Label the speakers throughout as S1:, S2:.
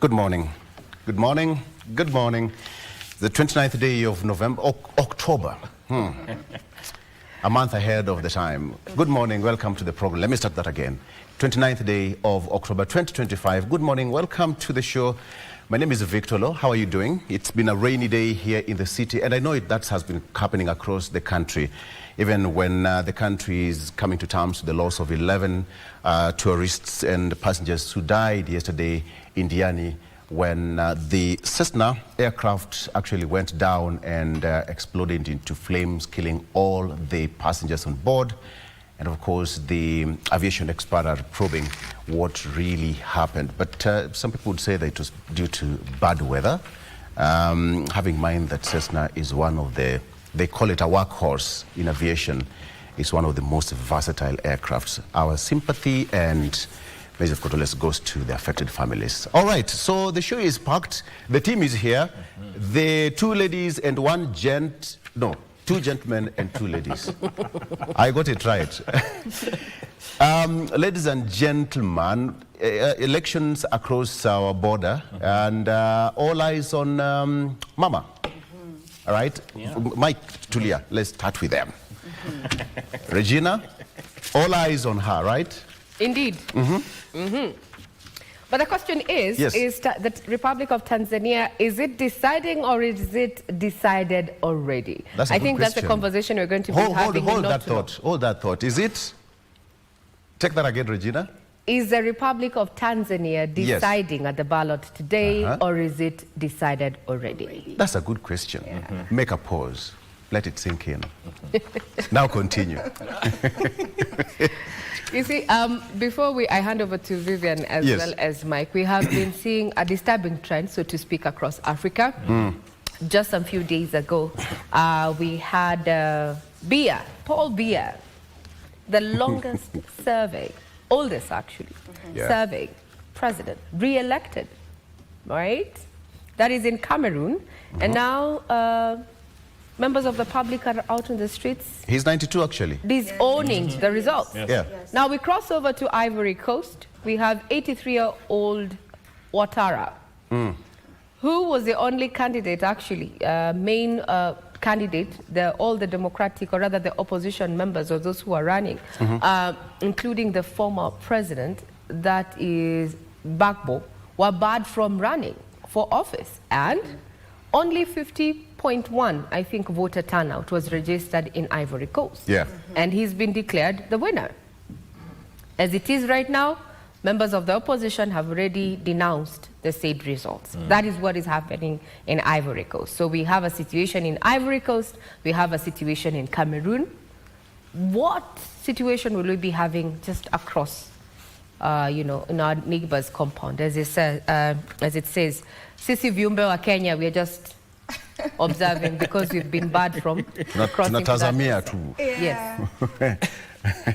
S1: Good morning. Good morning. Good morning. The 29th day of October. A month ahead of the time. Good morning. Welcome to the program. Let me start that again. 29th day of October 2025. Good morning. Welcome to the show. My name is Victor Lo. How are you doing? It's been a rainy day here in the city, and I know that has been happening across the country. Even when the country is coming to terms with the loss of 11 tourists and passengers who died yesterday in Diani when the Cessna aircraft actually went down and exploded into flames, killing all the passengers on board. And of course, the aviation experts are probing what really happened. But some people would say that it was due to bad weather. Having in mind that Cessna is one of the, they call it a workhorse in aviation. It's one of the most versatile aircrafts. Our sympathy and message of condolence goes to the affected families. All right, so the show is packed. The team is here. The two ladies and one gent, no, two gentlemen and two ladies. I got it right. Ladies and gentlemen, elections across our border, and all eyes on Mama. All right, yeah. Mike, Tulia, let's start with them. Regina, all eyes on her, right?
S2: Indeed. But the question is,
S1: yes,
S2: is the Republic of Tanzania, is it deciding or is it decided already?
S1: That's a
S2: I
S1: good
S2: think
S1: question.
S2: That's the conversation we're going to be having.
S1: Hold that thought. Hold that thought. Is it? Take that again, Regina. Is
S2: the Republic of Tanzania deciding at the ballot today, or is it decided already?
S1: That's a good question. Make a pause. Let it sink in. Now continue.
S2: You see, before I hand over to Vivian as well as Mike, we have been seeing a disturbing trend, so to speak, across Africa. Just a few days ago, we had Paul Biya, the longest serving, oldest actually, serving president, re-elected, right? That is in Cameroon. And now members of the public are out on the streets.
S1: He's 92 actually.
S2: Disowning the results.
S1: Yes.
S2: Now we cross over to Ivory Coast. We have 83-year-old Ouattara, who was the only candidate actually, main candidate, all the democratic, or rather the opposition members or those who are running, including the former president, that is Gbagbo, were barred from running for office. And only 50.1, I think, voter turnout was registered in Ivory Coast. And he's been declared the winner. As it is right now, members of the opposition have already denounced the said results. That is what is happening in Ivory Coast. So we have a situation in Ivory Coast, we have a situation in Cameroon. What situation will we be having just across, in our neighbor's compound? As it says, Sisi viumbe wa Kenya, we are just observing because we've been barred from crossing
S1: Tanzania too.
S2: Yes.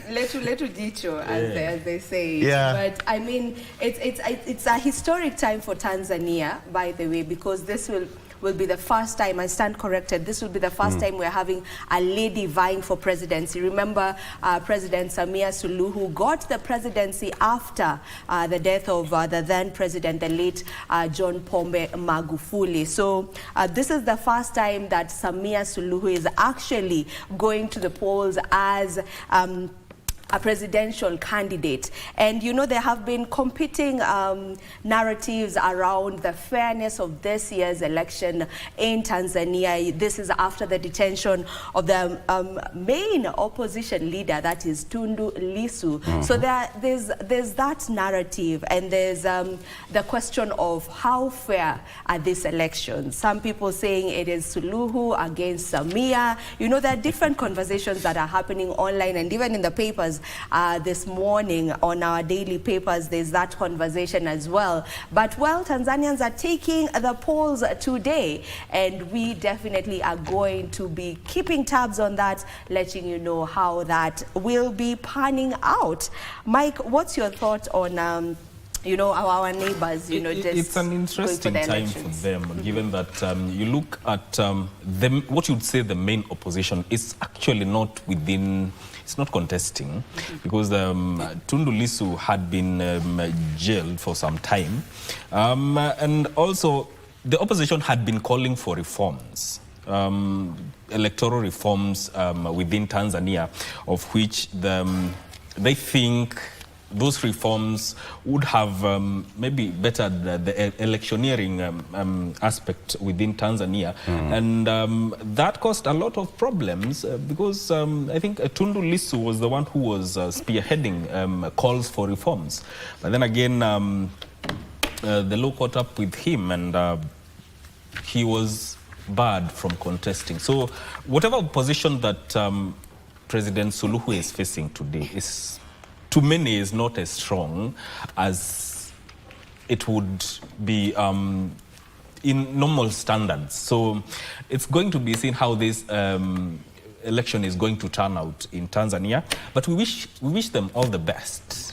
S3: Little jicho, as they say. But I mean, it's a historic time for Tanzania, by the way, because this will be the first time, I stand corrected, this will be the first time we're having a lady vying for presidency. Remember, President Samia Suluhu got the presidency after the death of the then president, the late John Pombe Magufuli. So this is the first time that Samia Suluhu is actually going to the polls as a presidential candidate. And you know, there have been competing narratives around the fairness of this year's election in Tanzania. This is after the detention of the main opposition leader, that is Tundu Lissu. So there's that narrative, and there's the question of how fair are these elections. Some people saying it is Suluhu against Samia. You know, there are different conversations that are happening online, and even in the papers this morning on our daily papers, there's that conversation as well. But well, Tanzanians are taking the polls today, and we definitely are going to be keeping tabs on that, letting you know how that will be panning out. Mike, what's your thought on you know, our neighbors, you know, just
S4: it's an interesting time for them, given that you look at what you'd say the main opposition is actually not within, it's not contesting, because Tundu Lissu had been jailed for some time, and also the opposition had been calling for reforms, electoral reforms within Tanzania, of which they think those reforms would have maybe bettered the electioneering aspect within Tanzania. And that caused a lot of problems because I think Tundu Lissu was the one who was spearheading calls for reforms. But then again, the law caught up with him, and he was barred from contesting. So whatever opposition that President Suluhu is facing today is, to many, is not as strong as it would be in normal standards. So it's going to be seen how this election is going to turn out in Tanzania. But we wish them all the best.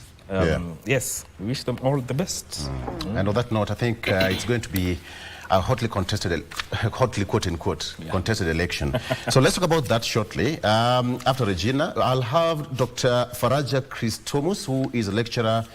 S4: Yes, we wish them all the best.
S1: And on that note, I think it's going to be a hotly contested, hotly quote-unquote, contested election. So let's talk about that shortly. After Regina, I'll have Dr. Faraja Christomus, who is a lecturer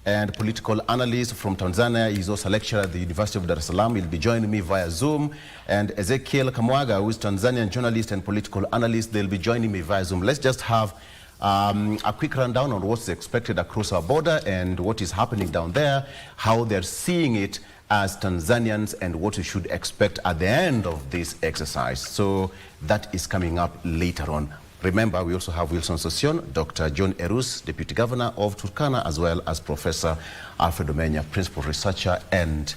S1: and political analyst from Tanzania. He's also a lecturer at the University of Dar es Salaam. He'll be joining me via Zoom. And Ezekiel Kamwaga, who is Tanzanian journalist and political analyst, they'll be joining me via Zoom. Let's just have a quick rundown on what's expected across our border and what is happening down there, how they're seeing it as Tanzanians, and what we should expect at the end of this exercise. So that is coming up later on. Remember, we also have Wilson Sossion, Dr. John Erus, Deputy Governor of Turkana, as well as Professor Alfred Omenya, Principal Researcher and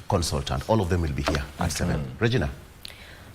S1: Consultant. All of them will be here at 7. Regina.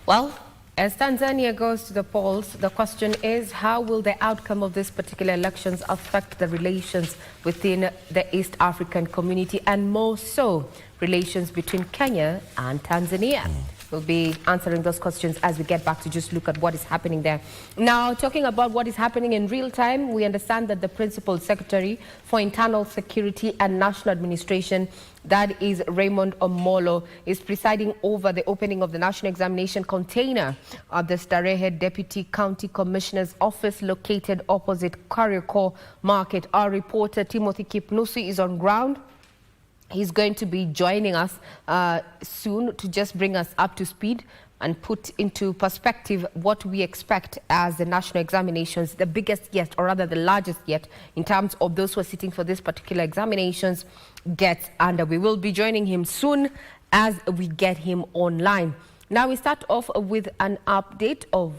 S2: Well, as Tanzania goes to the polls, the question is, how will the outcome of these particular elections affect the relations within the East African community, and more so, relations between Kenya and Tanzania? We'll be answering those questions as we get back to just look at what is happening there. Now, talking about what is happening in real time, we understand that the Principal Secretary for Internal Security and National Administration, that is Raymond Omolo, is presiding over the opening of the National Examination Container of the Starehe Deputy County Commissioner's Office located opposite Kariakor Market. Our reporter Timothy Kipnusi is on ground. He's going to be joining us soon to just bring us up to speed and put into perspective what we expect as the national examinations, the biggest yet, or rather the largest yet, in terms of those who are sitting for this particular examinations, gets under. We will be joining him soon as we get him online. Now we start off with an update of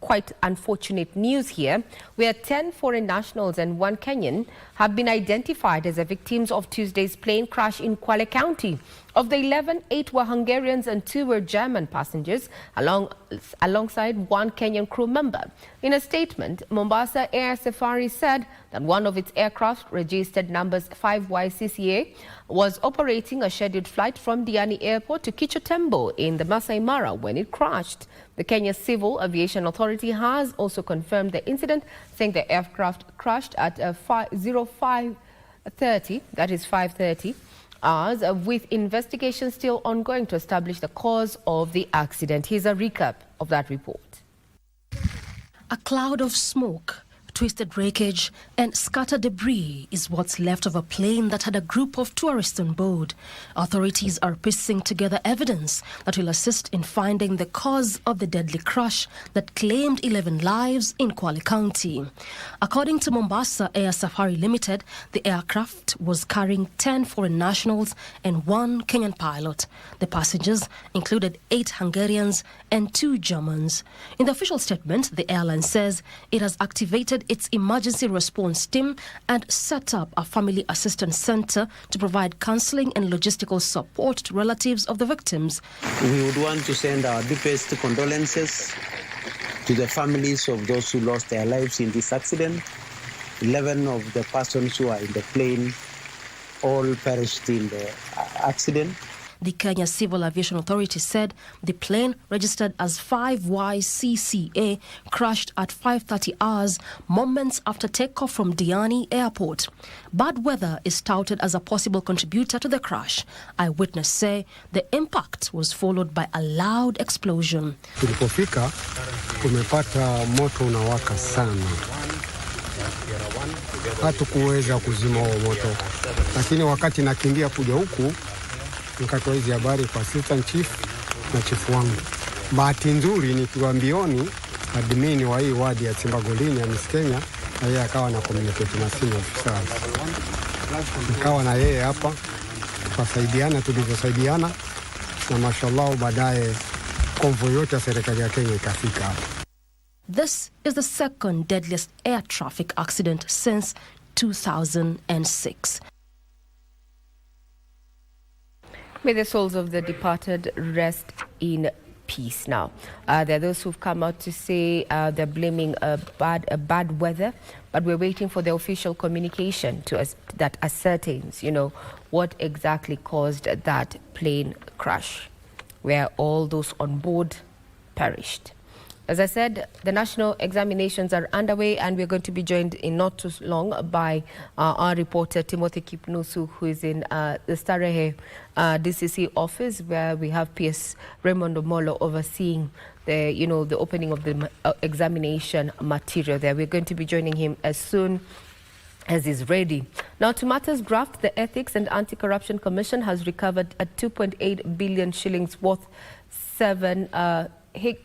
S2: quite unfortunate news here, where 10 foreign nationals and 1 Kenyan have been identified as the victims of Tuesday's plane crash in Kwale County. Of the 11, 8 were Hungarians and 2 were German passengers, alongside 1 Kenyan crew member. In a statement, Mombasa Air Safari said that one of its aircraft, registered numbers 5YCCA, was operating a scheduled flight from Diani Airport to Kichotembo in the Masai Mara when it crashed. The Kenya Civil Aviation Authority has also confirmed the incident, saying the aircraft crashed at 05:30, that is 5:30 hours, with investigations still ongoing to establish the cause of the accident. Here's a recap of that report.
S5: A cloud of smoke, twisted wreckage and scattered debris is what's left of a plane that had a group of tourists on board. Authorities are piecing together evidence that will assist in finding the cause of the deadly crash that claimed 11 lives in Kwale County. According to Mombasa Air Safari Limited, the aircraft was carrying 10 foreign nationals and 1 Kenyan pilot. The passengers included 8 Hungarians and 2 Germans. In the official statement, the airline says it has activated its emergency response team and set up a family assistance center to provide counseling and logistical support to relatives of the victims.
S6: We would want to send our deepest condolences to the families of those who lost their lives in this accident. 11 of the persons who are in the plane all perished in the accident.
S5: The Kenya Civil Aviation Authority said the plane, registered as 5YCCA, crashed at 5:30 hours, moments after takeoff from Diani Airport. Bad weather is touted as a possible contributor to the crash. Eyewitnesses say the impact was followed by a loud explosion.
S7: Tulipofika tumepata moto unawaka sana. Hatukuweza kuzima huo moto, lakini wakati nakimbia kuja huku nikatoa hizi habari kwa assistant chief na chief wangu. Bahati nzuri nikiwa mbioni, admin wa hii wadi ya Simbagolini ya Miss Kenya, na yeye akawa na communicate na senior officers. Nikawa na yeye hapa, tukasaidiana tulivyosaidiana, na mashallah baadaye konvoi yote ya serikali ya Kenya ikafika hapa.
S5: This is the second deadliest air traffic accident since 2006.
S2: May the souls of the departed rest in peace now. There are those who've come out to say they're blaming bad weather, but we're waiting for the official communication that ascertains, what exactly caused that plane crash, where all those on board perished. As I said, the national examinations are underway, and we're going to be joined in not too long by our reporter Timothy Kipnusu, who is in the Starehe DCC office, where we have PS Raymond Omolo overseeing the opening of the examination material there. We're going to be joining him as soon as he's ready. Now, to matters graft, the Ethics and Anti-Corruption Commission has recovered a 2.8 billion shillings worth 7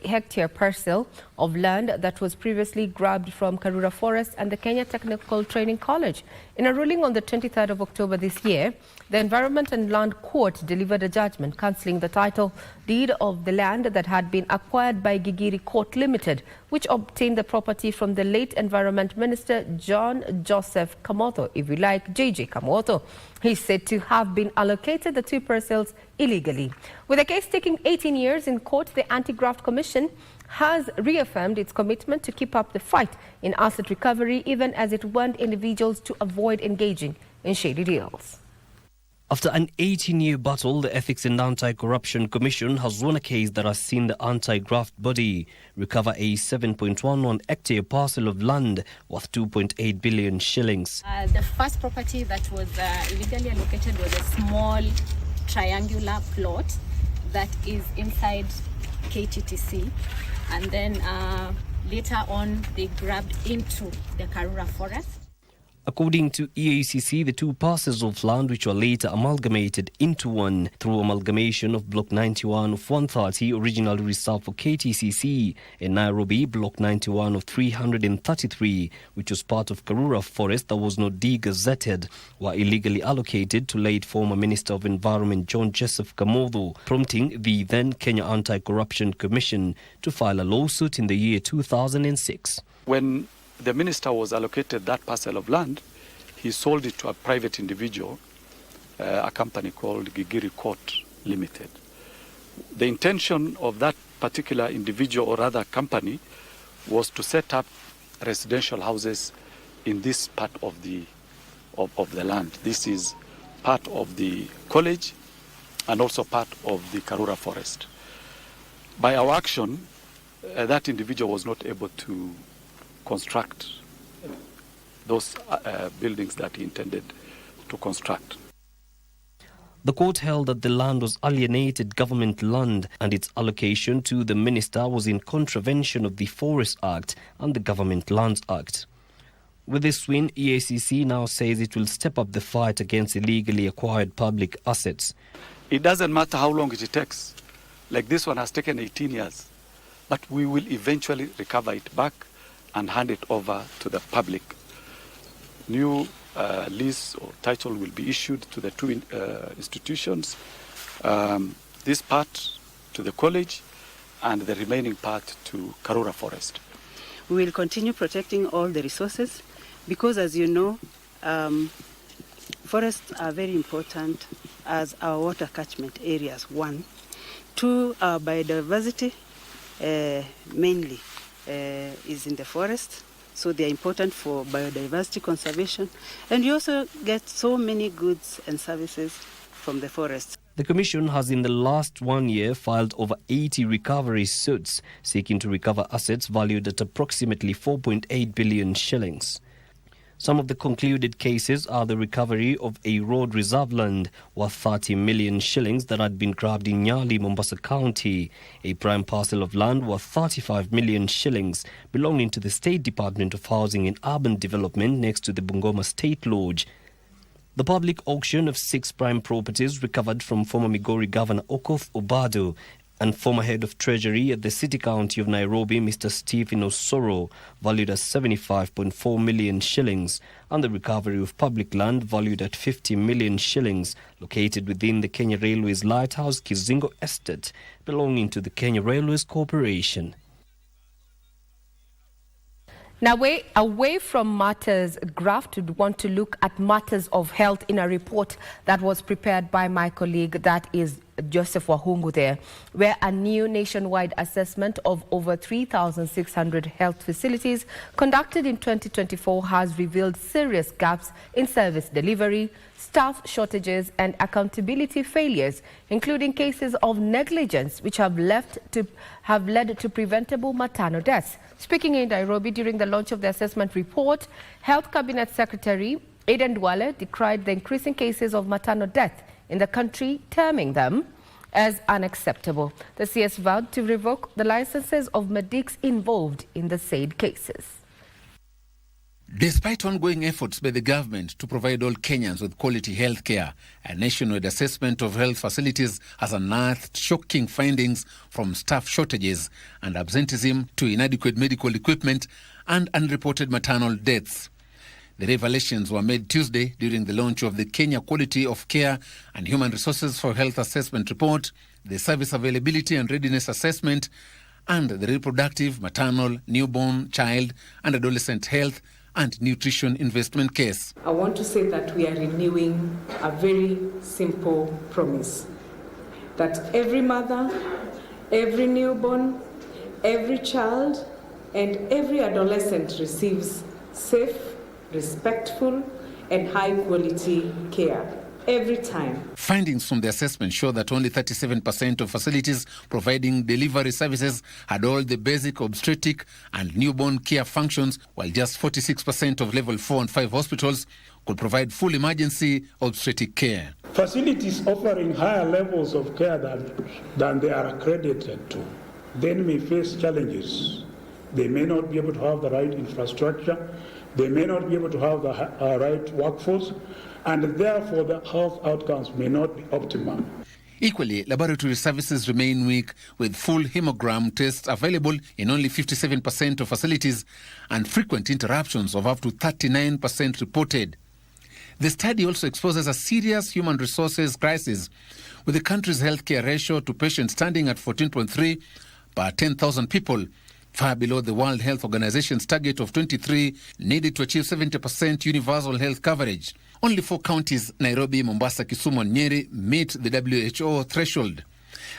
S2: hectare parcel of land that was previously grabbed from Karura Forest and the Kenya Technical Training College. In a ruling on the 23rd of October this year, the Environment and Land Court delivered a judgment cancelling the title deed of the land that had been acquired by Gigiri Court Limited, which obtained the property from the late Environment Minister John Joseph Kamotho, if you like, JJ Kamotho. He's said to have been allocated the 2 parcels illegally. With the case taking 18 years in court, the Anti-Graft Commission has reaffirmed its commitment to keep up the fight in asset recovery, even as it warned individuals to avoid engaging in shady deals.
S8: After an 18-year battle, the Ethics and Anti-Corruption Commission has won a case that has seen the anti-graft body recover a 7.11 hectare parcel of land worth 2.8 billion shillings.
S9: The first property that was illegally allocated was a small triangular plot that is inside KTTC, and then later on they grabbed into the Karura Forest.
S8: According to EACC, the 2 parcels of land which were later amalgamated into one through amalgamation of Block 91 of 130, originally reserved for KTCC, and Nairobi Block 91 of 333, which was part of Karura Forest that was not degazetted, were illegally allocated to late former Minister of Environment John Joseph Kamotho, prompting the then Kenya Anti-Corruption Commission to file a lawsuit in the year 2006.
S10: When the minister was allocated that parcel of land, he sold it to a private individual, a company called Gigiri Court Limited. The intention of that particular individual or other company was to set up residential houses in this part of the land. This is part of the college and also part of the Karura Forest. By our action, that individual was not able to construct those buildings that he intended to construct.
S8: The court held that the land was alienated government land and its allocation to the minister was in contravention of the Forest Act and the Government Lands Act. With this win, EACC now says it will step up the fight against illegally acquired public assets.
S10: It doesn't matter how long it takes. Like this one has taken 18 years. But we will eventually recover it back and hand it over to the public. New lease or title will be issued to the 2 institutions, this part to the college and the remaining part to Karura Forest.
S11: We will continue protecting all the resources because, as you know, forests are very important as our water catchment areas, 1. 2, our biodiversity mainly is in the forest, so they are important for biodiversity conservation, and you also get so many goods and services from the forest.
S8: The Commission has in the last 1 year filed over 80 recovery suits seeking to recover assets valued at approximately 4.8 billion shillings. Some of the concluded cases are the recovery of a road reserve land worth 30 million shillings that had been grabbed in Nyali, Mombasa County, a prime parcel of land worth 35 million shillings belonging to the State Department of Housing and Urban Development next to the Bungoma State Lodge. The public auction of 6 prime properties recovered from former Migori Governor Okoth Obado and former head of Treasury at the City County of Nairobi, Mr. Stephen Osoro, valued at 75.4 million shillings, and the recovery of public land valued at 50 million shillings, located within the Kenya Railways Lighthouse Kizingo Estate, belonging to the Kenya Railways Corporation.
S2: Now, away from matters graft, would want to look at matters of health in a report that was prepared by my colleague, that is Joseph Wahungu there, where a new nationwide assessment of over 3,600 health facilities conducted in 2024 has revealed serious gaps in service delivery, staff shortages and accountability failures, including cases of negligence which have led to preventable maternal deaths. Speaking in Nairobi during the launch of the assessment report, Health Cabinet Secretary Aden Duale decried the increasing cases of maternal death in the country, terming them as unacceptable. The CS vowed to revoke the licenses of medics involved in the said cases.
S12: Despite ongoing efforts by the government to provide all Kenyans with quality health care, a nationwide assessment of health facilities has unearthed shocking findings from staff shortages and absenteeism to inadequate medical equipment and unreported maternal deaths. The revelations were made Tuesday during the launch of the Kenya Quality of Care and Human Resources for Health Assessment Report, the Service Availability and Readiness Assessment, and the Reproductive, Maternal, Newborn, Child and Adolescent Health and Nutrition Investment Case.
S13: I want to say that we are renewing a very simple promise that every mother, every newborn, every child, and every adolescent receives safe, respectful, and high-quality care every time.
S12: Findings from the assessment show that only 37% of facilities providing delivery services had all the basic obstetric and newborn care functions, while just 46% of level 4 and 5 hospitals could provide full emergency obstetric care.
S14: Facilities offering higher levels of care than they are accredited to then may face challenges. They may not be able to have the right infrastructure, they may not be able to have the right workforce, and therefore the health outcomes may not be optimal.
S12: Equally, laboratory services remain weak, with full hemogram tests available in only 57% of facilities and frequent interruptions of up to 39% reported. The study also exposes a serious human resources crisis, with the country's healthcare ratio to patients standing at 14.3 per 10,000 people, far below the World Health Organization's target of 23 needed to achieve 70% universal health coverage. Only 4 counties, Nairobi, Mombasa, Kisumu and Nyeri, meet the WHO threshold.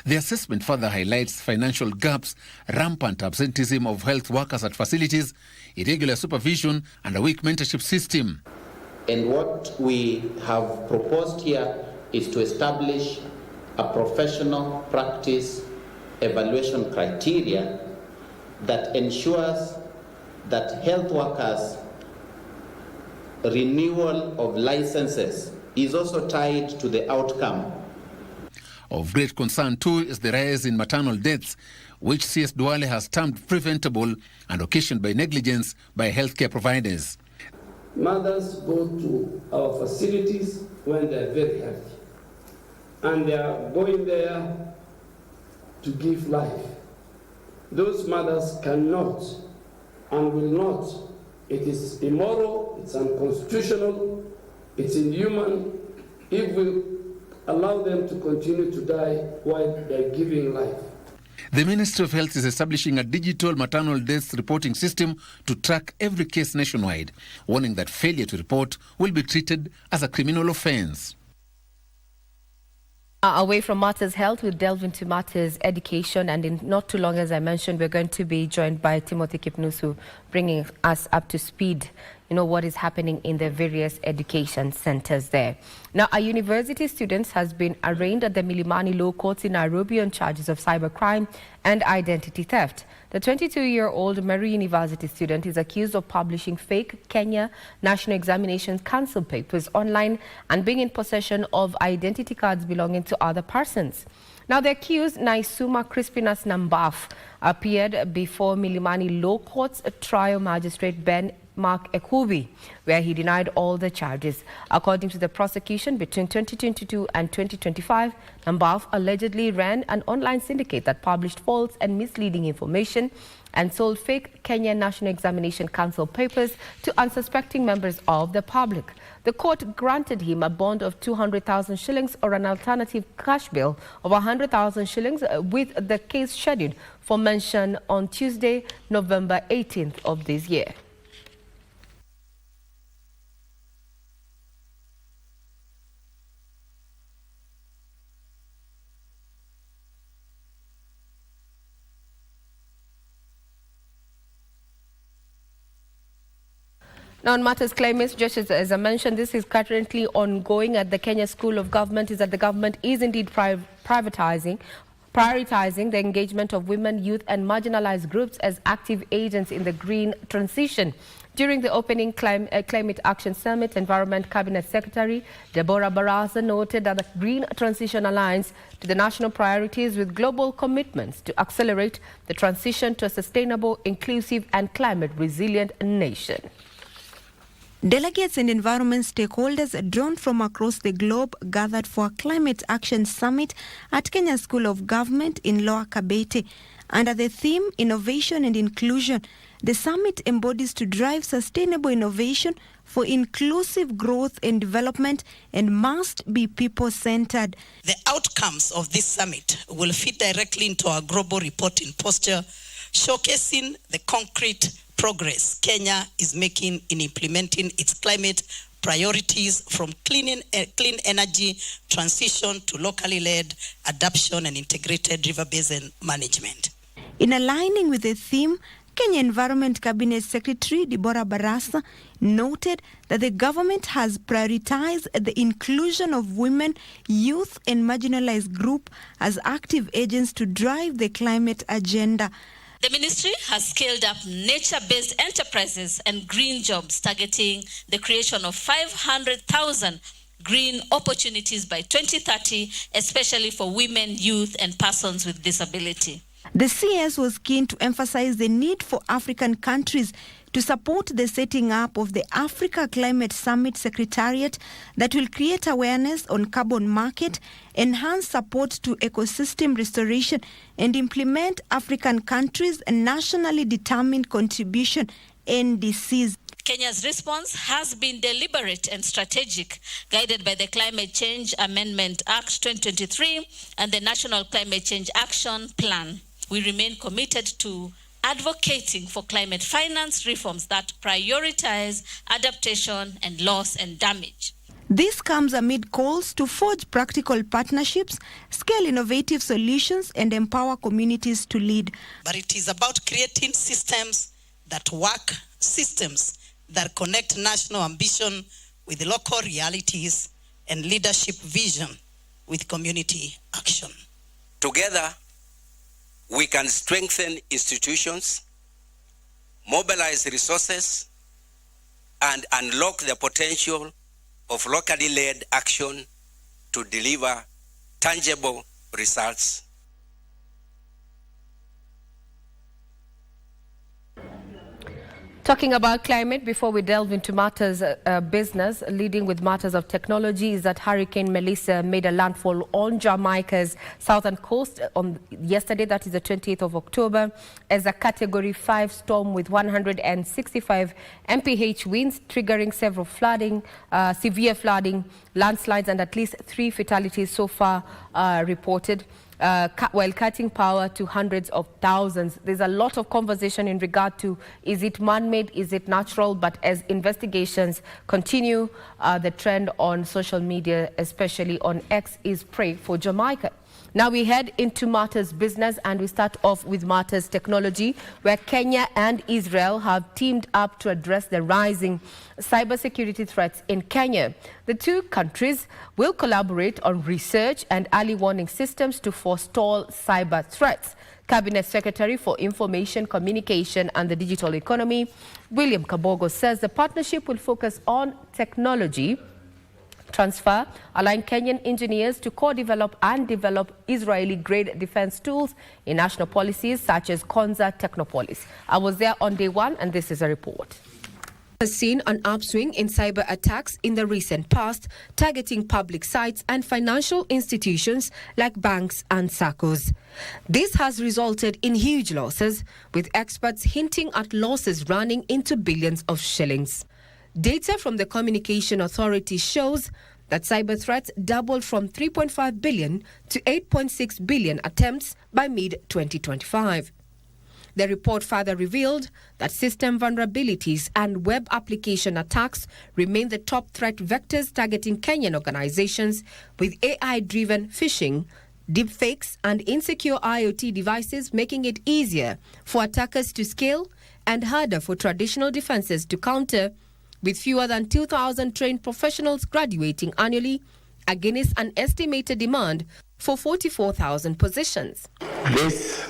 S12: The assessment further highlights financial gaps, rampant absenteeism of health workers at facilities, irregular supervision and a weak mentorship system.
S15: And what we have proposed here is to establish a professional practice evaluation criteria that ensures that health workers' renewal of licenses is also tied to the outcome.
S12: Of great concern too is the rise in maternal deaths, which CS Duale has termed preventable and occasioned by negligence by healthcare providers.
S16: Mothers go to our facilities when they are very healthy, and they are going there to give life. Those mothers cannot and will not. It is immoral, it's unconstitutional, it's inhuman if we allow them to continue to die while they're giving life.
S12: The Ministry of Health is establishing a digital maternal death reporting system to track every case nationwide, warning that failure to report will be treated as a criminal offense.
S2: Away from matters health, we'll delve into matters education, and in not too long, as I mentioned, we're going to be joined by Timothy Kipnusu, bringing us up to speed what is happening in the various education centers there. Now, a university student has been arraigned at the Milimani Law Courts in Nairobi on charges of cybercrime and identity theft. The 22-year-old Mary University student is accused of publishing fake Kenya National Examinations Council papers online and being in possession of identity cards belonging to other persons. Now, the accused, Naisuma Crispinus Nambaf, appeared before Milimani Law Court's trial magistrate Ben Mark Ekubi, where he denied all the charges. According to the prosecution, between 2022 and 2025, Nambaf allegedly ran an online syndicate that published false and misleading information and sold fake Kenya National Examination Council papers to unsuspecting members of the public. The court granted him a bond of 200,000 shillings or an alternative cash bill of 100,000 shillings with the case scheduled for mention on Tuesday, November 18th of this year. Now, on matters claimants, just as I mentioned, this is currently ongoing at the Kenya School of Government, is that the government is indeed prioritizing the engagement of women, youth and marginalized groups as active agents in the green transition. During the opening Climate Action Summit, Environment Cabinet Secretary Deborah Barasa noted that the Green Transition aligns to the national priorities with global commitments to accelerate the transition to a sustainable, inclusive and climate-resilient nation.
S17: Delegates and environment stakeholders drawn from across the globe gathered for a Climate Action Summit at Kenya School of Government in Lower Kabete. Under the theme Innovation and Inclusion, the summit embodies to drive sustainable innovation for inclusive growth and development and must be people-centered.
S18: The outcomes of this summit will feed directly into our global reporting posture, showcasing the concrete progress Kenya is making in implementing its climate priorities, from clean energy transition to locally led adoption and integrated river basin management.
S17: In aligning with the theme, Kenya Environment Cabinet Secretary Deborah Barasa noted that the government has prioritized the inclusion of women, youth and marginalized groups as active agents to drive the climate agenda.
S19: The ministry has scaled up nature-based enterprises and green jobs, targeting the creation of 500,000 green opportunities by 2030, especially for women, youth, and persons with disability.
S17: The CS was keen to emphasize the need for African countries to support the setting up of the Africa Climate Summit Secretariat that will create awareness on carbon market, enhance support to ecosystem restoration, and implement African countries' nationally determined contribution NDCs.
S19: Kenya's response has been deliberate and strategic, guided by the Climate Change Amendment Act 2023 and the National Climate Change Action Plan. We remain committed to advocating for climate finance reforms that prioritize adaptation and loss and damage.
S17: This comes amid calls to forge practical partnerships, scale innovative solutions, and empower communities to lead.
S18: But it is about creating systems that work, systems that connect national ambition with local realities and leadership vision with community action.
S20: Together, we can strengthen institutions, mobilize resources, and unlock the potential of locally led action to deliver tangible results.
S2: Talking about climate, before we delve into matters business, leading with matters of technology, is that Hurricane Melissa made a landfall on Jamaica's southern coast on yesterday, that is the 20th of October, as a Category 5 storm with 165 mph winds, triggering several severe flooding, landslides, and at least 3 fatalities so far reported. While cutting power to hundreds of thousands. There's a lot of conversation in regard to, is it man-made, is it natural? But as investigations continue, the trend on social media, especially on X, is pray for Jamaica. Now we head into matters business, and we start off with matters technology, where Kenya and Israel have teamed up to address the rising cybersecurity threats in Kenya. The two countries will collaborate on research and early warning systems to forestall cyber threats. Cabinet Secretary for Information, Communication and the Digital Economy, William Kabogo, says the partnership will focus on technology transfer, allowing Kenyan engineers to co-develop and develop Israeli-grade defense tools in national policies such as Konza Technopolis. I was there on day one, and this is a report. Has seen an upswing in cyber attacks in the recent past, targeting public sites and financial institutions like banks and SACCOs. This has resulted in huge losses, with experts hinting at losses running into billions of shillings. Data from the Communication Authority shows that cyber threats doubled from 3.5 billion to 8.6 billion attempts by mid-2025. The report further revealed that system vulnerabilities and web application attacks remain the top threat vectors targeting Kenyan organizations, with AI-driven phishing, deepfakes, and insecure IoT devices making it easier for attackers to scale and harder for traditional defenses to counter, with fewer than 2,000 trained professionals graduating annually against an estimated demand for 44,000 positions.
S21: These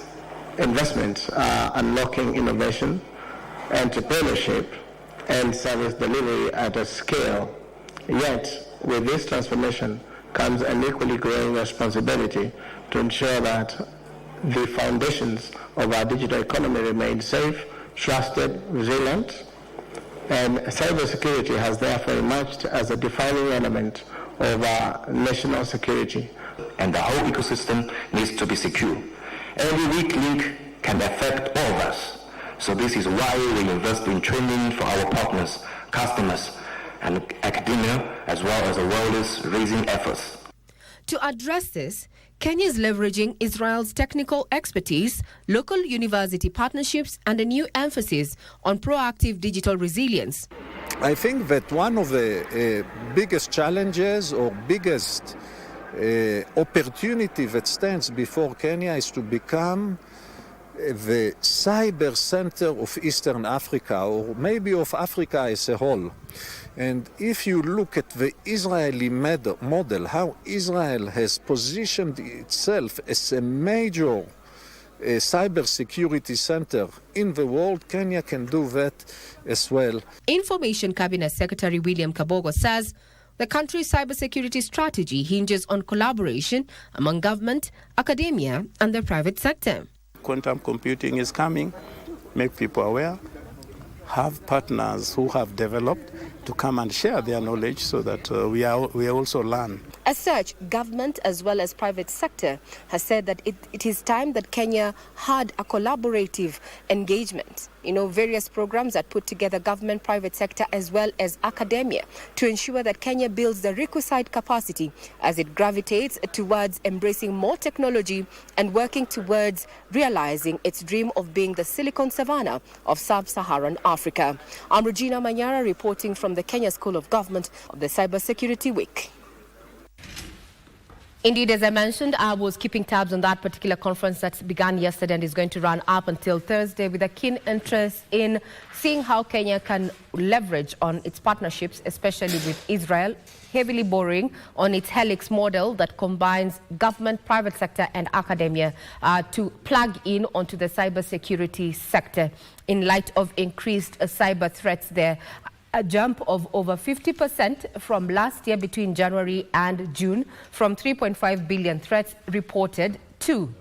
S21: investments are unlocking innovation, entrepreneurship, and service delivery at a scale. Yet, with this transformation comes an equally growing responsibility to ensure that the foundations of our digital economy remain safe, trusted, resilient, and cybersecurity has therefore emerged as a defining element of our national security.
S22: And the whole ecosystem needs to be secure. Every weak link can affect all of us. So this is why we invest in training for our partners, customers, and academia, as well as the world's raising efforts.
S2: To address this, Kenya is leveraging Israel's technical expertise, local university partnerships, and a new emphasis on proactive digital resilience.
S23: I think that one of the biggest challenges or biggest opportunity that stands before Kenya is to become the cyber center of Eastern Africa, or maybe of Africa as a whole. And if you look at the Israeli model, how Israel has positioned itself as a major cyber security center in the world, Kenya can do that as well.
S2: Information Cabinet Secretary William Kabogo says the country's cybersecurity strategy hinges on collaboration among government, academia, and the private sector.
S21: Quantum computing is coming, make people aware, have partners who have developed to come and share their knowledge so that we also learn.
S2: As such, government as well as private sector has said that it is time that Kenya had a collaborative engagement. Various programs that put together government, private sector as well as academia to ensure that Kenya builds the requisite capacity as it gravitates towards embracing more technology and working towards realizing its dream of being the Silicon Savannah of sub-Saharan Africa. I'm Regina Manyara reporting from the Kenya School of Government of the Cybersecurity Week. Indeed, as I mentioned, I was keeping tabs on that particular conference that began yesterday and is going to run up until Thursday, with a keen interest in seeing how Kenya can leverage on its partnerships, especially with Israel, heavily borrowing on its helix model that combines government, private sector and academia to plug in onto the cybersecurity sector in light of increased cyber threats there. A jump of over 50% from last year between January and June, from 3.5 billion threats reported to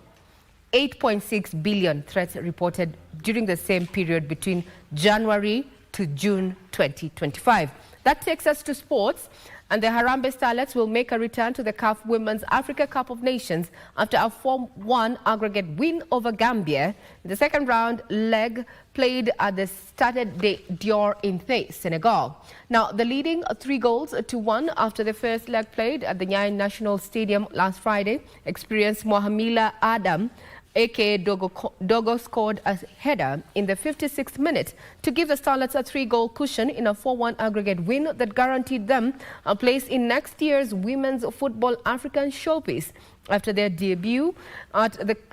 S2: 8.6 billion threats reported during the same period between January to June 2025. That takes us to sports. And the Harambee Starlets will make a return to the CAF Women's Africa Cup of Nations after a 4-1 aggregate win over Gambia. The second round leg played at the Stade de Dior in Thiès, Senegal. Now, the leading 3-1 after the first leg played at the Nyayo National Stadium last Friday experienced Mohamila Adam aka Dogo scored a header in the 56th minute to give the Starlets a 3-goal cushion in a 4-1 aggregate win that guaranteed them a place in next year's Women's Football African Showpiece after their debut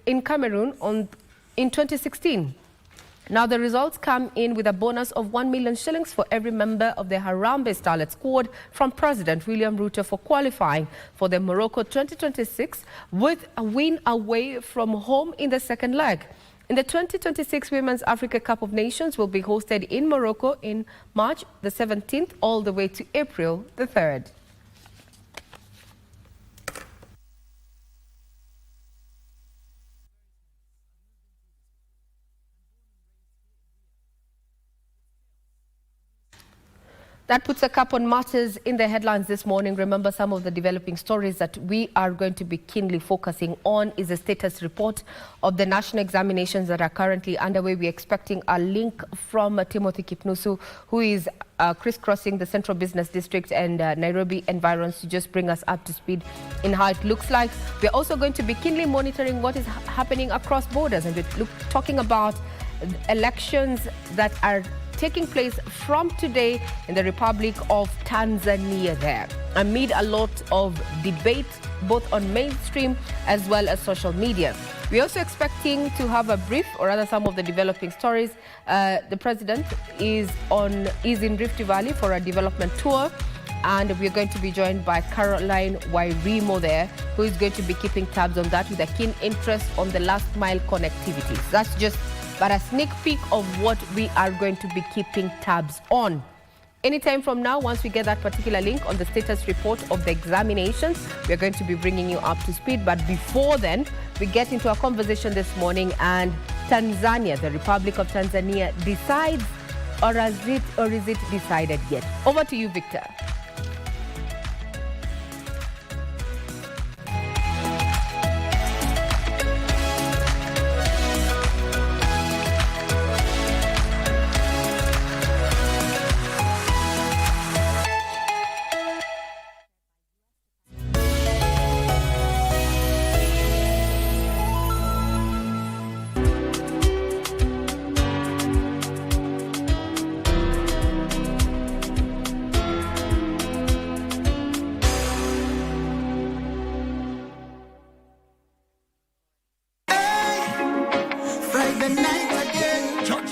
S2: in Cameroon in 2016. Now the results come in with a bonus of 1 million shillings for every member of the Harambee Starlet squad from President William Ruto for qualifying for the Morocco 2026 with a win away from home in the second leg. In the 2026 Women's Africa Cup of Nations will be hosted in Morocco in March the 17th all the way to April the 3rd. That puts a cap on matters in the headlines this morning. Remember, some of the developing stories that we are going to be keenly focusing on is a status report of the national examinations that are currently underway. We're expecting a link from Timothy Kipnusu, who is crisscrossing the Central Business District and Nairobi environs to just bring us up to speed in how it looks like. We're also going to be keenly monitoring what is happening across borders, and we're talking about elections that are taking place from today in the Republic of Tanzania there, amid a lot of debate both on mainstream as well as social media. We're also expecting to have a brief, or rather some of the developing stories. The president is in Rift Valley for a development tour, and we're going to be joined by Caroline Wairimo there, who is going to be keeping tabs on that with a keen interest on the last mile connectivity. That's just but a sneak peek of what we are going to be keeping tabs on. Anytime from now, once we get that particular link on the status report of the examinations, we're going to be bringing you up to speed. But before then, we get into a conversation this morning, and Tanzania, the Republic of Tanzania, decides, or is it decided yet? Over to you, Victor.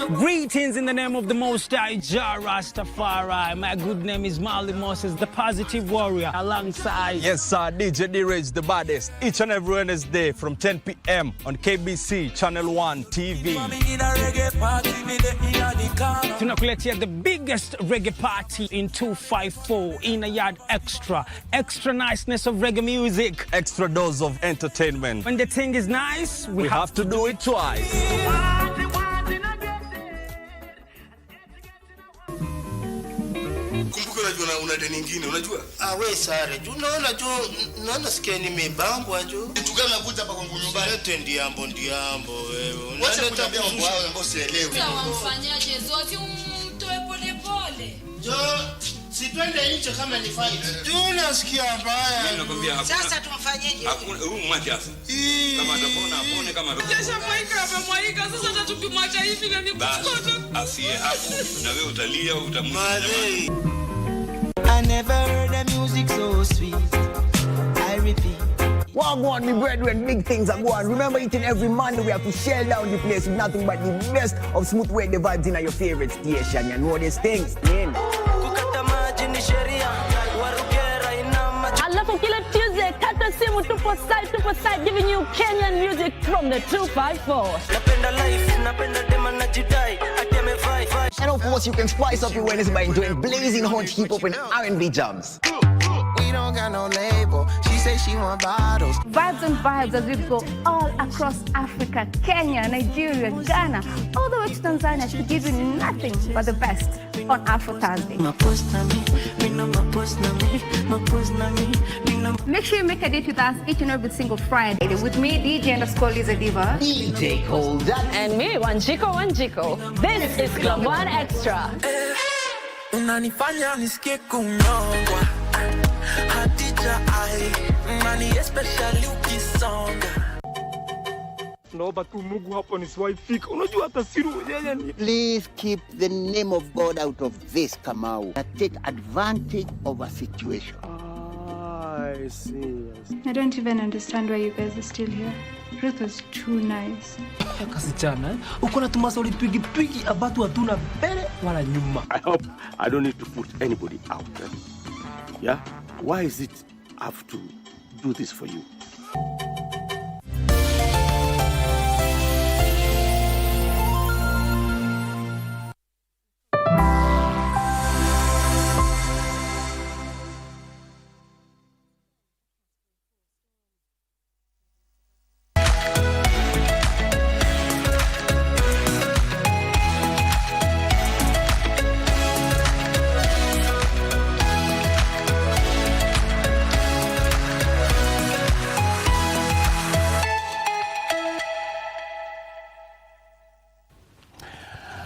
S1: Greetings in the name of the Most High Jah Rastafari. My good name is Marley Moses, the Positive Warrior, alongside...
S3: Yes, sir, DJ D-Rage, the baddest. Each and every Wednesday from 10 p.m. on KBC Channel 1 TV.
S1: Tunakuletea the biggest reggae party in 254 in a yard extra. Extra niceness of reggae music.
S3: Extra dose of entertainment.
S1: When the thing is nice, we
S3: have to do it twice.
S4: Kumbuka una deni nyingine unajua? We sare, unaona jo, naona sikia nimebambwa jo. Kitu gani nakuja hapa kwangu nyumbani? Lete ndiambo wewe. Wacha kutambia mambo yao ambayo sielewi.
S24: Unamfanyaje zote umtoe pole pole?
S4: Jo, sipende nje kama ni faida. Tunasikia mbaya.
S24: Mimi nakwambia hakuna. Sasa tumfanyeje?
S4: Hakuna huyu mwache sasa. Kama atapona apone kama
S24: Kesha mwaika sasa tatukimwacha hivi na nikuchukua.
S4: Asiye hapo na wewe utalia utamwona.
S25: I never heard the music so sweet. I repeat.
S26: Wagwan, me brethren, big things are going. Remember, each and every Monday we have to shell down the place with nothing but the best of smooth way the vibes in your favorite station. You know these things, man.
S27: Alafu kila Tuesday, kata simu tupo side giving you Kenyan music from the 254.
S26: And of course, you can spice up your Wednesday by enjoying blazing hot hip-hop and R&B jams.
S25: We don't got no label. She say she want bottles.
S28: Vibes and vibes as we go all across Africa, Kenya, Nigeria, Ghana, all the way to Tanzania to give you nothing but the best on Afro Thursday. Make sure you make a date with us each and every single Friday. With me, DJ_Liza Diva.
S26: DJ Cold.
S27: And me, Wanjiko. This is Club One Extra.
S25: Unanifanya nisikie kunyongwa. Hatija ai, mani especially ukisonga.
S5: tunaomba tu Mungu hapo nisiwaifika. Unajua hata siru yeye ni.
S6: Please keep the name of God out of this, Kamau. Take advantage of a situation.
S5: I see.
S28: I don't even understand why you guys are still here. Ruth was too nice.
S5: Kasichana, uko na tumasoli twigi abatu hatuna mbele wala nyuma.
S7: I hope I don't need to put anybody out. Yeah? Why is it I have to do this for you?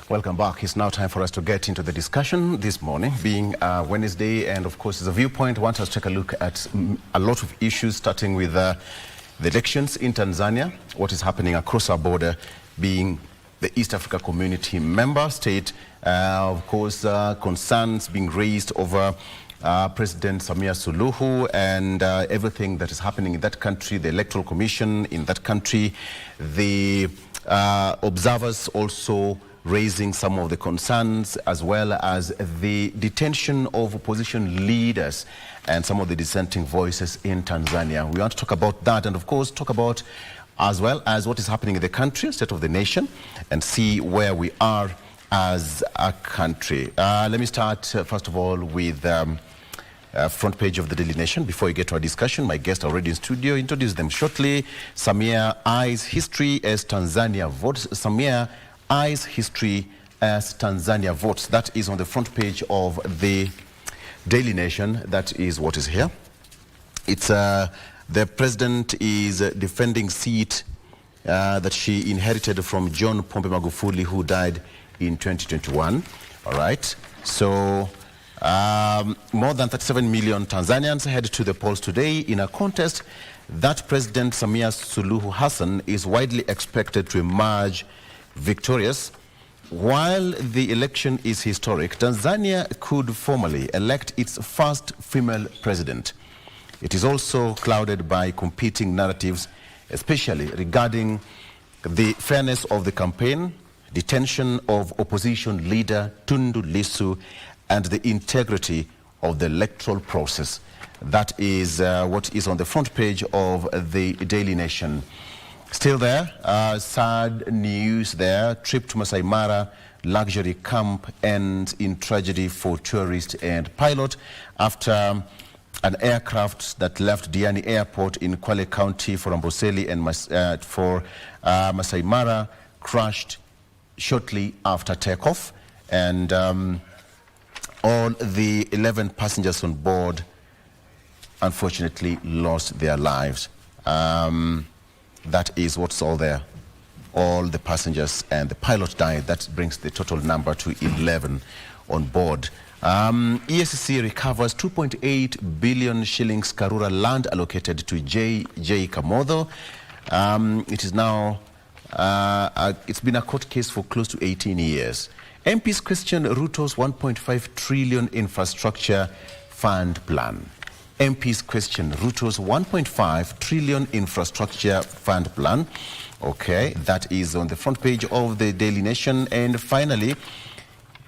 S8: Welcome back. It's now time for us to get into the discussion this morning, being Wednesday, and of course, as a viewpoint, I want us to take a look at a lot of issues, starting with the elections in Tanzania, what is happening across our border, being the East Africa Community member state, of course, concerns being raised over President Samia Suluhu and everything that is happening in that country, the Electoral Commission in that country, the observers also raising some of the concerns, as well as the detention of opposition leaders and some of the dissenting voices in Tanzania. We want to talk about that, and of course talk about as well as what is happening in the country, state of the nation, and see where we are as a country. Let me start first of all with front page of the Daily Nation. Before we get to our discussion, my guests are already in studio. Introduce them shortly. Samia eyes history as Tanzania votes. Samia eyes history as Tanzania votes. That is on the front page of the Daily Nation. That is what is here. It's the president is defending seat that she inherited from John Pombe Magufuli, who died in 2021. All right. So more than 37 million Tanzanians head to the polls today in a contest that President Samia Suluhu Hassan is widely expected to emerge victorious. While the election is historic, Tanzania could formally elect its first female president. It is also clouded by competing narratives, especially regarding the fairness of the campaign, detention of opposition leader Tundu Lissu, and the integrity of the electoral process. That is what is on the front page of the Daily Nation. Still there, sad news there. Trip to Masai Mara luxury camp ends in tragedy for tourist and pilot after an aircraft that left Diani Airport in Kwale County for Amboseli and Masai Mara crashed shortly after takeoff, and all the 11 passengers on board unfortunately lost their lives. That is what's all there. All the passengers and the pilot died. That brings the total number to 11 on board. ESC recovers 2.8 billion shillings Karura land allocated to J. Kamodho. It is now, it's been a court case for close to 18 years. MPs question Ruto's 1.5 trillion infrastructure fund plan. MPs question Ruto's 1.5 trillion infrastructure fund plan. Okay, that is on the front page of the Daily Nation. And finally,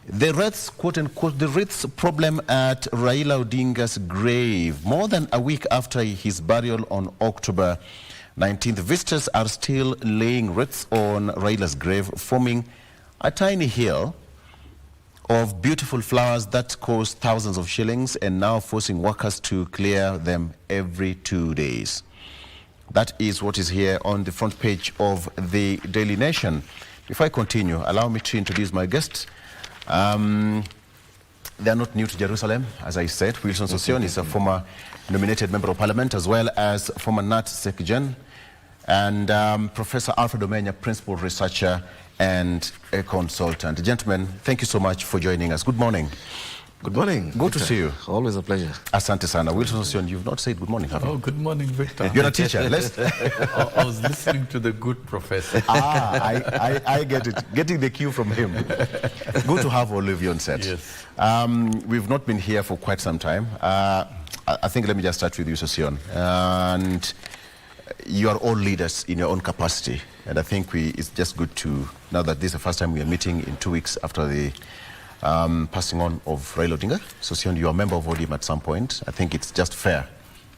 S8: the wreaths, quote unquote, the wreaths problem at Raila Odinga's grave. More than a week after his burial on October 19th, visitors are still laying wreaths on Raila's grave, forming a tiny hill of beautiful flowers that cost thousands of shillings, and now forcing workers to clear them every 2 days. That is what is here on the front page of the Daily Nation. If I continue, allow me to introduce my guests. They are not new to Jerusalem, as I said. Wilson Sossion is a former nominated member of parliament, as well as former NAT Secgen, and Professor Alfred Omenya, principal researcher and a consultant. Gentlemen, thank you so much for joining us. Good morning.
S9: Good morning.
S8: Good to see you.
S9: Always a pleasure.
S8: Asante sana. Wilson Sion, you've not said good morning, have you?
S10: Oh, good morning, Victor.
S8: You're a teacher.
S10: I was listening to the good professor.
S8: I get it. Getting the cue from him. Good to have Olivier on set.
S10: Yes.
S8: We've not been here for quite some time. I think let me just start with you, Sosion. And you are all leaders in your own capacity. And I think it's just good to, now that this is the first time we are meeting in 2 weeks after the passing on of Raila Odinga. Sosion, you are a member of ODM at some point. I think it's just fair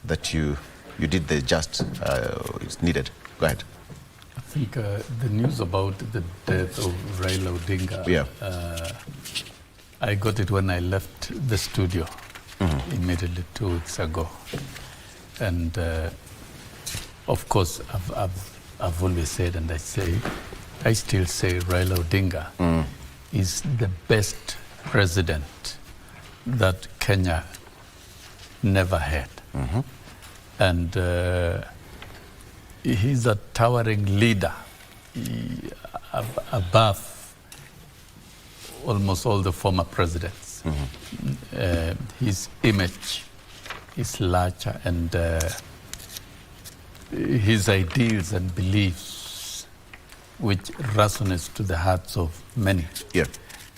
S8: that you did the just it's needed. Go ahead.
S10: I think the news about the death of Raila Odinga, I got it when I left the studio immediately 2 weeks ago. And of course, I've always said, and I still say Raila Odinga is the best president that Kenya never had. And he's a towering leader above almost all the former presidents. His image is larger, and his ideals and beliefs, which resonates to the hearts of many.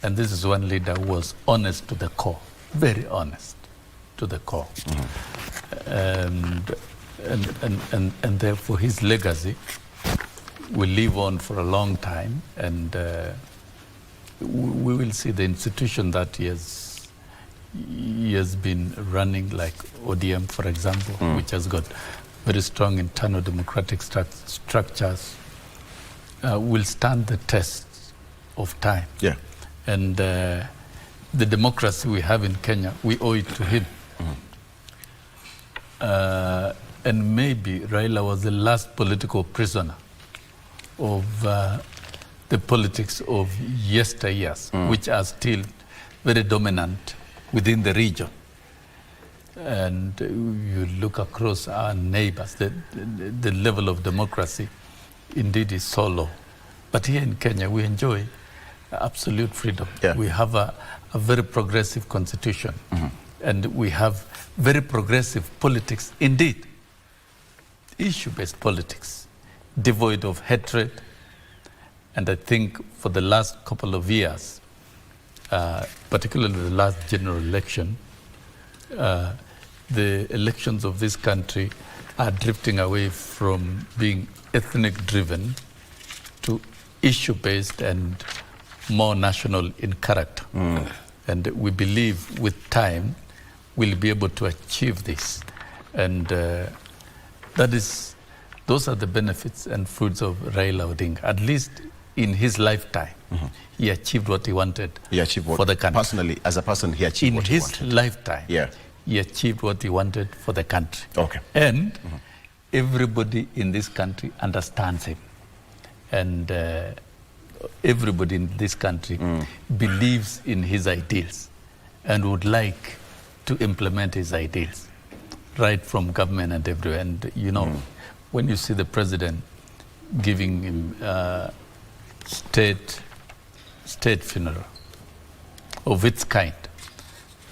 S10: And this is one leader who was honest to the core, very honest to the core. And therefore his legacy will live on for a long time, and we will see the institution that he has been running, like ODM, for example, which has got very strong internal democratic structures, will stand the test of time. And the democracy we have in Kenya, we owe it to him. And maybe Raila was the last political prisoner of the politics of yesteryears, which are still very dominant within the region. And you look across our neighbors, the level of democracy indeed is so low. But here in Kenya, we enjoy absolute freedom. We have a very progressive constitution, and we have very progressive politics indeed. Issue-based politics, devoid of hatred. And I think for the last couple of years, particularly the last general election, the elections of this country are drifting away from being ethnic-driven to issue-based and more national in character. And we believe with time we'll be able to achieve this. And those are the benefits and fruits of Raila Odinga. At least in his lifetime, he achieved what he wanted for the country.
S8: Personally, as a person, he achieved what he wanted.
S10: In his lifetime, he achieved what he wanted for the country. And everybody in this country understands him. And everybody in this country believes in his ideals and would like to implement his ideals, right from government and everywhere. And you know, when you see the president giving him state funeral of its kind,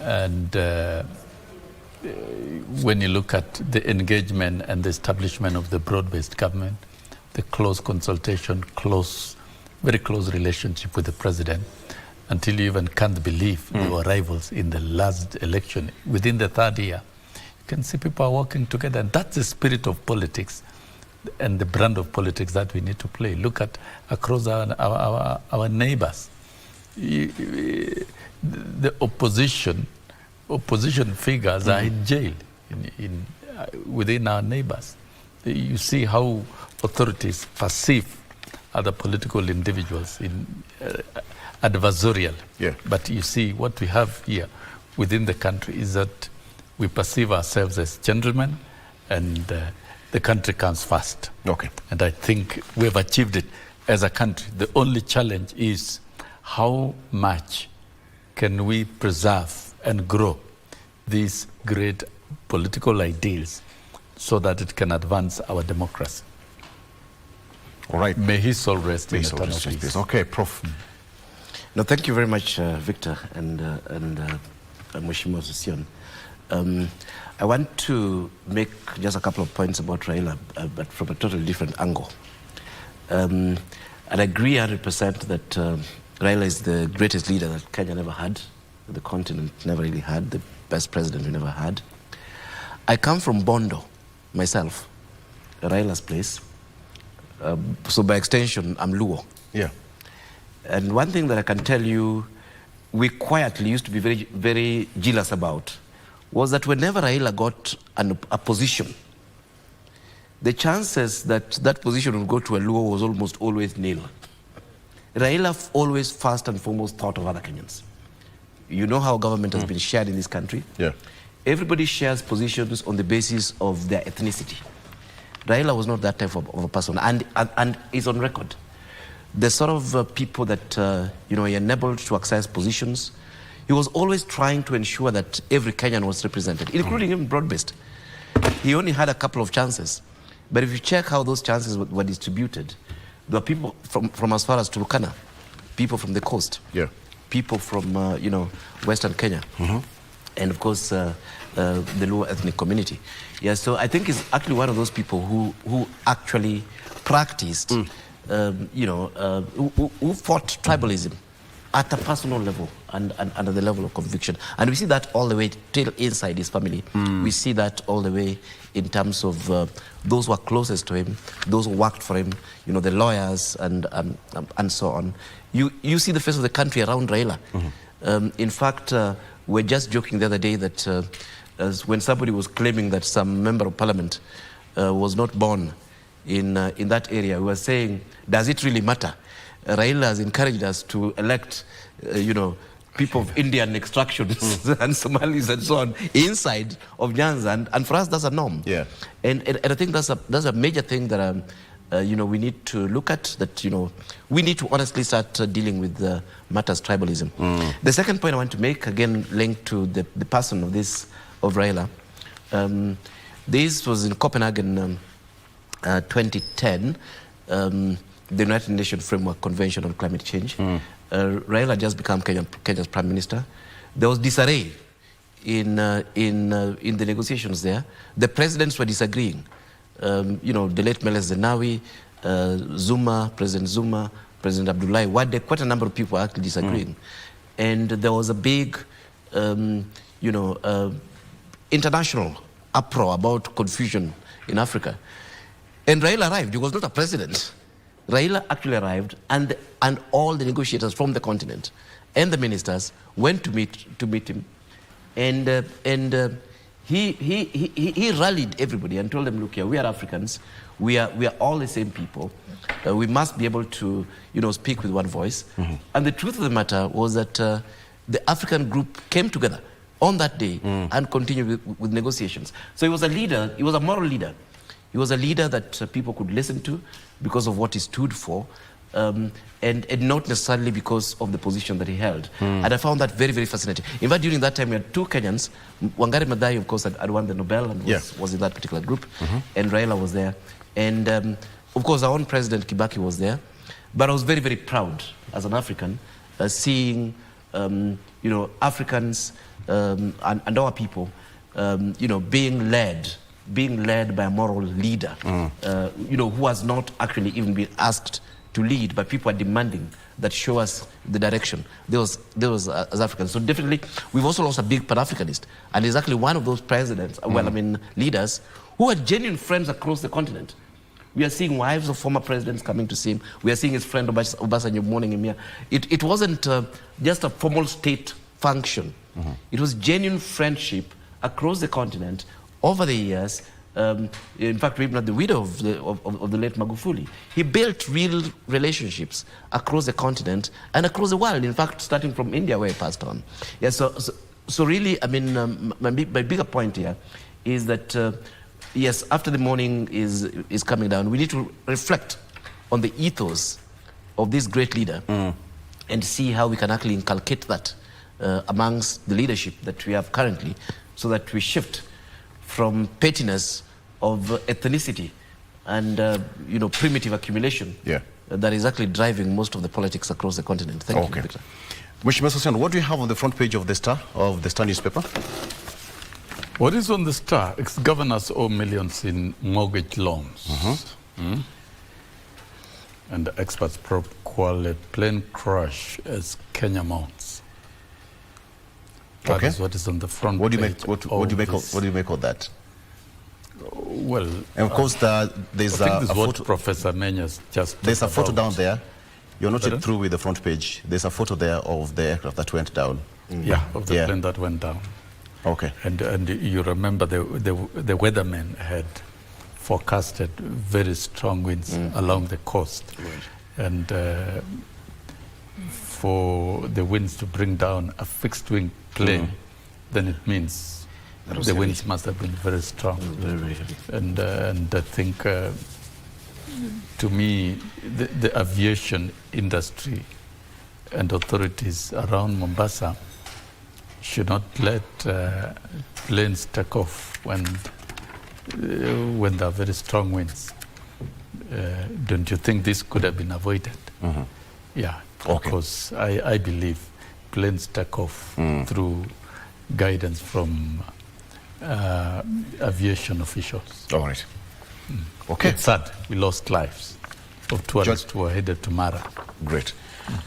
S10: and when you look at the engagement and the establishment of the broad-based government, the close consultation, very close relationship with the president, until you even can't believe they were rivals in the last election. Within the third year, you can see people are working together, and that's the spirit of politics and the brand of politics that we need to play. Look at across our neighbors. The opposition figures are in jail within our neighbors. You see how authorities perceive other political individuals in adversarial. But you see what we have here within the country is that we perceive ourselves as gentlemen, and the country comes first. And I think we have achieved it as a country. The only challenge is how much can we preserve and grow these great political ideals so that it can advance our democracy.
S8: All right.
S10: May his soul rest in eternal peace.
S8: Okay, Prof.
S9: No, thank you very much, Victor. And Mheshimiwa Susion. I want to make just a couple of points about Raila, but from a totally different angle. And I agree 100% that Raila is the greatest leader that Kenya never had, the continent never really had, the best president we never had. I come from Bondo, myself, Raila's place. So by extension, I'm Luo.
S8: Yeah.
S9: And one thing that I can tell you, we quietly used to be very, very jealous about, was that whenever Raila got a position, the chances that that position would go to a Luo was almost always nil. Raila always first and foremost thought of other Kenyans. You know how government has been shared in this country.
S8: Yeah.
S9: Everybody shares positions on the basis of their ethnicity. Raila was not that type of a person, and is on record. The sort of people that he enabled to access positions, he was always trying to ensure that every Kenyan was represented, including even broad-based. He only had a couple of chances. But if you check how those chances were distributed, there were people from as far as Turkana, people from the coast, people from Western Kenya, and of course the Luo ethnic community. Yeah, so I think he's actually one of those people who actually practiced, who fought tribalism at a personal level and at the level of conviction. And we see that all the way till inside his family. We see that all the way in terms of those who are closest to him, those who worked for him, the lawyers and so on. You see the face of the country around Raila. In fact, we're just joking the other day that when somebody was claiming that some member of parliament was not born in that area, we were saying, does it really matter? Raila has encouraged us to elect, people of Indian extraction and Somalis and so on inside of Nyanza, and for us that's a norm.
S8: Yeah.
S9: And I think that's a major thing that we need to look at. That we need to honestly start dealing with matters tribalism. The second point I want to make, again linked to the person of Raila. This was in Copenhagen, 2010. The United Nations Framework Convention on Climate Change. Raila just became Kenya's Prime Minister. There was disarray in the negotiations there. The presidents were disagreeing. The late Meles Zenawi, President Zuma, President Abdullahi Wade, quite a number of people were actually disagreeing. And there was a big, international uproar about confusion in Africa. And Raila arrived. He was not a president. Raila actually arrived, and all the negotiators from the continent and the ministers went to meet him, and he rallied everybody and told them, look here, we are Africans, we are all the same people, we must be able to speak with one voice. And the truth of the matter was that the African group came together on that day and continued with negotiations. So he was a leader, he was a moral leader. He was a leader that people could listen to because of what he stood for, and not necessarily because of the position that he held. And I found that very, very fascinating. In fact, during that time, we had two Kenyans. Wangari Maathai, of course, had won the Nobel and was in that particular group, and Raila was there. And of course, our own President Kibaki was there. But I was very, very proud as an African, seeing Africans and our people, being led by a moral leader, who has not actually even been asked to lead, but people are demanding that show us the direction. There was as Africans. So definitely, we've also lost a big Pan-Africanist, and he's actually one of those presidents, leaders, who are genuine friends across the continent. We are seeing wives of former presidents coming to see him. We are seeing his friend Obasanjo mourning him here. It wasn't just a formal state function. It was genuine friendship across the continent over the years. In fact, we're not the widow of the late Magufuli. He built real relationships across the continent and across the world. In fact, starting from India, where he passed on. Yeah. So really, I mean, my bigger point here is that yes, after the morning is coming down, we need to reflect on the ethos of this great leader and see how we can actually inculcate that amongst the leadership that we have currently, so that we shift from pettiness of ethnicity and primitive accumulation that is actually driving most of the politics across the continent. Thank you, Victor.
S8: Mheshimiwa Sosian, what do you have on the front page of the Star newspaper?
S10: What is on the Star? Ex-governors owe millions in mortgage loans. And the experts probe Kwale plane crash as Kenya mounts. That is what is on the front
S8: what do you
S10: page.
S8: What do you make of that?
S10: Well,
S8: and of course, there's
S10: a photo. Professor Menya's just.
S8: There's a photo down there. You're not yet through with the front page. There's a photo there of the aircraft that went down.
S10: Yeah, of the plane that went down.
S8: Okay.
S10: And you remember the weathermen had forecasted very strong winds along the coast, and for the winds to bring down a fixed wing plane, then it means the winds must have been very strong.
S9: Very heavy.
S10: And I think, to me, the aviation industry and authorities around Mombasa should not let planes take off when there are very strong winds. Don't you think this could have been avoided? Yeah, because I believe planes take off through guidance from aviation officials.
S8: All right. Okay.
S10: It's sad. We lost lives of tourists who were headed to Mara.
S8: Great.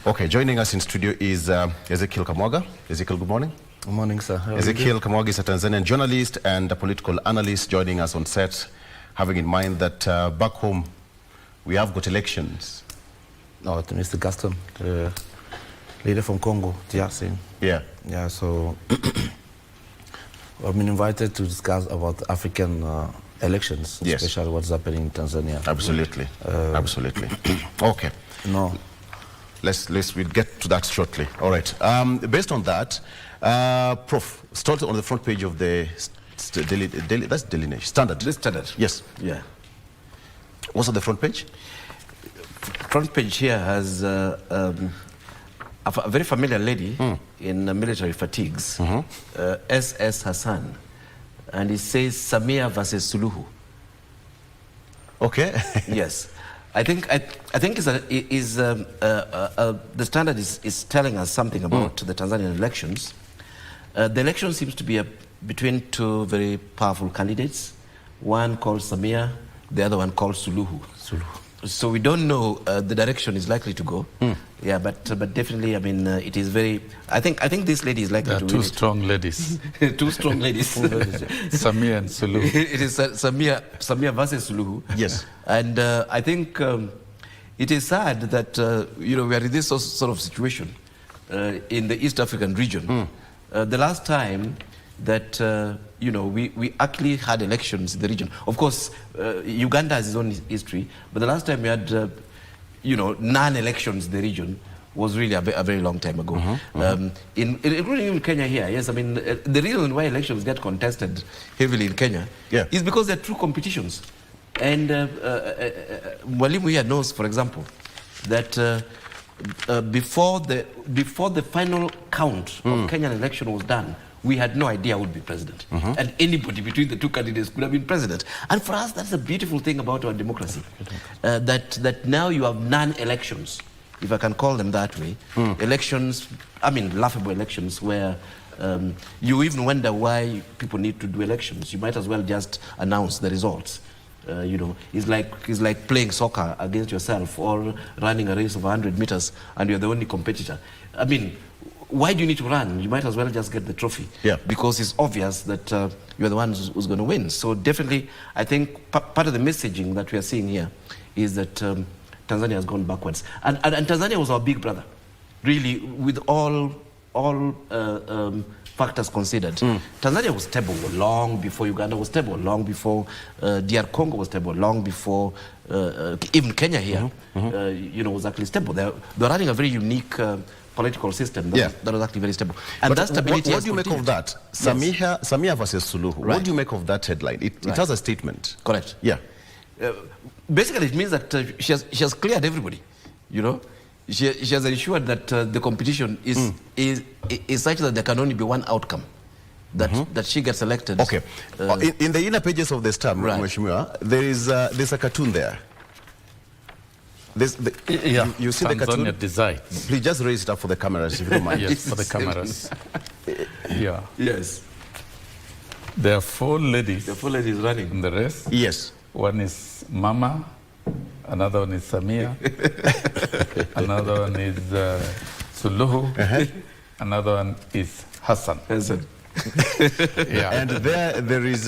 S8: Okay, joining us in studio is Ezekiel Kamwaga. Ezekiel, good morning.
S11: Good morning, sir.
S8: Ezekiel Kamwaga is a Tanzanian journalist and a political analyst joining us on set, having in mind that back home we have got elections.
S11: No, to Mr. Gaston, the leader from Congo, DRC.
S8: Yeah.
S11: Yeah, so I've been invited to discuss about African elections, especially what's happening in Tanzania.
S8: Absolutely. Absolutely. Okay.
S11: No.
S8: We'll get to that shortly. All right. Based on that, Prof, start on the front page of the that's Daily Nation. Standard.
S9: The Standard.
S8: Yes.
S9: Yeah.
S8: What's on the front page?
S9: Front page here has a very familiar lady in military fatigues, SS Hassan, and it says Samia versus Suluhu.
S8: Okay.
S9: Yes. I think the Standard is telling us something about the Tanzanian elections. The election seems to be between two very powerful candidates, one called Samia, the other one called Suluhu. So we don't know the direction is likely to go. Yeah, but definitely, I mean, it is very. I think this lady is likely to win.
S10: Two strong ladies.
S9: Two strong ladies.
S10: Samia and Suluhu.
S9: It is Samia versus Suluhu.
S8: Yes.
S9: And I think it is sad that we are in this sort of situation in the East African region. The last time that we actually had elections in the region. Of course, Uganda has its own history, but the last time we had non-elections in the region was really a very long time ago. Including in Kenya here. Yes, I mean the reason why elections get contested heavily in Kenya is because they're true competitions. And Mwalimu here knows, for example, that before the final count of Kenyan election was done, we had no idea who would be president. And anybody between the two candidates could have been president. And for us, that's a beautiful thing about our democracy. That now you have non-elections, if I can call them that way. Elections, I mean laughable elections where you even wonder why people need to do elections. You might as well just announce the results. It's like playing soccer against yourself or running a race of 100 meters and you're the only competitor. I mean, why do you need to run? You might as well just get the trophy.
S8: Yeah.
S9: Because it's obvious that you're the one who's going to win. So definitely, I think part of the messaging that we are seeing here is that Tanzania has gone backwards. And Tanzania was our big brother, really, with all factors considered. Tanzania was stable long before Uganda was stable, long before DR Congo was stable, long before even Kenya here, was actually stable. They're running a very unique political system that was actually very stable. And that stability
S8: what do you make of that? Samia versus Suluhu. Right. What do you make of that headline? It has a statement.
S9: Correct.
S8: Yeah.
S9: Basically, it means that she has cleared everybody. She has ensured that the competition is such that there can only be one outcome. That she gets elected.
S8: Okay. In the inner pages of the Star, Mheshimiwa, there's a cartoon there. you see the cartoon?
S10: Design.
S8: Please just raise it up for the cameras, if you don't mind.
S10: Yes, for the cameras. Yeah.
S11: Yes.
S10: There are 4 ladies.
S11: The 4 ladies running
S10: in the race.
S8: Yes.
S10: One is Mama, another one is Samia, another one is Suluhu, another one is Hassan. Yeah.
S8: And there's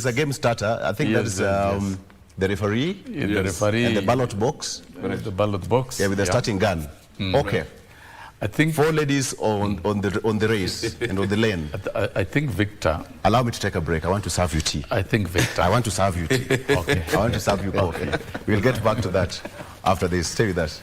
S8: a game starter. I think
S10: Yes,
S8: that's the referee,
S10: the referee
S8: and the ballot box.
S10: The ballot box.
S8: Yeah, with the starting gun. Okay.
S10: I think
S8: 4 ladies on the race and on the lane.
S10: I think Victor.
S8: Allow me to take a break. I want to serve you tea.
S10: I think Victor.
S8: I want to serve you tea.
S10: Okay.
S8: I want to serve you coffee. We'll get back to that after this. Stay with us.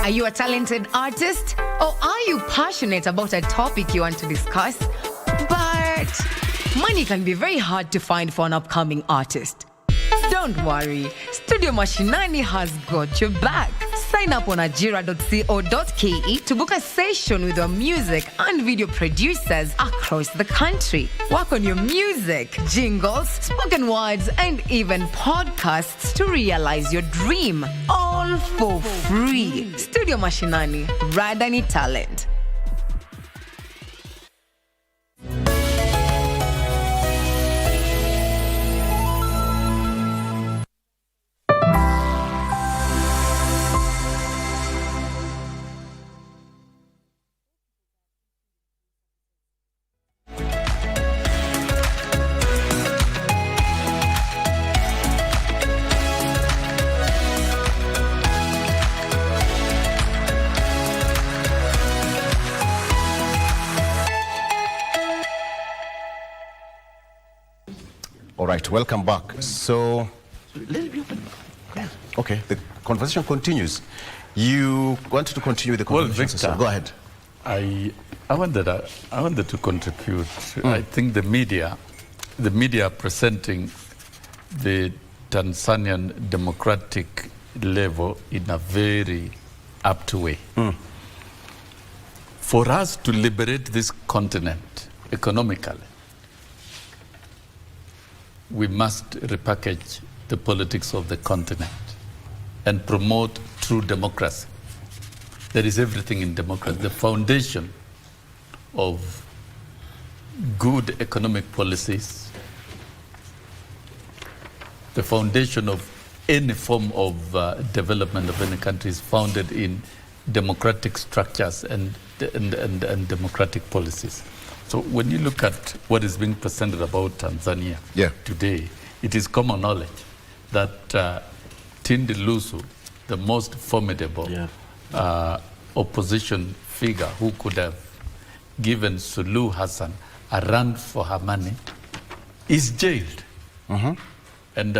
S12: Are you a talented artist? Or are you passionate about a topic you want to discuss? But money can be very hard to find for an upcoming artist. Don't worry, Studio Mashinani has got your back. Sign up on ajira.co.ke to book a session with our music and video producers across the country. Work on your music, jingles, spoken words, and even podcasts to realize your dream. All for free. Studio Mashinani, Radani Talent.
S8: All right, welcome back. So, okay, the conversation continues. You wanted to continue the conversation.
S10: Well, Victor,
S8: so go ahead.
S10: I wanted to contribute. I think the media presenting the Tanzanian democratic level in a very apt way. For us to liberate this continent economically, we must repackage the politics of the continent and promote true democracy. There is everything in democracy. The foundation of good economic policies, the foundation of any form of development of any country is founded in democratic structures and democratic policies. So when you look at what is being presented about Tanzania today, it is common knowledge that Tundu Lissu, the most formidable opposition figure who could have given Suluhu Hassan a run for her money, is jailed. And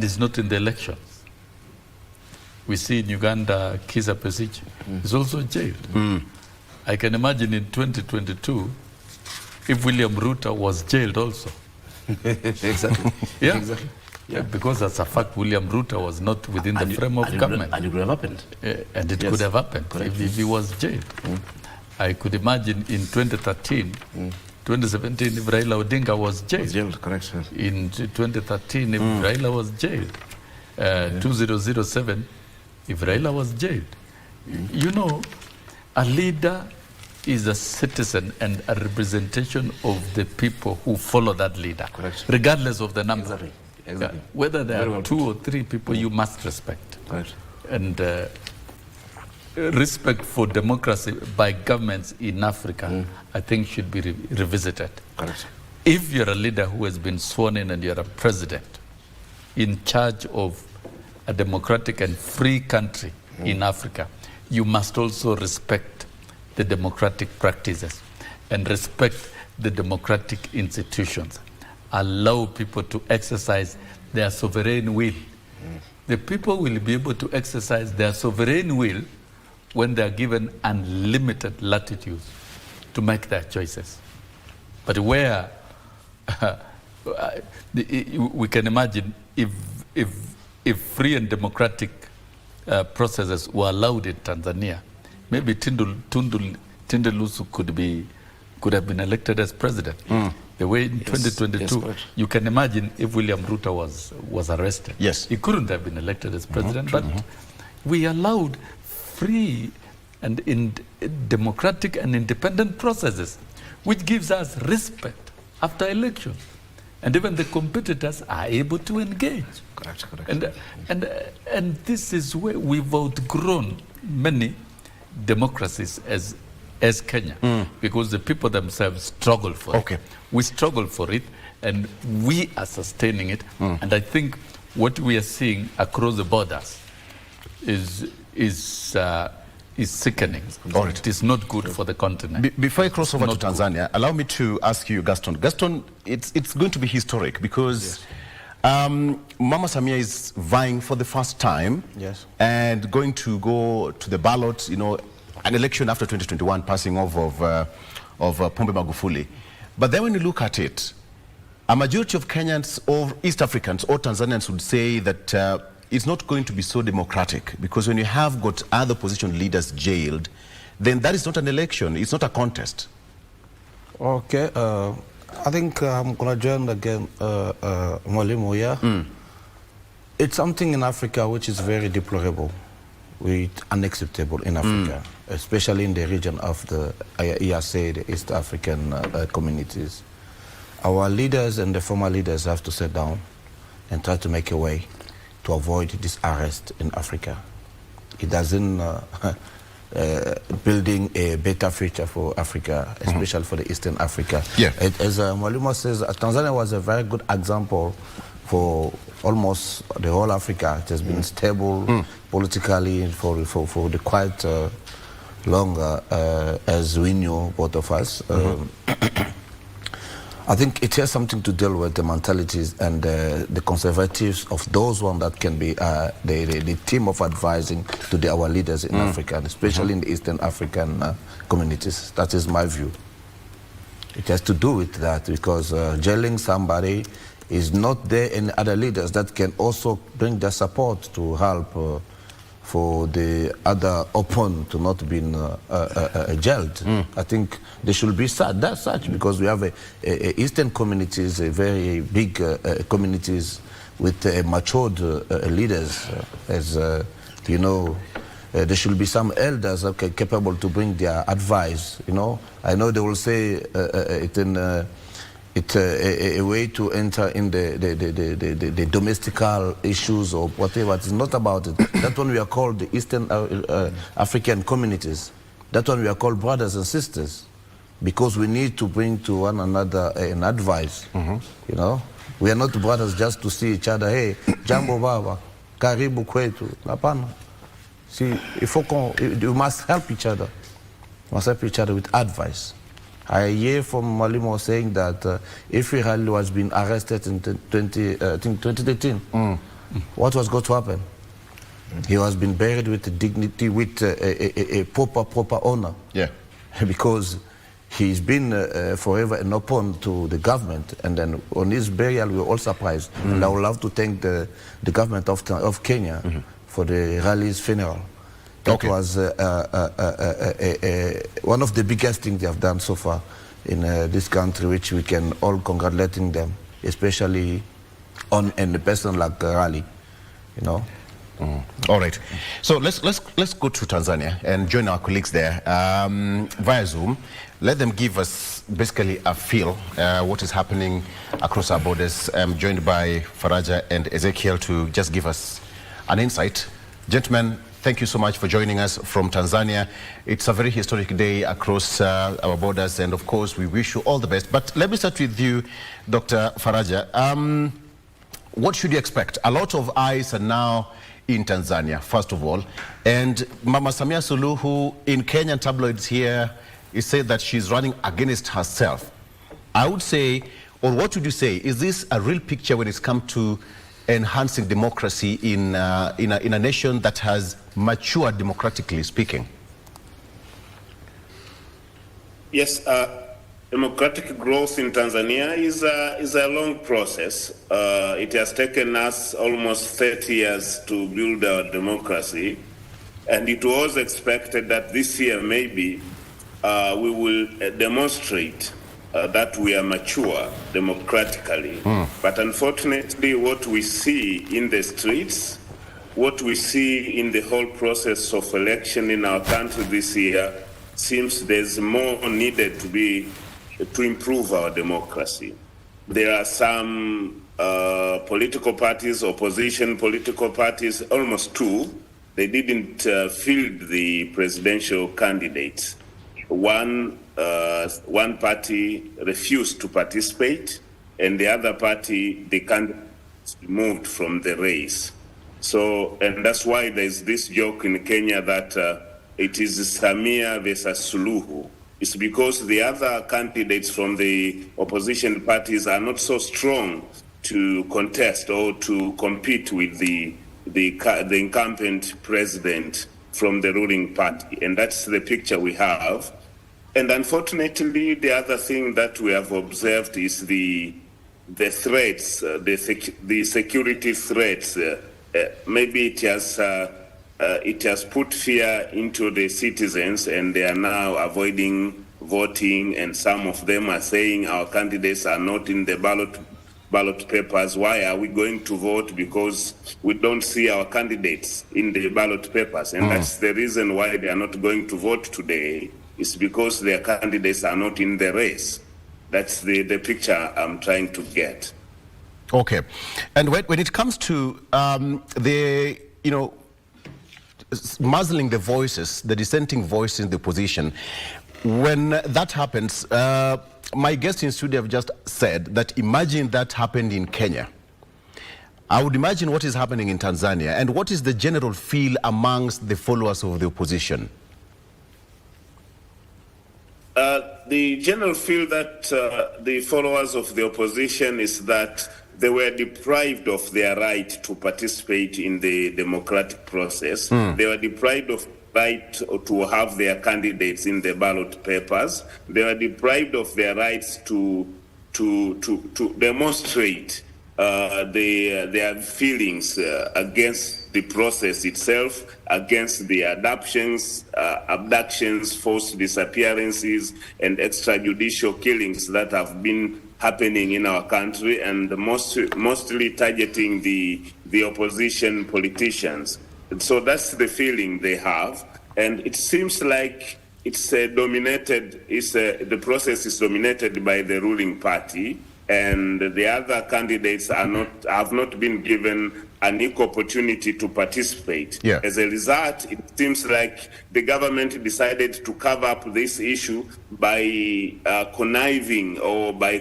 S10: is not in the elections. We see in Uganda, Kizza Besigye is also jailed. I can imagine in 2022, if William Ruto was jailed also.
S11: Exactly.
S10: Yeah.
S11: Exactly.
S10: Yeah. Because as a fact, William Ruto was not within the frame of government.
S11: And it could have happened.
S10: And it could have happened if he was jailed. I could imagine in 2013, 2017, if Raila Odinga was jailed.
S11: Correct.
S10: In 2013, if Raila was jailed. 2007, if Raila was jailed. You know, a leader is a citizen and a representation of the people who follow that leader, regardless of the number.
S11: Exactly.
S10: Whether there are 2 or 3 people, you must respect. And respect for democracy by governments in Africa, I think should be revisited. If you're a leader who has been sworn in and you're a president in charge of a democratic and free country in Africa, you must also respect the democratic practices and respect the democratic institutions. Allow people to exercise their sovereign will. The people will be able to exercise their sovereign will when they are given unlimited latitude to make their choices. But where we can imagine if free and democratic processes were allowed in Tanzania, maybe Tundu Lissu could have been elected as president. The way in 2022, you can imagine if William Ruto was arrested.
S8: Yes.
S10: He couldn't have been elected as president, but we allowed free and democratic and independent processes, which gives us respect after elections. And even the competitors are able to engage.
S8: Correct.
S10: And this is where we've outgrown many democracies as Kenya, because the people themselves struggle for it. We struggle for it, and we are sustaining it. And I think what we are seeing across the borders is sickening. It is not good for the continent.
S8: Before I cross over to Tanzania, allow me to ask you, Gaston. Gaston, it's going to be historic because Mama Samia is vying for the first time and going to go to the ballot, an election after 2021, passing off of Pombe Magufuli. But then when you look at it, a majority of Kenyans or East Africans or Tanzanians would say that it's not going to be so democratic, because when you have got other opposition leaders jailed, then that is not an election, it's not a contest.
S11: Okay, I think I'm going to join again Mwalimu here. It's something in Africa which is very deplorable, unacceptable in Africa, especially in the region of the EAC, the East African communities. Our leaders and the former leaders have to sit down and try to make a way to avoid this arrest in Africa. It doesn't building a better future for Africa, especially for the Eastern Africa. As Mwalimu says, Tanzania was a very good example for almost the whole Africa. It has been stable politically for the quite long, as we know, both of us. I think it has something to deal with the mentalities and the conservatives of those ones that can be the team of advising to our leaders in Africa, and especially in the Eastern African communities. That is my view. It has to do with that, because jailing somebody is not there any other leaders that can also bring their support to help for the other opponent to not be jailed. I think they should be such, because we have Eastern communities, very big communities with matured leaders. As you know, there should be some elders capable to bring their advice. I know they will say it's a way to enter in the domestical issues or whatever. It's not about it. That one we are called the Eastern African communities. That one we are called brothers and sisters, because we need to bring to one another an advice. We are not brothers just to see each other. Hey, jambo baba, karibu kwetu. Hapana. See, you must help each other. You must help each other with advice. I hear from Mwalimu saying that if Rally was being arrested in 2013, what was going to happen? He was being buried with dignity, with a proper honor. Because he's been forever an opponent to the government, and then on his burial we were all surprised. And I would love to thank the government of Kenya for the Rally's funeral. That was one of the biggest things they have done so far in this country, which we can all congratulating them, especially on a person like Rally,
S8: All right. So let's go to Tanzania and join our colleagues there via Zoom. Let them give us basically a feel what is happening across our borders. I'm joined by Faraja and Ezekiel to just give us an insight. Gentlemen, thank you so much for joining us from Tanzania. It's a very historic day across our borders, and of course we wish you all the best. But let me start with you, Dr. Faraja. What should you expect? A lot of eyes are now in Tanzania, first of all. And Mama Samia Suluhu in Kenyan tabloids here, it said that she's running against herself. I would say, or what would you say, is this a real picture when it's come to enhancing democracy in a nation that has matured democratically speaking?
S13: Yes, democratic growth in Tanzania is a long process. It has taken us almost 30 years to build our democracy, and it was expected that this year maybe we will demonstrate that we are mature democratically. But unfortunately, what we see in the streets, what we see in the whole process of election in our country this year, seems there's more needed to improve our democracy. There are some political parties, opposition political parties, almost two, they didn't field the presidential candidates. One party refused to participate, and the other party, the candidates moved from the race. So, and that's why there's this joke in Kenya that it is Samia versus Suluhu. It's because the other candidates from the opposition parties are not so strong to contest or to compete with the incumbent president from the ruling party. And that's the picture we have. And unfortunately, the other thing that we have observed is the threats, the security threats. Maybe it has put fear into the citizens, and they are now avoiding voting, and some of them are saying our candidates are not in the ballot papers. Why are we going to vote? Because we don't see our candidates in the ballot papers, and that's the reason why they are not going to vote today. It's because their candidates are not in the race. That's the picture I'm trying to get.
S8: Okay. And when it comes to muzzling the voices, the dissenting voices in the opposition, when that happens, my guests in studio have just said that imagine that happened in Kenya. I would imagine what is happening in Tanzania, and what is the general feel amongst the followers of the opposition?
S13: The general feel that the followers of the opposition is that they were deprived of their right to participate in the democratic process. They were deprived of right to have their candidates in the ballot papers. They were deprived of their rights to demonstrate their feelings against the process itself, against the abductions, forced disappearances, and extrajudicial killings that have been happening in our country, and mostly targeting the opposition politicians. And so that's the feeling they have, and it seems like it's the process is dominated by the ruling party, and the other candidates have not been given an equal opportunity to participate.
S8: Yeah.
S13: As a result, it seems like the government decided to cover up this issue by conniving or by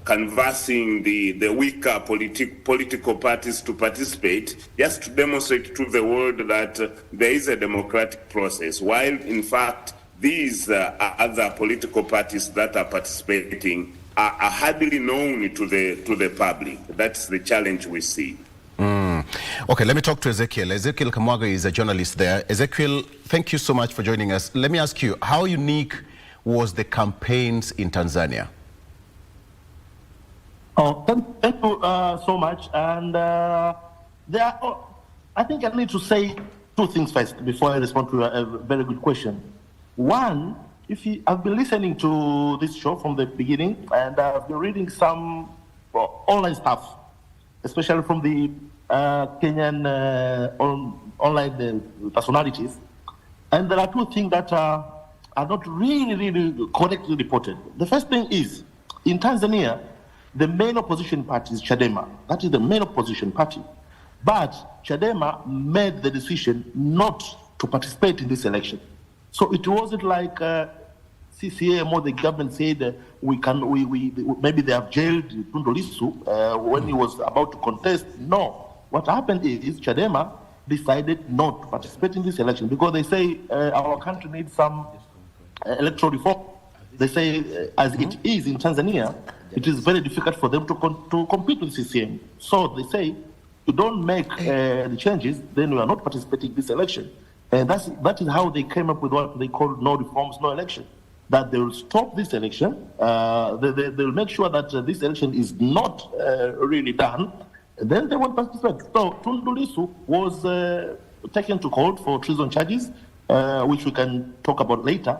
S13: canvassing the weaker political parties to participate, just to demonstrate to the world that there is a democratic process, while in fact these other political parties that are participating are hardly known to the public. That's the challenge we see.
S8: Okay, let me talk to Ezekiel. Ezekiel Kamwaga is a journalist there. Ezekiel, thank you so much for joining us. Let me ask you, how unique was the campaigns in Tanzania?
S14: Oh, thank you so much. And I think I need to say two things first before I respond to a very good question. One, I've been listening to this show from the beginning, and I've been reading some online stuff, especially from the Kenyan online personalities. And there are two things that are not really correctly reported. The first thing is, in Tanzania, the main opposition party is Chadema. That is the main opposition party. But Chadema made the decision not to participate in this election. So it wasn't like CCA or the government said maybe they have jailed Tundu Lissu when he was about to contest. No. What happened is Chadema decided not to participate in this election because they say our country needs some electoral reform. They say, as it is in Tanzania, it is very difficult for them to compete with CCM. So they say, you don't make the changes, then you are not participating in this election. And that is how they came up with what they call no reforms, no election. That they will stop this election, they will make sure that this election is not really done, and then they won't participate. So Tundu Lissu was taken to court for treason charges, which we can talk about later,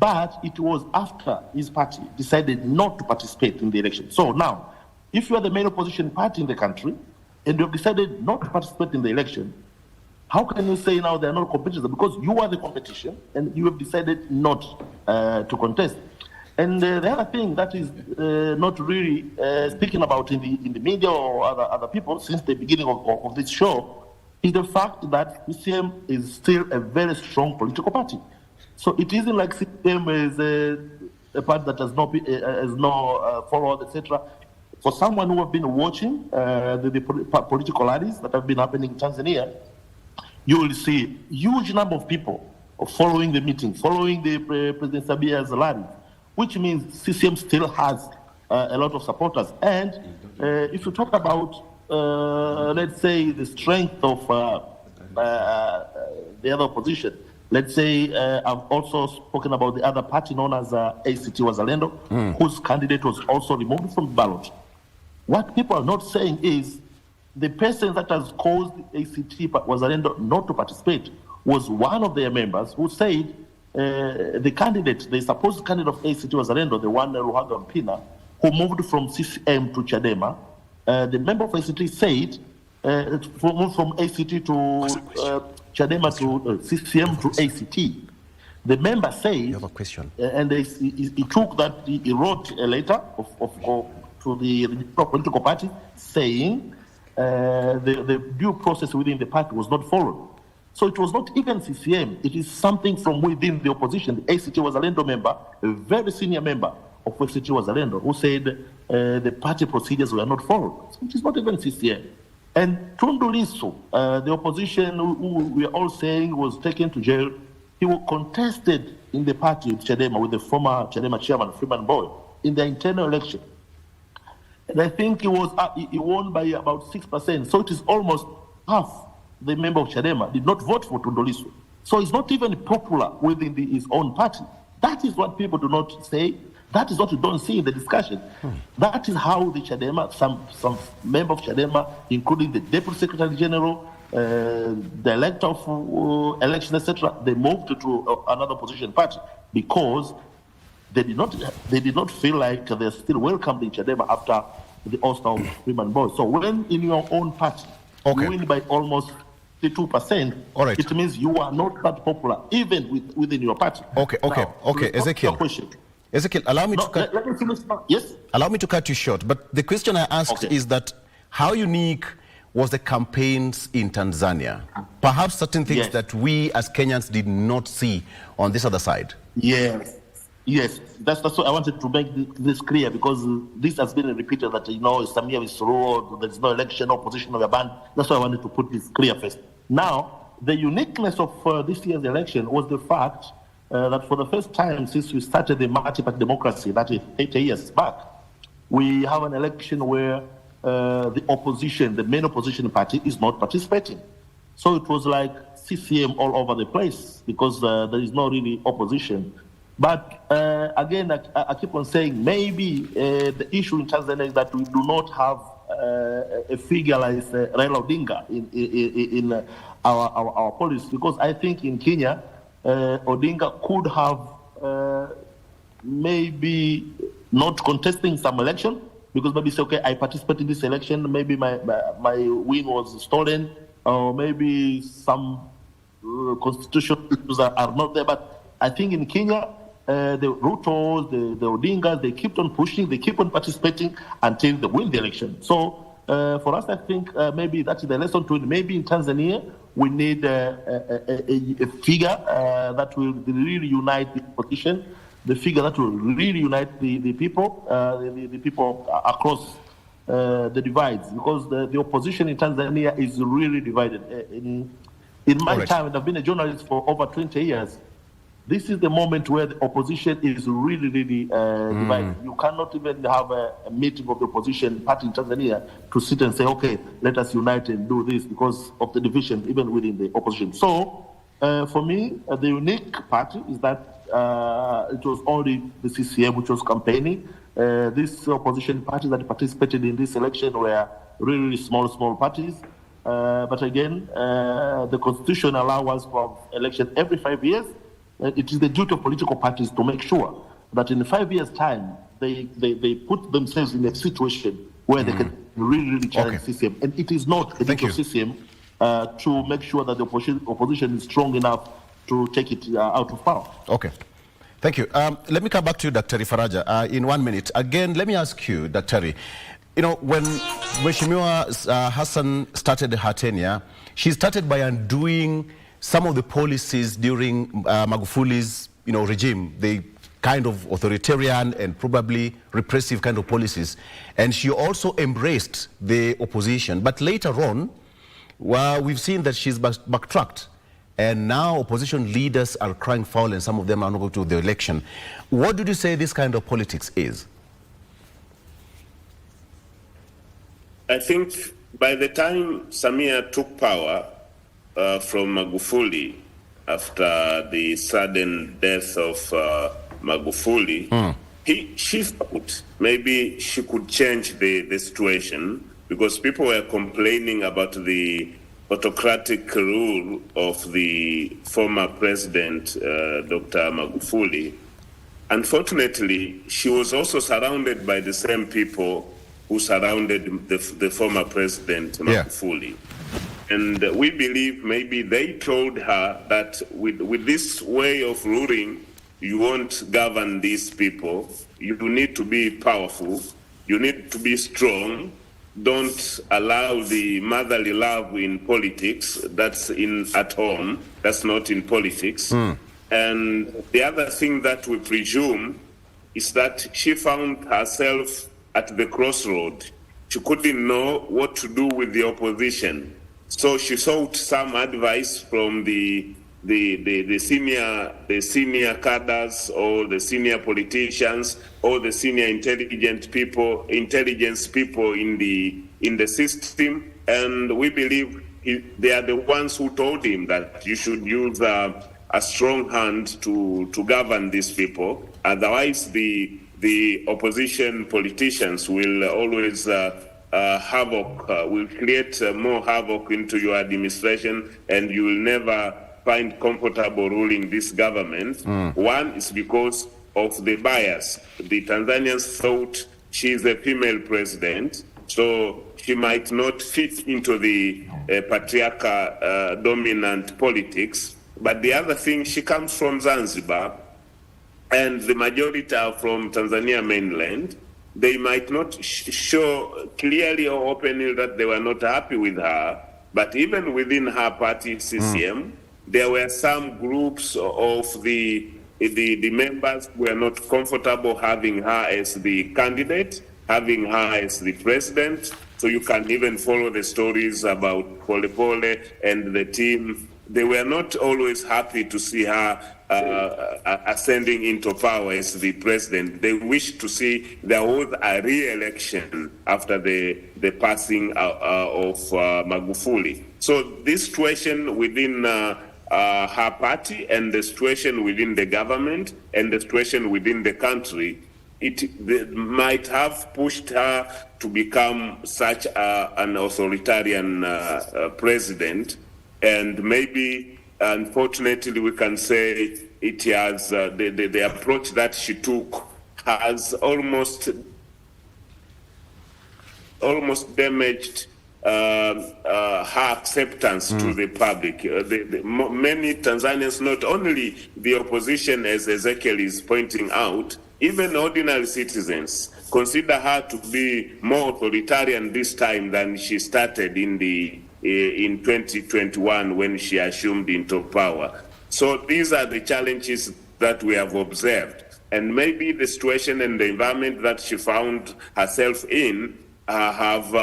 S14: but it was after his party decided not to participate in the election. So now, if you are the main opposition party in the country, and you have decided not to participate in the election, how can you say now they are not competitors? Because you are the competition, and you have decided not to contest. And the other thing that is not really speaking about in the media or other people since the beginning of this show is the fact that CCM is still a very strong political party. So it isn't like CCM is a party that has no followers, etc. For someone who have been watching the political rallies that have been happening in Tanzania, you will see huge number of people following the meeting, following the President Sabia's rally, which means CCM still has a lot of supporters. And if you talk about, let's say, the strength of the other opposition, let's say I've also spoken about the other party known as ACT Wazalendo, whose candidate was also removed from the ballot. What people are not saying is the person that has caused ACT Wazalendo not to participate was one of their members who said the candidate, the supposed candidate of ACT Wazalendo, the one Ruhaga Mpina, who moved from CCM to Chadema, the member of ACT said, moved from ACT to Chadema to CCM to ACT. The member said, you have a question. And he took that, he wrote a letter to the political party saying the due process within the party was not followed. So it was not even CCM, it is something from within the opposition. The ACT Wazalendo member, a very senior member of ACT Wazalendo, who said the party procedures were not followed. So it is not even CCM. And Tundu Lissu, the opposition who we are all saying was taken to jail, he was contested in the party with Chadema, with the former Chadema chairman, Freeman Boy, in the internal election. And I think he won by about 6%. So it is almost half the member of Chadema did not vote for Tundu Lissu. So he's not even popular within his own party. That is what people do not say. That is what you don't see in the discussion. That is how the Chadema, some member of Chadema, including the Deputy Secretary General, the elector of election, etc., they moved to another opposition party because they did not feel like they're still welcomed in Chadema after the ouster of Freeman Boy. So when in your own party, you win by almost 52%, it means you are not that popular, even within your party.
S8: Okay, Ezekiel, allow me to cut you short. But the question I asked is that how unique was the campaigns in Tanzania? Perhaps certain things that we as Kenyans did not see on this other side.
S14: Yes, that's what I wanted to make this clear, because this has been repeated that, Samia is through, there's no election, opposition of a band. That's why I wanted to put this clear first. Now, the uniqueness of this year's election was the fact that for the first time since we started the multi-party democracy, that is 80 years back, we have an election where the opposition, the main opposition party, is not participating. So it was like CCM all over the place because there is no really opposition. But again, I keep on saying maybe the issue in Tanzania is that we do not have a figure like Raila Odinga in our policy, because I think in Kenya, Odinga could have maybe not contesting some election, because maybe say, okay, I participated in this election, maybe my win was stolen, or maybe some constitutional issues are not there. But I think in Kenya, the Rutos, the Odingas, they keep on pushing, they keep on participating until they win the election. So for us, I think maybe that is the lesson to it. Maybe in Tanzania, we need a figure that will really unite the opposition, the figure that will really unite the people, the people across the divides, because the opposition in Tanzania is really divided. In my time, and I've been a journalist for over 20 years, this is the moment where the opposition is really divided. You cannot even have a meeting of the opposition party in Tanzania to sit and say, okay, let us unite and do this, because of the division even within the opposition. So, for me, the unique party is that it was only the CCM which was campaigning. These opposition parties that participated in this election were really small parties. But again, the constitution allows us to have election every 5 years. It is the duty of political parties to make sure that in 5 years' time, they put themselves in a situation where they can really challenge CCM. And it is not the duty of CCM to make sure that the opposition is strong enough to take it out of power.
S8: Okay. Thank you. Let me come back to you, Dr. Faraja, in 1 minute. Again, let me ask you, Dr. You know, when Mheshimiwa Hassan started her tenure, she started by undoing some of the policies during Magufuli's, regime, the kind of authoritarian and probably repressive kind of policies. And she also embraced the opposition. But later on, we've seen that she's backtracked. And now opposition leaders are crying foul and some of them are not going to the election. What did you say this kind of politics is?
S13: I think by the time Samia took power from Magufuli, after the sudden death of Magufuli, she thought maybe she could change the situation, because people were complaining about the autocratic rule of the former president, Dr. Magufuli. Unfortunately, she was also surrounded by the same people who surrounded the former president, Magufuli. And we believe maybe they told her that with this way of ruling, you won't govern these people. You need to be powerful. You need to be strong. Don't allow the motherly love in politics. That's at home. That's not in politics. And the other thing that we presume is that she found herself at the crossroad. She couldn't know what to do with the opposition. So she sought some advice from the senior cadres, or the senior politicians, or the senior intelligence people in the system. And we believe they are the ones who told him that you should use a strong hand to govern these people. Otherwise, the opposition politicians will always will create more havoc into your administration, and you will never find comfortable ruling this government. One is because of the bias. The Tanzanians thought she is a female president, so she might not fit into the patriarchal dominant politics. But the other thing, she comes from Zanzibar, and the majority are from Tanzania mainland. They might not show clearly or openly that they were not happy with her, but even within her party, CCM, there were some groups of the members who were not comfortable having her as the candidate, having her as the president. So you can even follow the stories about Pole Pole and the team. They were not always happy to see her ascending into power as the president. They wished to see there was a re-election after the passing of Magufuli. So this situation within her party, and the situation within the government, and the situation within the country, it might have pushed her to become such an authoritarian president. And maybe, unfortunately, we can say it has the approach that she took has almost damaged her acceptance to the public. Many Tanzanians, not only the opposition, as Ezekiel is pointing out, even ordinary citizens consider her to be more authoritarian this time than she started in 2021 when she assumed into power. So these are the challenges that we have observed. And maybe the situation and the environment that she found herself in have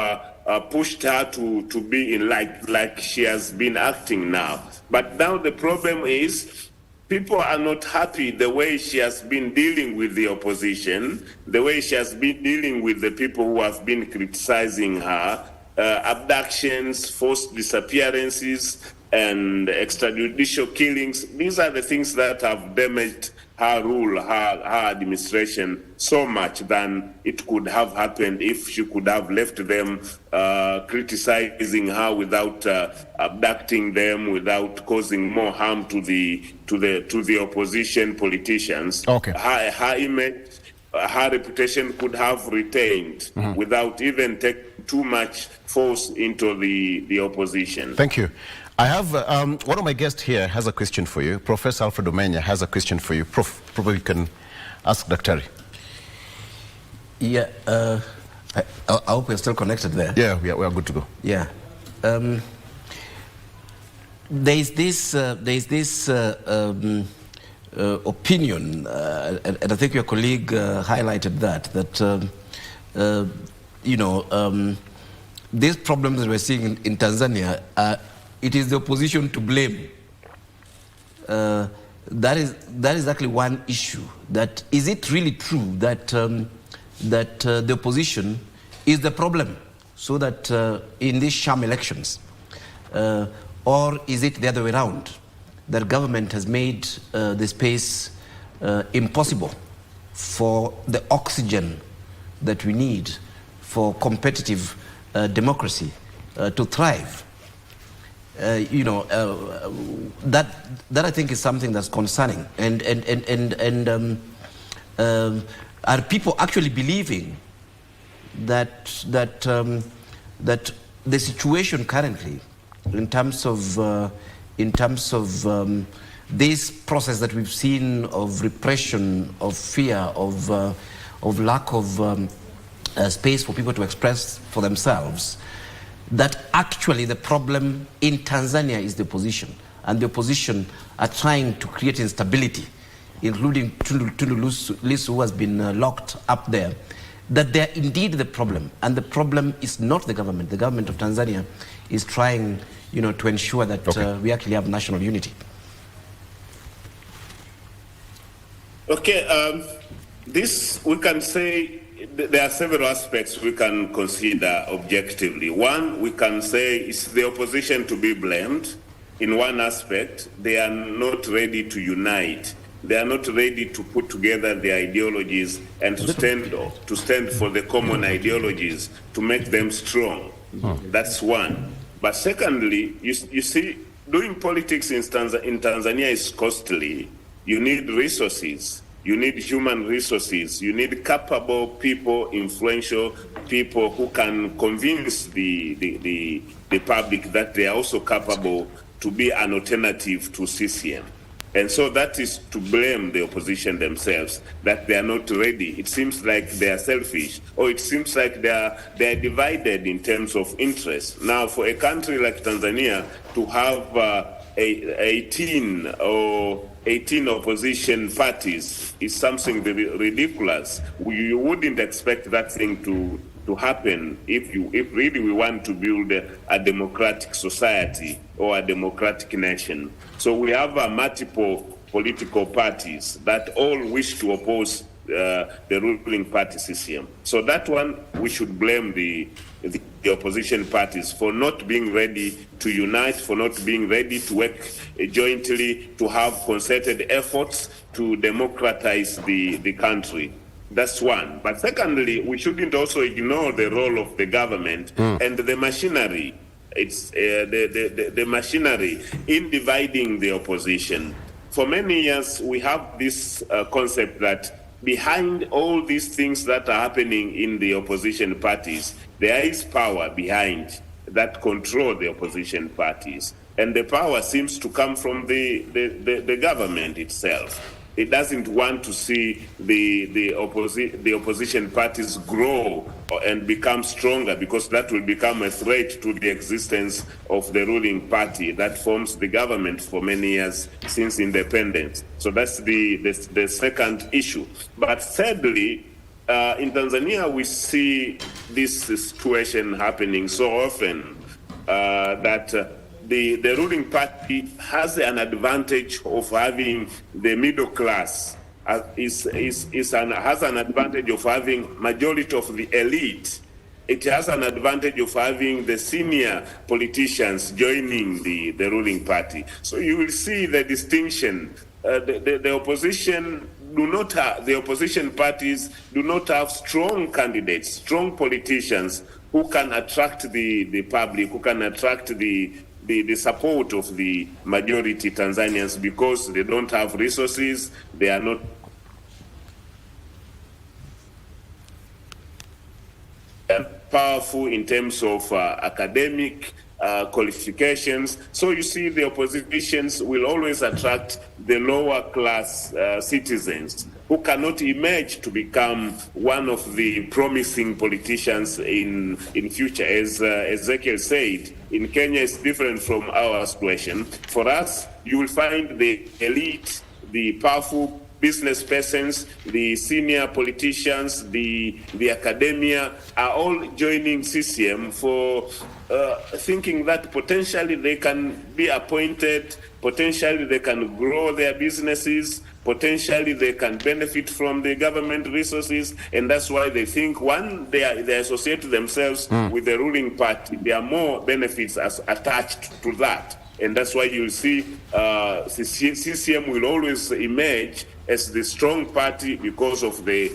S13: pushed her to be in like she has been acting now. But now the problem is people are not happy the way she has been dealing with the opposition, the way she has been dealing with the people who have been criticizing her, abductions, forced disappearances, and extrajudicial killings. These are the things that have damaged her rule, her administration so much than it could have happened if she could have left them criticizing her without abducting them, without causing more harm to the opposition politicians.
S8: Okay.
S13: Her image, her reputation could have retained without even taking too much force into the opposition.
S8: Thank you. I have one of my guests here has a question for you. Professor Alfred Omenya has a question for you. Prof, probably you can ask Daktari.
S9: Yeah, I hope we're still connected there.
S8: Yeah, we are good to go.
S9: Yeah. There's this opinion, and I think your colleague highlighted that these problems that we're seeing in Tanzania, it is the opposition to blame. That is exactly one issue. That is it really true that the opposition is the problem, so that in these sham elections, or is it the other way around, that government has made the space impossible for the oxygen that we need for competitive democracy to thrive? That I think is something that's concerning, and are people actually believing that the situation currently, in terms of this process that we've seen of repression, of fear, of lack of space for people to express for themselves, that actually the problem in Tanzania is the opposition, and the opposition are trying to create instability, including Tundu Lissu, who has been locked up there, that they're indeed the problem, and the problem is not the government. The government of Tanzania is trying, to ensure that we actually have national unity.
S13: Okay, this we can say. There are several aspects we can consider objectively. One, we can say it's the opposition to be blamed. In one aspect, they are not ready to unite. They are not ready to put together their ideologies and to stand for the common ideologies, to make them strong. That's one. But secondly, you see, doing politics in Tanzania is costly. You need resources. You need human resources. You need capable people, influential people who can convince the public that they are also capable to be an alternative to CCM. And so that is to blame the opposition themselves, that they are not ready. It seems like they are selfish, or it seems like they are divided in terms of interest. Now, for a country like Tanzania to have 18 opposition parties is something ridiculous. You wouldn't expect that thing to happen if really we want to build a democratic society or a democratic nation. So we have multiple political parties that all wish to oppose the ruling party CCM. So that one, we should blame the opposition parties for not being ready to unite, for not being ready to work jointly, to have concerted efforts to democratize the country. That's one. But secondly, we shouldn't also ignore the role of the government and the machinery. It's the machinery in dividing the opposition. For many years, we have this concept that behind all these things that are happening in the opposition parties, there is power behind that control the opposition parties. And the power seems to come from the government itself. It doesn't want to see the opposition parties grow and become stronger, because that will become a threat to the existence of the ruling party that forms the government for many years since independence. So that's the second issue. But thirdly, In Tanzania, we see this situation happening so often that the ruling party has an advantage of having the middle class, has an advantage of having majority of the elite. It has an advantage of having the senior politicians joining the ruling party. So you will see the distinction. The opposition the opposition parties do not have strong candidates, strong politicians who can attract the public, who can attract the support of the majority Tanzanians, because they don't have resources, they are not powerful in terms of academic qualifications. So you see the oppositions will always attract the lower class citizens who cannot emerge to become one of the promising politicians in future. As Ezekiel said, in Kenya it's different from our situation. For us, you will find the elite, the powerful business persons, the senior politicians, the academia are all joining CCM for thinking that potentially they can be appointed, potentially they can grow their businesses, potentially they can benefit from the government resources, and that's why they think, one, they associate themselves with the ruling party. There are more benefits attached to that. And that's why you'll see CCM will always emerge as the strong party because of the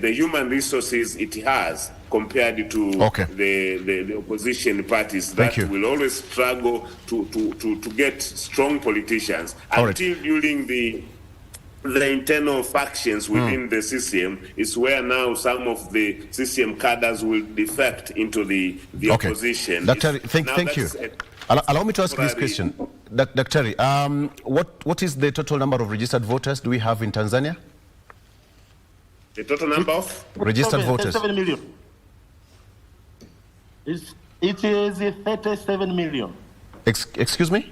S13: human resources it has compared to the opposition parties that will always struggle to get strong politicians until during the internal factions within the CCM is where now some of the CCM cadres will defect into the opposition.
S8: Dr. Thank you. Allow me to ask this question. Dr. What is the total number of registered voters do we have in Tanzania?
S13: The total number of?
S8: Registered voters.
S14: 37 million. It is 37 million.
S8: Excuse me?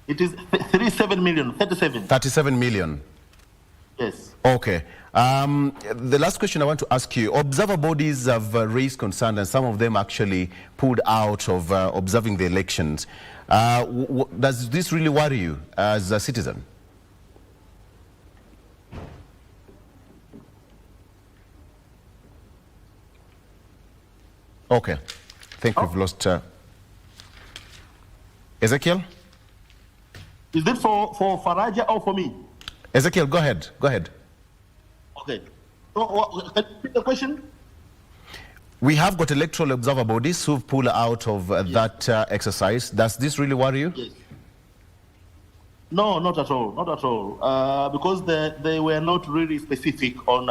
S14: It is 37 million, 37.
S8: 37 million.
S14: Yes.
S8: Okay. The last question I want to ask you, observer bodies have raised concern, and some of them actually pulled out of observing the elections. Does this really worry you as a citizen? Okay. I think we've lost Ezekiel?
S14: Is it for Faraja or for me?
S8: Ezekiel, go ahead. Go ahead.
S14: Okay. So, can you repeat the question?
S8: We have got electoral observer bodies who've pulled out of that exercise. Does this really worry you?
S14: Yes. No, not at all. Not at all. Because they were not really specific on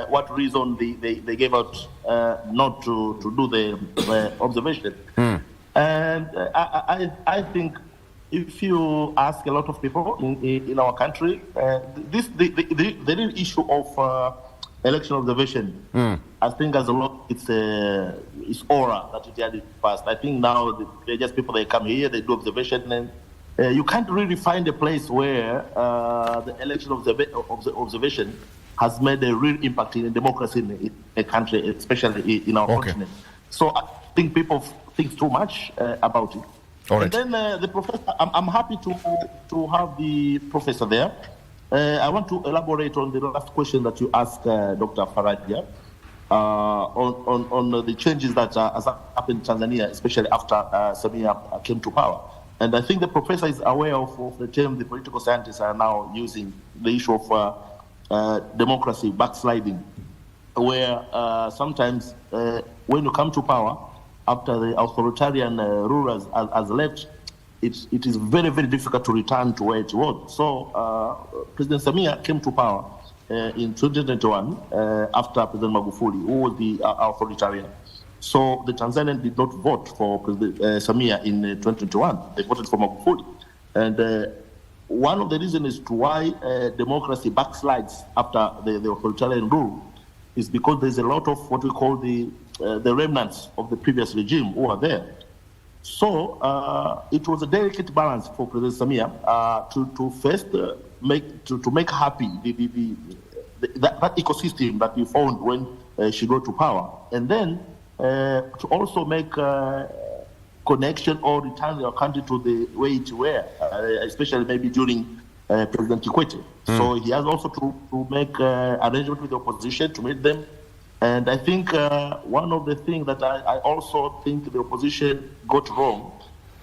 S14: what reason they gave out not to do the observation. And I think if you ask a lot of people in our country, the real issue of election observation, I think as a lot, it's aura that it had in the past. I think now they're just people, they come here, they do observation, and you can't really find a place where the election observation has made a real impact in democracy in a country, especially in our continent. So I think people think too much about it.
S8: All right.
S14: And then the professor, I'm happy to have the professor there. I want to elaborate on the last question that you asked Dr. Faraja on the changes that has happened in Tanzania, especially after Samia came to power. And I think the professor is aware of the term the political scientists are now using, the issue of democracy backsliding, where sometimes when you come to power, after the authoritarian rulers has left, it is very, very difficult to return to where it was. So President Samia came to power in 2021 after President Magufuli, who was the authoritarian. So the Tanzanians did not vote for President Samia in 2021. They voted for Magufuli. And one of the reasons as to why democracy backslides after the authoritarian rule is because there's a lot of what we call the remnants of the previous regime who are there. So it was a delicate balance for President Samia to first make happy the that ecosystem that we found when she got to power, and then to also make connection or return our country to the way it were, especially maybe during President Kikwete. So he has also to make arrangement with the opposition to meet them. And I think one of the things that I also think the opposition got wrong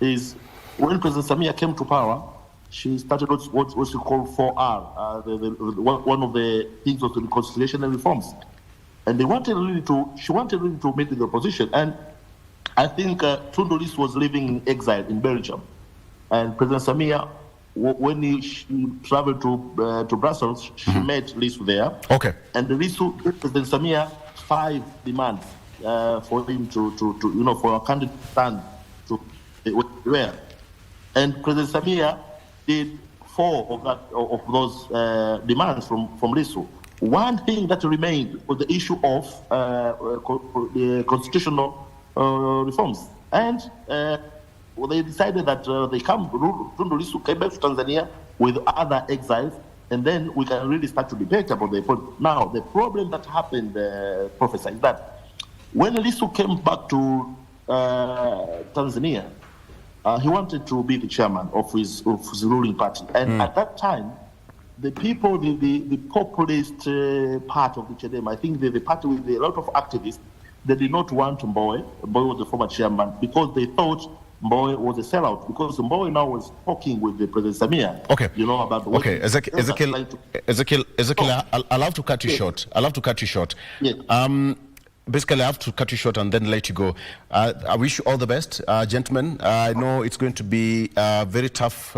S14: is when President Samia came to power, she started what she called 4R, one of the things of the reconciliation and reforms. And she wanted really to meet with the opposition. And I think Tundu Lissu was living in exile in Belgium. And President Samia, when she traveled to Brussels, she met Lissu there.
S8: Okay.
S14: And the Lissu gave President Samia 5 demands for him to for a country to stand to where. And President Samia did 4 of those demands from Lissu. One thing that remained was the issue of the constitutional reforms. And they decided that Tundu Lissu came back to Tanzania with other exiles, and then we can really start to debate about the point. Now, the problem that happened, Professor, is that when Lissu came back to Tanzania, he wanted to be the chairman of his ruling party. And at that time, the people, the populist part of the Chadema, I think the party with a lot of activists, they did not want Mbowe. Mbowe was the former chairman, because they thought Mbowe was a sellout, because Mbowe now was talking with the President Samia.
S8: Okay.
S14: About what
S8: Ezekiel, I'll have to cut you short. Yes. Basically, I have to cut you short and then let you go. I wish you all the best, gentlemen. I know it's going to be a very tough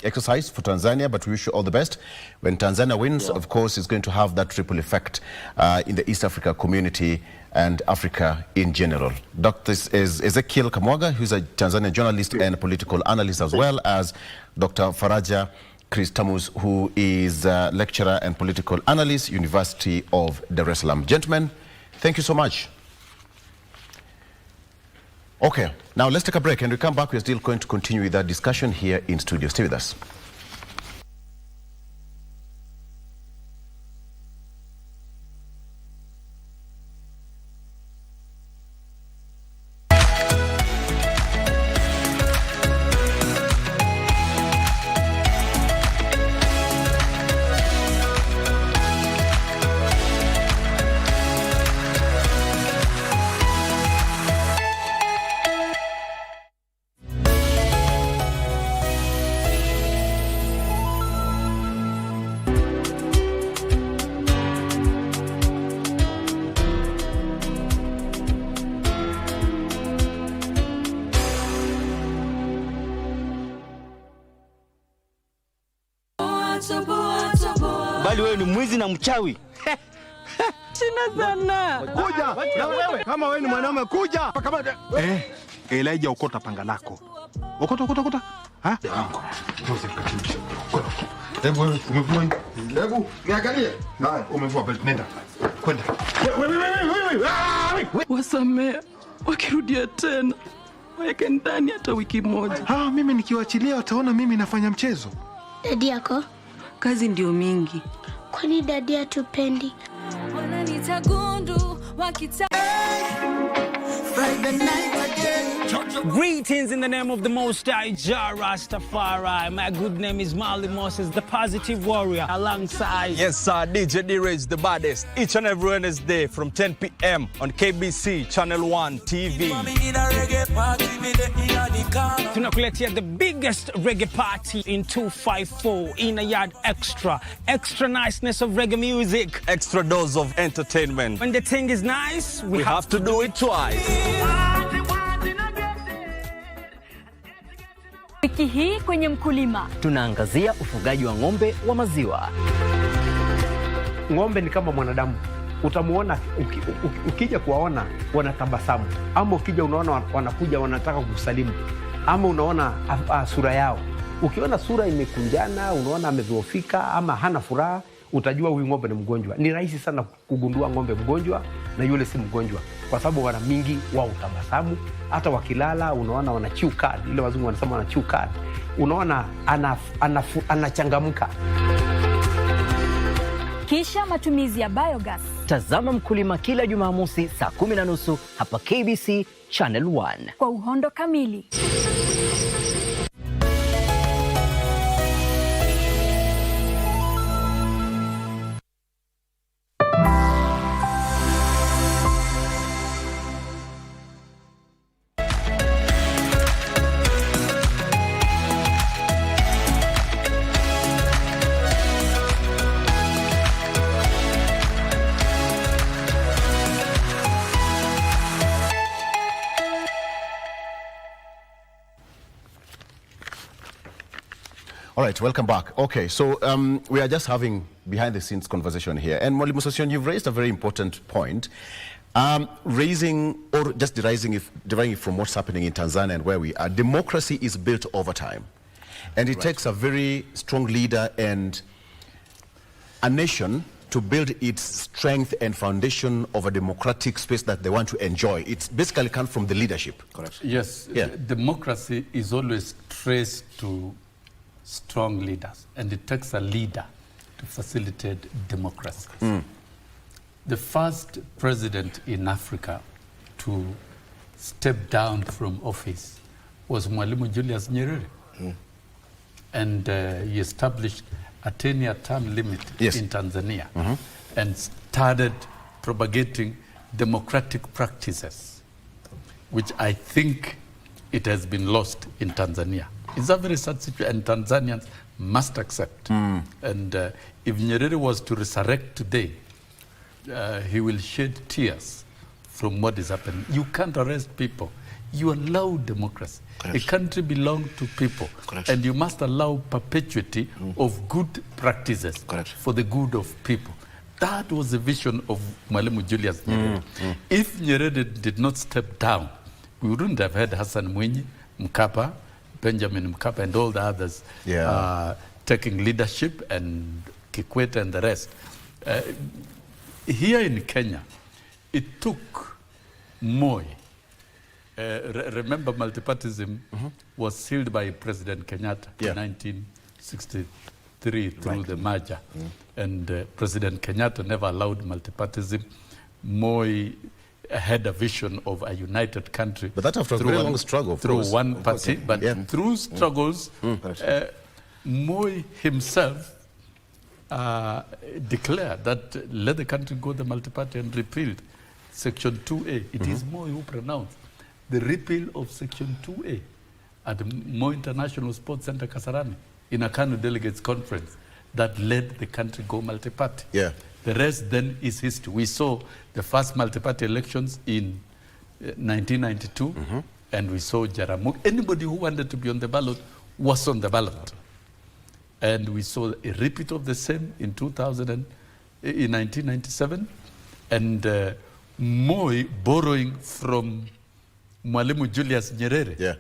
S8: exercise for Tanzania, but we wish you all the best. When Tanzania wins, of course, it's going to have that triple effect in the East Africa community and Africa in general. Dr. Ezekiel Kamwaga, who's a Tanzanian journalist and political analyst, as well as Dr. Faraja Chris Tamus, who is a lecturer and political analyst, University of Dar es Salaam. Gentlemen, thank you so much. Okay, now let's take a break, and we come back. We're still going to continue with that discussion here in studio. Stay with us.
S15: Bali wewe ni mwizi na mchawi.
S27: Sina sana.
S16: Kuja. Na wewe kama wewe ni mwanaume kuja. Kama Elijah ukota panga lako. Ukota. Ha? Hebu wewe umevua. Hebu niangalie. Haya, umevua belt, nenda. Kwenda. Wewe.
S27: Wasamee. Wakirudia tena. Weke ndani hata wiki moja.
S16: Mimi nikiwaachilia wataona mimi nafanya mchezo.
S17: Dadi yako?
S27: Kazi ndio mingi.
S17: Kwani dadi hatupendi?
S27: Wananiita gundu wakita. Friday night again.
S1: Greetings in the name of the Most High, Jah Rastafari. My good name is Marley Moses, the positive warrior, alongside...
S3: Yes, sir, DJ D-Rage, the baddest. Each and every Wednesday from 10 p.m. on KBC Channel 1 TV.
S1: Tunakuletea the biggest reggae party in 254 in a yard extra. Extra niceness of reggae music.
S3: Extra dose of entertainment.
S1: When the thing is nice, we
S3: have to do it twice.
S27: Wiki hii kwenye Mkulima
S18: tunaangazia ufugaji wa ng'ombe wa maziwa.
S19: Ng'ombe ni kama mwanadamu. Utamuona ukija kuwaona wanatabasamu, ama ukija unaona wanakuja wanataka kukusalimu, ama unaona sura yao. Ukiona sura imekunjana, unaona amedhoofika ama hana furaha, utajua huyu ng'ombe ni mgonjwa. Ni rahisi sana kugundua ng'ombe mgonjwa na yule si mgonjwa, kwa sababu wana mingi wao utabasamu. Hata wakilala unaona wana chew card, ile wazungu wanasema wana chew card. Unaona anachangamka.
S27: Harakisha matumizi ya biogas.
S18: Tazama Mkulima kila Jumamosi saa 10:30 hapa KBC Channel 1
S27: kwa uhondo kamili.
S8: All right, welcome back. Okay, so we are just having behind-the-scenes conversation here. And Mwalimu Sossion, you've raised a very important point, raising or just deriving it from what's happening in Tanzania and where we are. Democracy is built over time. And it takes a very strong leader and a nation to build its strength and foundation of a democratic space that they want to enjoy. It basically comes from the leadership. Correct.
S10: Yes, yeah. Democracy is always traced to strong leaders, and it takes a leader to facilitate democracy. The first president in Africa to step down from office was Mwalimu Julius Nyerere. And he established a 10-year term limit in Tanzania and started propagating democratic practices, which I think it has been lost in Tanzania. It's a very sad situation, and Tanzanians must accept. And if Nyerere was to resurrect today, he will shed tears from what is happening. You can't arrest people. You allow democracy. Correct. A country belongs to people. Correct. And you must allow perpetuity of good practices for the good of people. That was the vision of Mwalimu Julius Nyerere. If Nyerere did not step down, we wouldn't have had Hassan Mwinyi, Mkapa, Benjamin Mkapa, and all the others taking leadership, and Kikwete and the rest. Here in Kenya, it took Moi. Remember, multipartyism was sealed by President Kenyatta in 1963 through the merger. And President Kenyatta never allowed multipartyism. Moi had a vision of a united country.
S8: But that after a very long struggle.
S10: Through one party, but through struggles, Moi himself declared that let the country go the multi-party and repealed Section 2A. It is Moi who pronounced the repeal of Section 2A at the Moi International Sports Center, Kasarani, in a KANU Delegates Conference that led the country go multi-party. The rest then is history. We saw the first multi-party elections in 1992, and we saw Jaramogi. Anybody who wanted to be on the ballot was on the ballot. And we saw a repeat of the same in 1997, and Moi borrowing from Mwalimu Julius Nyerere,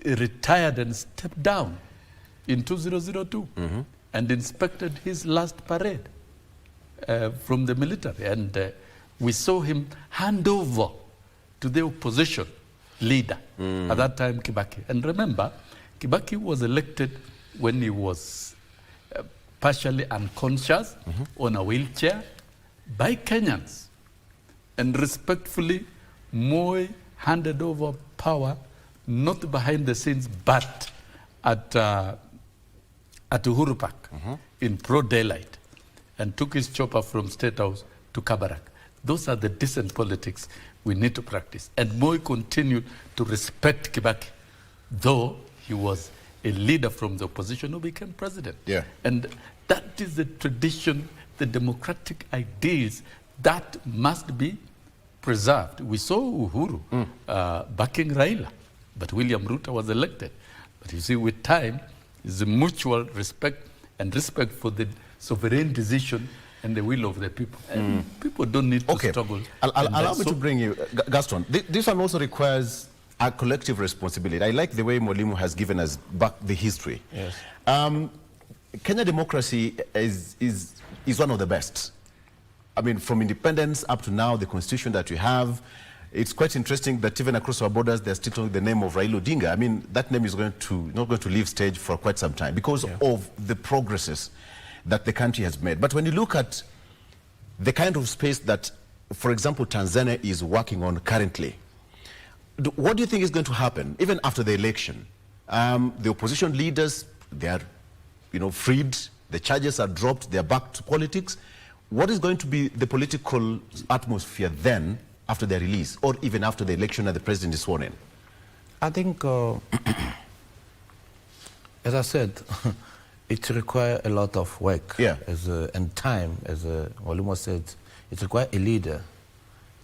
S10: retired and stepped down in 2002 and inspected his last parade from the military. And we saw him hand over to the opposition leader, at that time Kibaki. And remember, Kibaki was elected when he was partially unconscious on a wheelchair by Kenyans. And respectfully, Moi handed over power, not behind the scenes, but at Uhuru Park in broad daylight, and took his chopper from State House to Kabarak. Those are the decent politics we need to practice. And Moi continued to respect Kibaki, though he was a leader from the opposition who became president. And that is the tradition, the democratic ideals that must be preserved. We saw Uhuru backing Raila, but William Ruto was elected. But you see, with time, is a mutual respect and respect for the sovereign decision and the will of the people. And people don't need to struggle.
S8: Allow me to bring you, Gaston. This one also requires a collective responsibility. I like the way Mwalimu has given us back the history. Kenya democracy is one of the best. I mean, from independence up to now, the constitution that we have, it's quite interesting that even across our borders, they're still talking the name of Raila Odinga. I mean, that name is not going to leave stage for quite some time because of the progresses that the country has made. But when you look at the kind of space that, for example, Tanzania is working on currently, what do you think is going to happen even after the election? The opposition leaders, they are, freed. The charges are dropped. They are back to politics. What is going to be the political atmosphere then after their release, or even after the election and the president is sworn in?
S11: I think, as I said, it requires a lot of work and time. As Olimo said, it requires a leader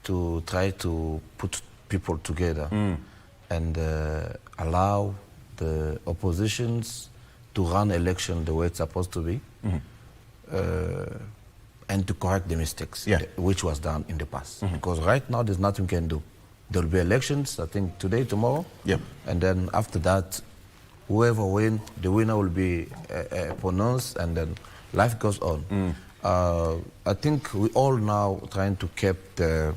S11: to try to put people together and allow the oppositions to run election the way it's supposed to be, and to correct the mistakes which was done in the past. Because right now there's nothing we can do. There will be elections, I think today, tomorrow, and then after that, whoever wins, the winner will be pronounced, and then life goes on. I think we all now trying to keep the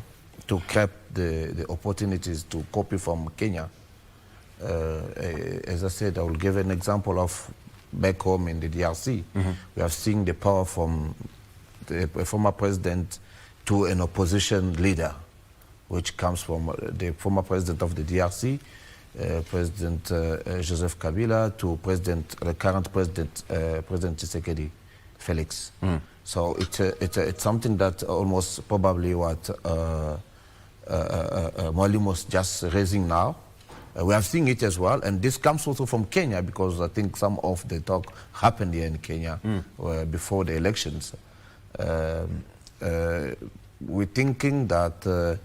S11: opportunities to copy from Kenya. As I said, I will give an example of back home in the DRC. We have seen the power from the former president to an opposition leader, which comes from the former president of the DRC, President Joseph Kabila, to the current president, President Tshisekedi, Felix. So it's something that almost probably what Mwalimu was just raising now. We have seen it as well, and this comes also from Kenya, because I think some of the talk happened here in Kenya before the elections. We're thinking that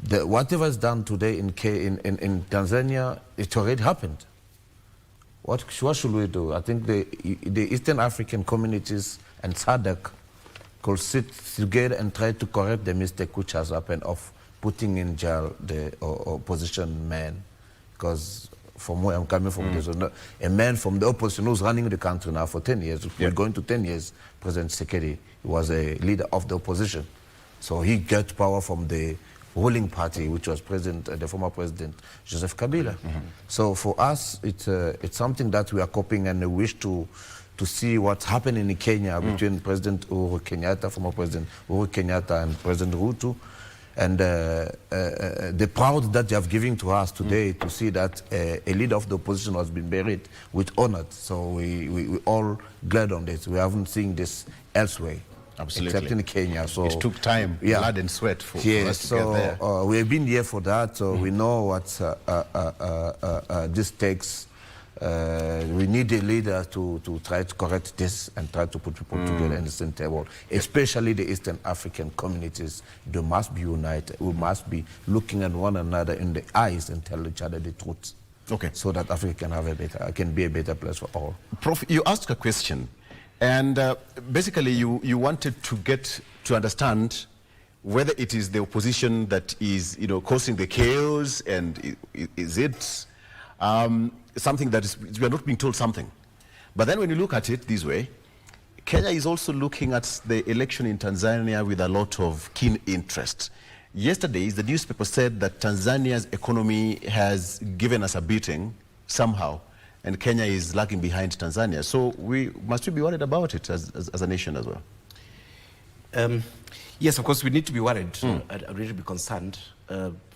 S11: whatever is done today in Tanzania, it already happened. What should we do? I think the Eastern African communities and SADC could sit together and try to correct the mistake which has happened of putting in jail the opposition men. Because from where I'm coming from, there's a man from the opposition who's running the country now for 10 years. We're going to 10 years. President Tshisekedi was a leader of the opposition. So he got power from the ruling party, which was the former president, Joseph Kabila. So for us, it's something that we are coping, and we wish to see what's happening in Kenya between President Uhuru Kenyatta, former President Uhuru Kenyatta, and President Ruto. And the proud that they have given to us today to see that a leader of the opposition has been buried with honor. So we all glad on this. We haven't seen this elsewhere.
S8: Absolutely.
S11: Except in Kenya. So
S8: it took time, blood and sweat for us to get there.
S11: We have been here for that, so we know what this takes. We need a leader to try to correct this and try to put people together in the same table, especially the Eastern African communities. They must be united. We must be looking at one another in the eyes and tell each other the truth.
S8: Okay.
S11: So that Africa can be a better place for all.
S8: Prof, you asked a question, and basically you wanted to get to understand whether it is the opposition that is, causing the chaos, and is it something that is, we are not being told something. But then when you look at it this way, Kenya is also looking at the election in Tanzania with a lot of keen interest. Yesterday, the newspaper said that Tanzania's economy has given us a beating somehow, and Kenya is lagging behind Tanzania. So must we be worried about it as a nation as well?
S9: Yes, of course, we need to be worried and really be concerned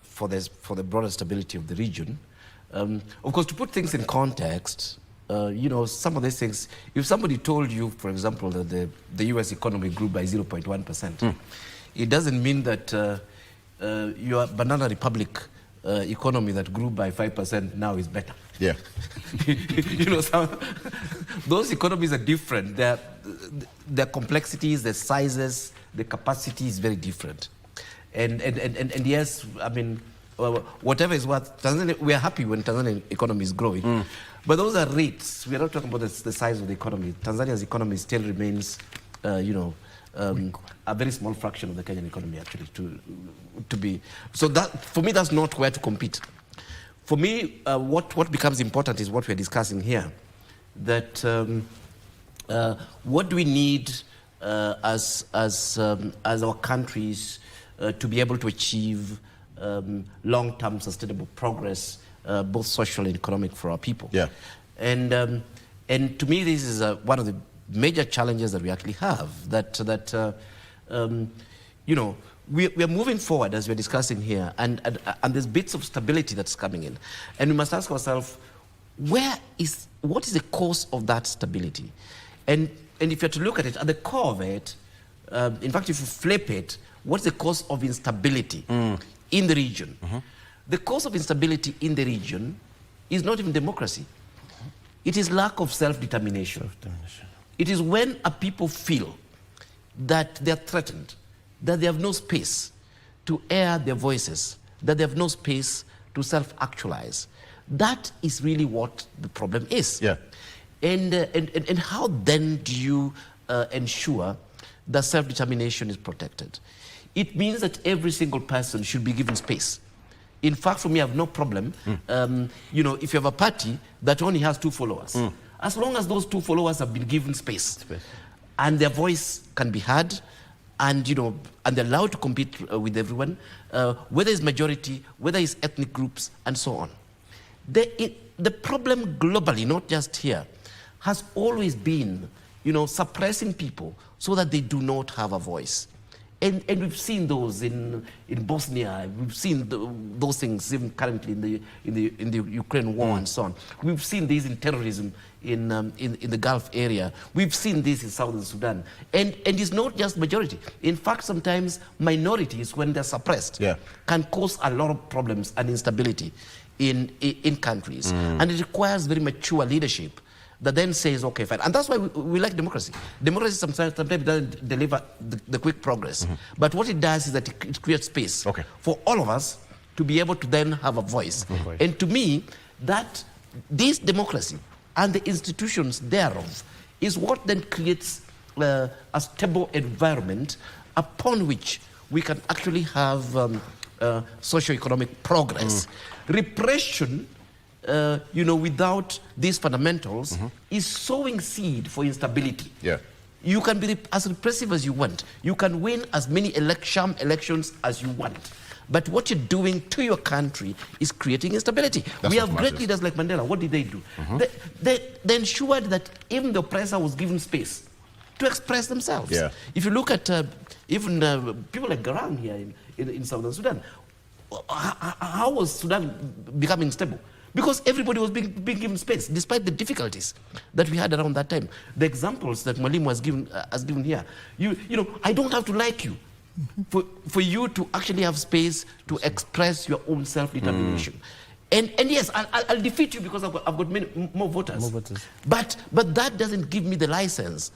S9: for the broader stability of the region. Of course, to put things in context, some of these things, if somebody told you, for example, that the US economy grew by 0.1%, it doesn't mean that your Banana Republic economy that grew by 5% now is better.
S8: Yeah.
S9: Those economies are different. Their complexities, their sizes, the capacity is very different. And yes, I mean, whatever is what, Tanzania, we are happy when Tanzanian economy is growing. But those are rates. We are not talking about the size of the economy. Tanzania's economy still remains, a very small fraction of the Kenyan economy, actually, to be. So that, for me, that's not where to compete. For me, what becomes important is what we're discussing here. That what do we need as our countries to be able to achieve long-term sustainable progress, both social and economic, for our people.
S8: Yeah.
S9: And to me, this is one of the major challenges that we actually have. You know, we are moving forward as we're discussing here, and there's bits of stability that's coming in. And we must ask ourselves, what is the cause of that stability? And if you're to look at it, at the core of it, in fact, if you flip it, what's the cause of instability in the region? The cause of instability in the region is not even democracy. It is lack of self-determination. It is when a people feel that they're threatened, that they have no space to air their voices, that they have no space to self-actualize. That is really what the problem is.
S8: Yeah.
S9: And how then do you ensure that self-determination is protected? It means that every single person should be given space. In fact, for me, I have no problem. You know, if you have a party that only has 2 followers, as long as those 2 followers have been given space, and their voice can be heard, and you know, and they're allowed to compete with everyone, whether it's majority, whether it's ethnic groups, and so on. The problem globally, not just here, has always been, you know, suppressing people so that they do not have a voice. And we've seen those in Bosnia. We've seen those things even currently in the Ukraine war and so on. We've seen these in terrorism in the Gulf area. We've seen this in Southern Sudan. And it's not just majority. In fact, sometimes minorities, when they're suppressed, can cause a lot of problems and instability in countries. And it requires very mature leadership that then says, okay, fine. And that's why we like democracy. Democracy sometimes doesn't deliver the quick progress. But what it does is that it creates space for all of us to be able to then have a voice. And to me, that this democracy and the institutions thereof is what then creates a stable environment upon which we can actually have socio-economic progress. Repression, you know, without these fundamentals, is sowing seed for instability. You can be as repressive as you want. You can win as many sham elections as you want. But what you're doing to your country is creating instability. We have great leaders like Mandela. What did they do? They ensured that even the oppressor was given space to express themselves. If you look at even people like Garang here in Southern Sudan, how was Sudan becoming stable? Because everybody was being given space, despite the difficulties that we had around that time. The examples that Mwalimu has given here, you know, I don't have to like you for you to actually have space to express your own self-determination. And yes, I'll defeat you because I've got many more voters. But that doesn't give me the license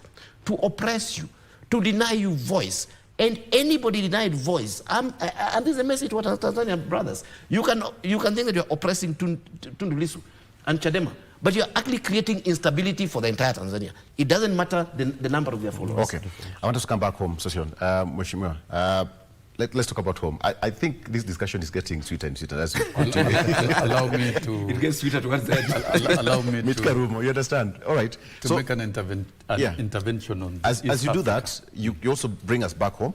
S9: to oppress you, to deny you voice. And anybody denied voice, and this is a message to our Tanzanian brothers. You can think that you're oppressing Tundu Lissu and Chadema, but you're actually creating instability for the entire Tanzania. It doesn't matter the number of their followers.
S8: Okay, I want us to come back home, Session. Mheshimiwa, let's talk about home. I think this discussion is getting sweeter and sweeter as we continue.
S10: Allow me to...
S9: It gets sweeter towards the end.
S10: Allow me to...
S8: You understand? All right.
S10: To make an intervention on this.
S8: As you do that, you also bring us back home.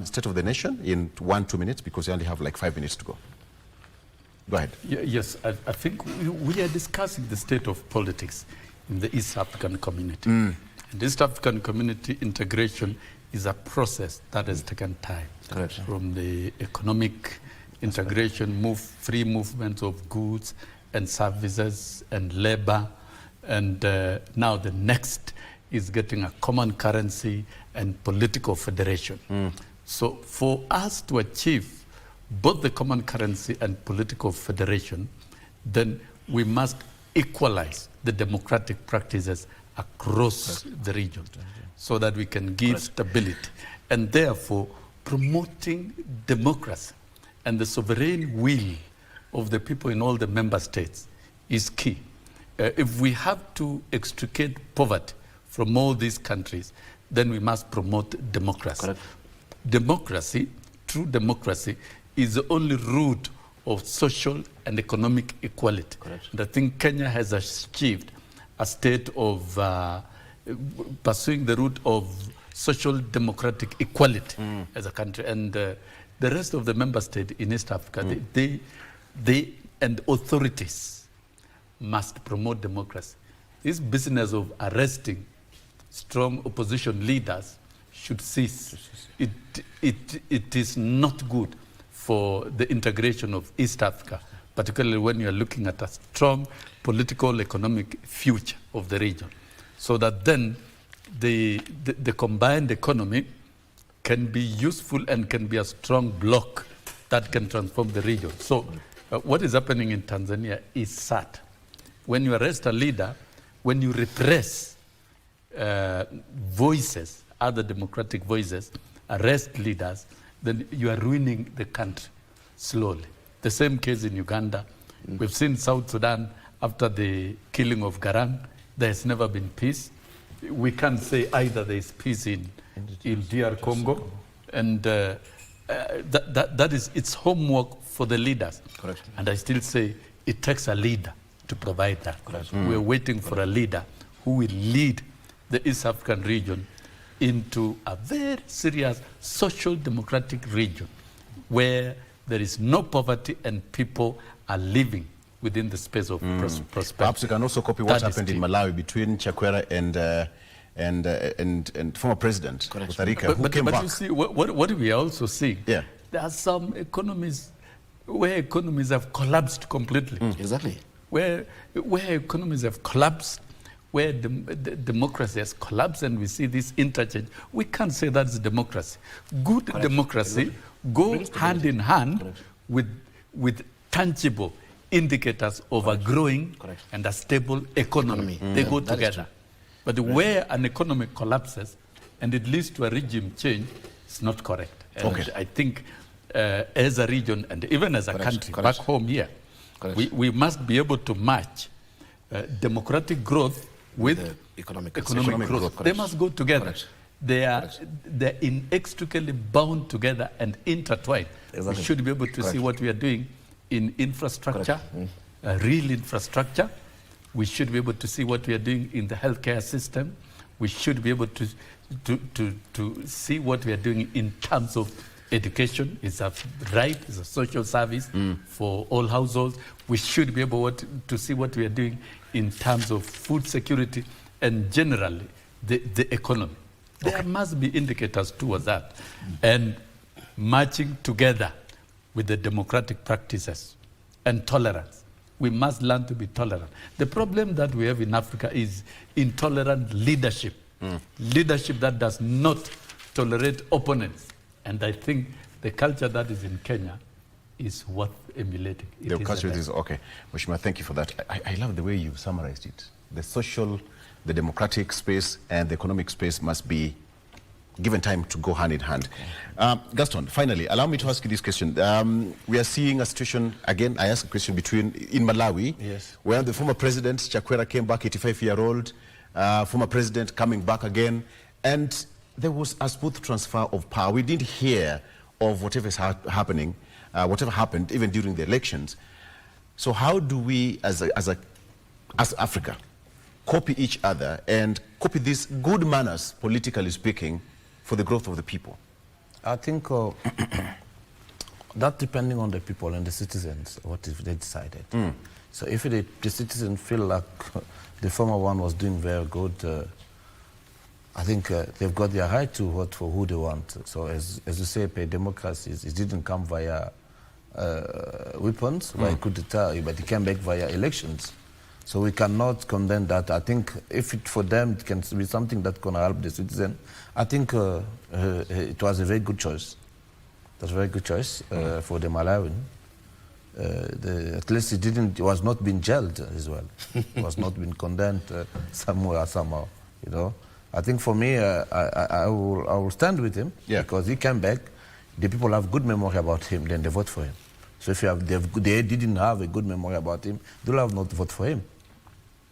S8: State of the Nation in 1-2 minutes, because you only have like 5 minutes to go. Go ahead.
S10: Yes, I think we are discussing the state of politics in the East African community.
S8: Mm.
S10: And East African community integration is a process that has taken time.
S9: Correct.
S10: From the economic integration, free movement of goods and services and labor, and now the next is getting a common currency and political federation. So for us to achieve both the common currency and political federation, then we must equalize the democratic practices across the region so that we can give stability. And therefore, promoting democracy and the sovereign will of the people in all the member states is key. If we have to extricate poverty from all these countries, then we must promote democracy. Democracy, true democracy, is the only route of social and economic equality. And I think Kenya has achieved a state of pursuing the route of social democratic equality as a country. And the rest of the member states in East Africa, they and authorities must promote democracy. This business of arresting strong opposition leaders should cease. It is not good for the integration of East Africa, particularly when you are looking at a strong political, economic future of the region. So that then the combined economy can be useful and can be a strong bloc that can transform the region. So what is happening in Tanzania is sad. When you arrest a leader, when you repress voices, other democratic voices, arrest leaders, then you are ruining the country slowly. The same case in Uganda. We've seen South Sudan after the killing of Garang. There has never been peace. We can't say either there is peace in DR Congo, and that is its homework for the leaders.
S8: Correct.
S10: And I still say it takes a leader to provide that. We're waiting for a leader who will lead the East African region into a very serious social democratic region where there is no poverty and people are living within the space of prosperity.
S8: Perhaps you can also copy what happened in Malawi between Chakwera and former President Mutharika, who came back.
S10: But you see, what we are also seeing, there are some economies where economies have collapsed completely.
S9: Exactly.
S10: Where economies have collapsed, where the democracy has collapsed, and we see this interchange. We can't say that's democracy. Good democracy go hand in hand with tangible indicators of a growing and a stable economy. They go together. But where an economy collapses and it leads to a regime change, it's not correct. And I think as a region and even as a country back home here, we must be able to match democratic growth with economic growth. They must go together. They're inextricably bound together and intertwined. We should be able to see what we are doing in infrastructure, real infrastructure. We should be able to see what we are doing in the healthcare system. We should be able to see what we are doing in terms of education. It's a right, it's a social service for all households. We should be able to see what we are doing in terms of food security and generally the economy. There must be indicators towards that. And marching together with the democratic practices and tolerance. We must learn to be tolerant. The problem that we have in Africa is intolerant leadership. Leadership that does not tolerate opponents. And I think the culture that is in Kenya is worth emulating.
S8: The culture is okay. Mheshimiwa, thank you for that. I love the way you summarized it. The social, the democratic space and the economic space must be given time to go hand in hand. Gaston, finally, allow me to ask you this question. We are seeing a situation, again, I asked a question in Malawi, where the former president, Chakwera, came back, 85-year-old, former president coming back again, and there was a smooth transfer of power. We didn't hear of whatever is happening, whatever happened, even during the elections. So how do we, as Africa, copy each other and copy these good manners, politically speaking, for the growth of the people?
S11: I think that depending on the people and the citizens, what if they decided. So if the citizens feel like the former one was doing very good, I think they've got their right to vote for who they want. So as you say, democracy, it didn't come via weapons, by coup d'etat, but it came back via elections. So we cannot condemn that. I think if for them it can be something that can help the citizen, I think it was a very good choice. It was a very good choice for the Malawian. At least it was not being jailed as well. It was not being condemned somewhere somehow. You know, I think for me, I will stand with him because he came back. The people have good memory about him, then they vote for him. So if they didn't have a good memory about him, they'll have not vote for him.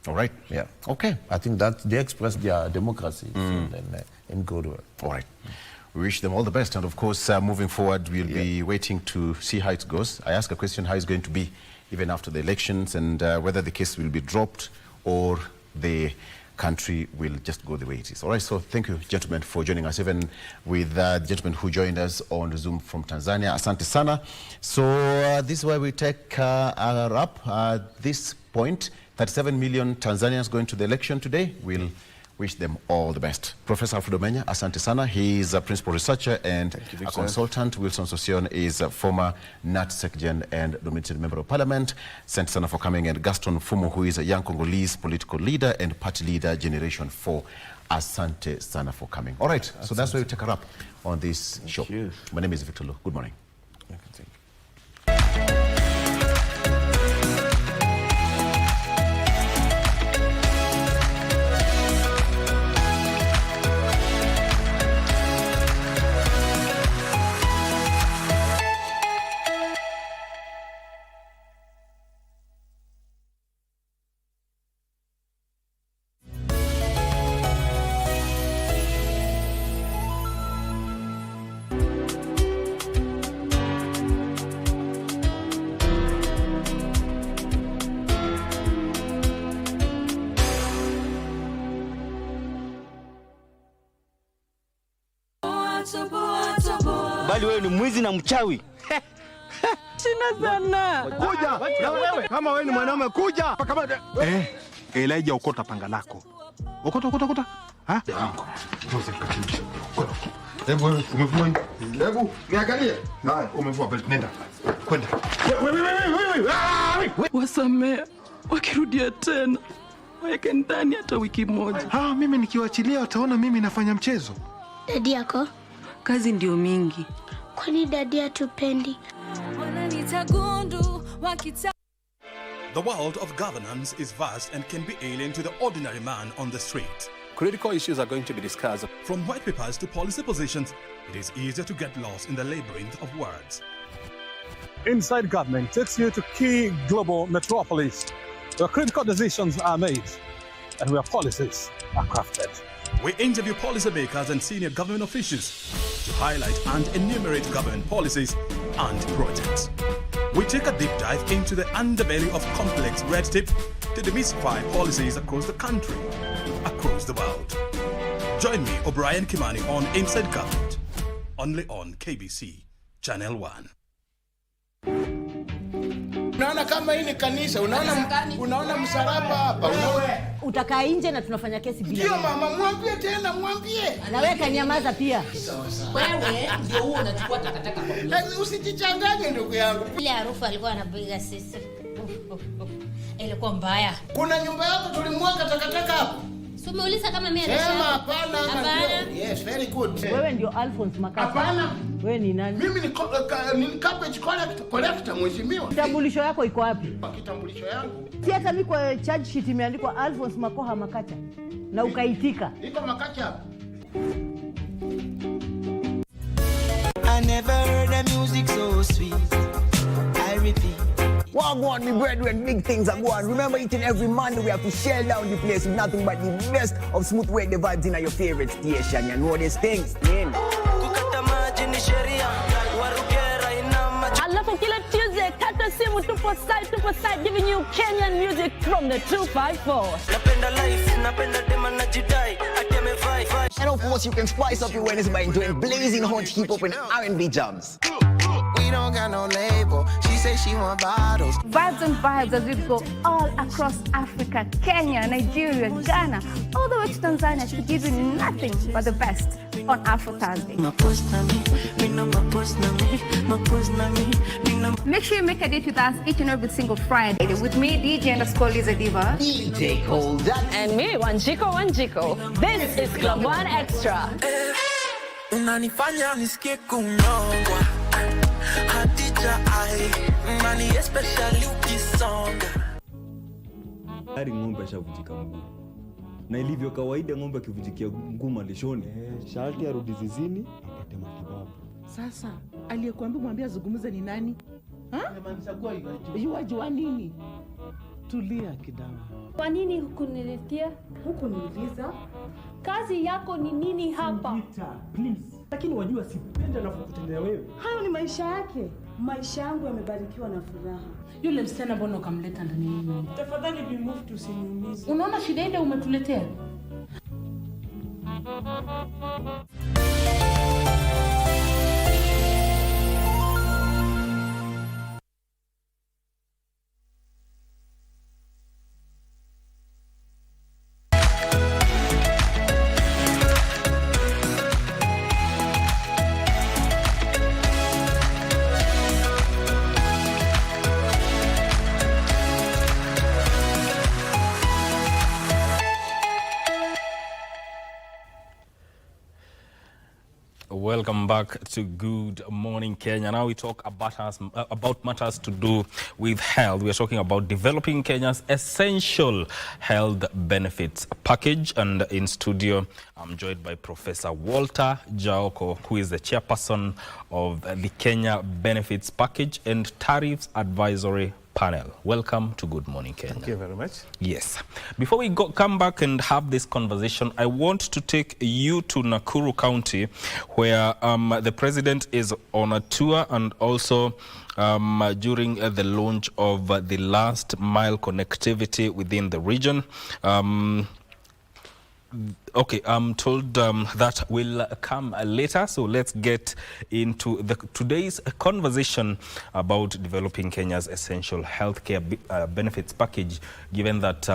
S8: All right.
S11: Yeah. Okay. I think that they express their democracy in good way.
S8: All right. We wish them all the best. And of course, moving forward, we'll be waiting to see how it goes. I asked a question, how it's going to be even after the elections and whether the case will be dropped or the country will just go the way it is. All right, so thank you, gentlemen, for joining us, even with the gentleman who joined us on Zoom from Tanzania. Asante sana. So this is where we take a wrap. At this point, 37 million Tanzanians going to the election today. We'll wish them all the best. Professor Pneumonia, asante sana. He is a principal researcher and a consultant. Wilson Sosion is a former NAT Secgen and nominated member of parliament. Asante sana for coming. And Gaston Fumu, who is a young Congolese political leader and party leader, Generation 4. Asante sana for coming. All right, so that's where we take a wrap on this show. My name is Victor Lo. Good morning.
S2: Bali wewe ni mwizi na mchawi.
S27: China sana.
S16: Kuja. Na wewe kama wewe ni mwanaume kuja. Kama Elijah ukota panga lako. Ukota. Ha? Hebu wewe umevua nini? Hebu niangalie. Haya, umevua belt nenda. Kwenda. Wewe.
S27: Wasamea. Wakirudia tena. Waweke ndani hata wiki moja.
S16: Mimi nikiwaachilia wataona mimi nafanya mchezo.
S17: Dadi yako?
S27: Kazi ndio mingi.
S17: Kwani dadi hatupendi?
S4: The world of governance is vast and can be alien to the ordinary man on the street. Critical issues are going to be discussed. From white papers to policy positions, it is easier to get lost in the labyrinth of words.
S15: Inside Government takes you to key global metropolis where critical decisions are made and where policies are crafted.
S4: We interview policymakers and senior government officials to highlight and enumerate government policies and projects. We take a deep dive into the underbelly of complex red tape to demystify policies across the country, across the world. Join me, O'Brien Kimani, on Inside Government, only on KBC Channel 1.
S20: Unaona kama hii ni kanisa, unaona msalaba hapa.
S27: Utakaa nje na tunafanya kesi bila.
S20: Ndio mama, mwambie tena, mwambie.
S27: Na wewe kanyamaza pia.
S20: Wewe ndio huo unachukua takataka kwa mimi. Usijichanganye ndugu yangu.
S21: Ile harufu alikuwa anapiga sisi. Ilikuwa mbaya.
S20: Kuna nyumba yako tulimwaga takataka hapo.
S21: Umeuliza kama mimi anasema.
S20: Sema hapana. Yes, very good.
S27: Wewe ndio Alphonse Makasa.
S20: Hapana.
S27: Wewe ni nani?
S20: Mimi ni cabbage collector mheshimiwa.
S27: Kitambulisho yako iko wapi?
S20: Kitambulisho yangu.
S27: Si hata mimi kwa charge sheet imeandikwa Alphonse Makoha Makacha. Na ukaitika.
S20: Iko Makacha hapo.
S25: I never heard the music so sweet. I repeat.
S26: Wagwan, me brethren, big things are going. Remember, each and every Monday we have to shell down the place with nothing but the best of smooth radio vibes in your favorite station. You know these things, man.
S27: Alafu kila Tuesday, kata simu tupo side giving you Kenyan music from the 254.
S26: And of course, you can spice up your Wednesday by enjoying blazing hot hip-hop and R&B jams.
S25: We don't got no label. She say she want bottles.
S28: Vibes and vibes as we go all across Africa, Kenya, Nigeria, Ghana, all the way to Tanzania to give you nothing but the best on Afro Thursday. Make sure you make a date with us each and every single Friday with me, DJ_Liza Diva,
S26: DJ Cole Jack,
S27: and me, Wanjiko. This is Club One Extra.
S25: Unanifanya nisikie kunyongwa. Hatija ai, mani especially ukisonga.
S22: Hari ng'ombe ashavujika mguu. Na ilivyo kawaida ng'ombe akivujikia mguu malishoni, sharti arudi zizini apate matibabu.
S27: Sasa aliyekuambia mwambie azungumze ni nani? Yuwajua nini? Tulia kidogo.
S28: Kwa nini hukuniletea?
S27: Hukuniuliza?
S28: Kazi yako ni nini hapa?
S5: Please. Lakini wajua sipenda na kukutendea wewe.
S28: Hayo ni maisha yake. Maisha yangu yamebarikiwa na furaha.
S27: Yule msichana mbona ukamleta ndani yenu?
S28: Tafadhali be moved to usiniumize.
S27: Unaona shida ile umetuletea?
S3: Welcome back to Good Morning Kenya. Now we talk about matters to do with health. We are talking about developing Kenya's essential health benefits package. And in studio, I'm joined by Professor Walter Jaoko, who is the chairperson of the Kenya Benefits Package and Tariffs Advisory Panel. Welcome to Good Morning Kenya.
S2: Thank you very much.
S3: Yes. Before we come back and have this conversation, I want to take you to Nakuru County, where the president is on a tour, and also during the launch of the last mile connectivity within the region. Okay, I'm told that will come later, so let's get into today's conversation about developing Kenya's essential healthcare benefits package, given that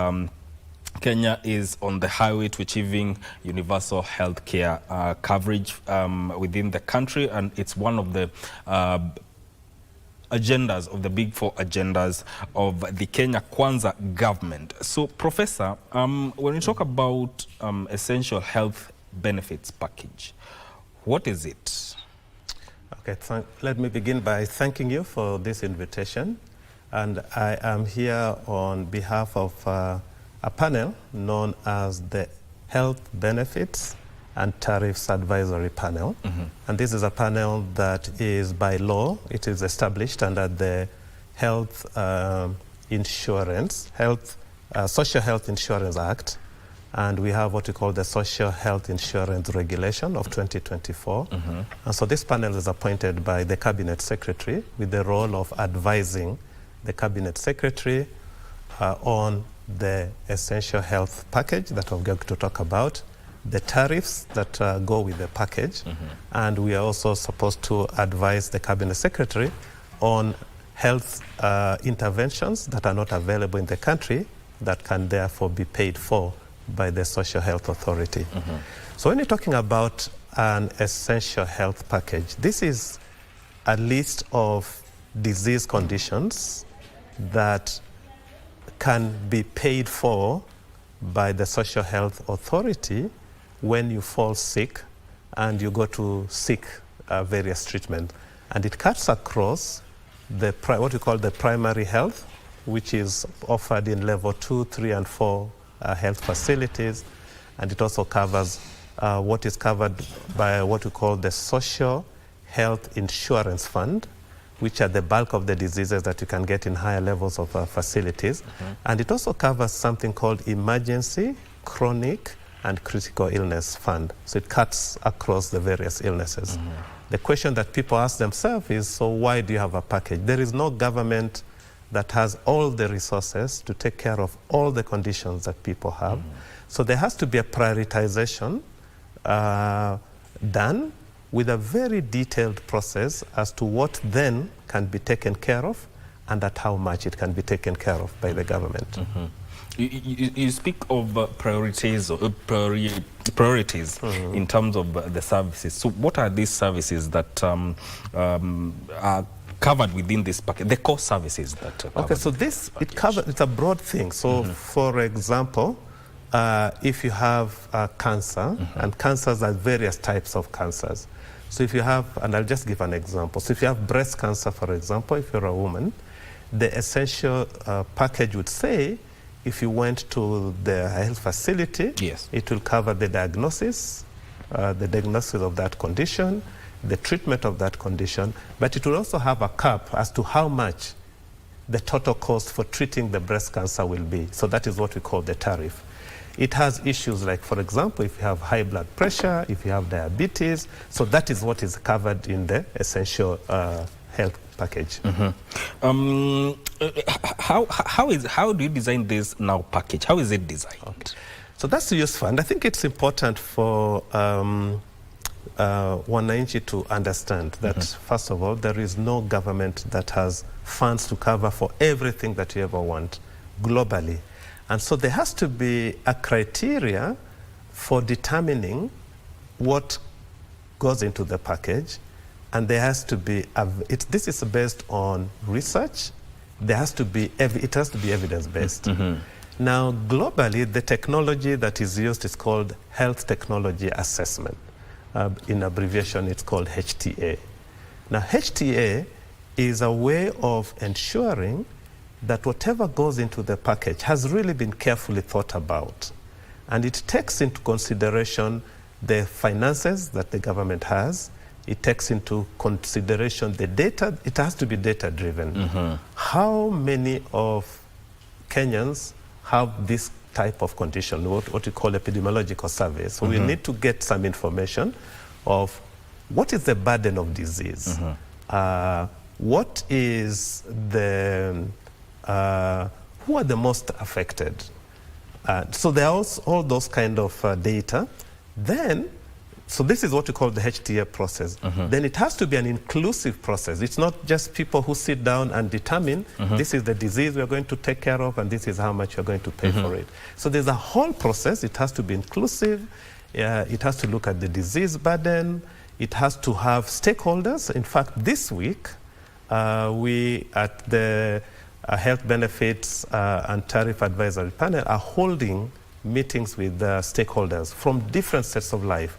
S3: Kenya is on the highway to achieving universal healthcare coverage within the country, and it's one of the agendas of the big four agendas of the Kenya Kwanza government. So, Professor, when we talk about essential health benefits package, what is it?
S2: Okay, let me begin by thanking you for this invitation. And I am here on behalf of a panel known as the Health Benefits and Tariffs Advisory Panel. And this is a panel that is by law, it is established under the Health Social Health Insurance Act. And we have what we call the Social Health Insurance Regulation of 2024. And so this panel is appointed by the Cabinet Secretary with the role of advising the Cabinet Secretary on the essential health package that we're going to talk about, the tariffs that go with the package, and we are also supposed to advise the Cabinet Secretary on health interventions that are not available in the country that can therefore be paid for by the Social Health Authority. So when you're talking about an essential health package, this is a list of disease conditions that can be paid for by the Social Health Authority when you fall sick and you go to seek various treatment. And it cuts across what we call the primary health, which is offered in level 2, 3, and 4 health facilities. And it also covers what is covered by what we call the Social Health Insurance Fund, which are the bulk of the diseases that you can get in higher levels of facilities. And it also covers something called emergency, chronic, and critical illness fund. So it cuts across the various illnesses. The question that people ask themselves is, so why do you have a package? There is no government that has all the resources to take care of all the conditions that people have. So there has to be a prioritization done with a very detailed process as to what then can be taken care of and at how much it can be taken care of by the government.
S3: You speak of priorities in terms of the services. So what are these services that are covered within this package, the core services that are covered?
S2: Okay, so it's a broad thing. So for example, if you have cancer, and cancers are various types of cancers. So if you have, and I'll just give an example. So if you have breast cancer, for example, if you're a woman, the essential package would say, if you went to the health facility, it will cover the diagnosis of that condition, the treatment of that condition, but it will also have a cap as to how much the total cost for treating the breast cancer will be. So that is what we call the tariff. It has issues like, for example, if you have high blood pressure, if you have diabetes, so that is what is covered in the essential health package.
S3: How do you design this now package? How is it designed?
S2: So that's useful, and I think it's important for wananchi to understand that, first of all, there is no government that has funds to cover for everything that you ever want globally. And so there has to be a criteria for determining what goes into the package, and there has to be, this is based on research, it has to be evidence-based. Now, globally, the technology that is used is called health technology assessment. In abbreviation, it's called HTA. Now, HTA is a way of ensuring that whatever goes into the package has really been carefully thought about. And it takes into consideration the finances that the government has. It takes into consideration the data. It has to be data-driven. How many of Kenyans have this type of condition, what we call epidemiological survey? So we need to get some information of what is the burden of disease, what is the, who are the most affected. So there are all those kind of data. Then, so this is what we call the HTA process. Then it has to be an inclusive process. It's not just people who sit down and determine this is the disease we're going to take care of and this is how much you're going to pay for it. So there's a whole process. It has to be inclusive. It has to look at the disease burden. It has to have stakeholders. In fact, this week, we at the Health Benefits and Tariff Advisory Panel are holding meetings with stakeholders from different sets of life.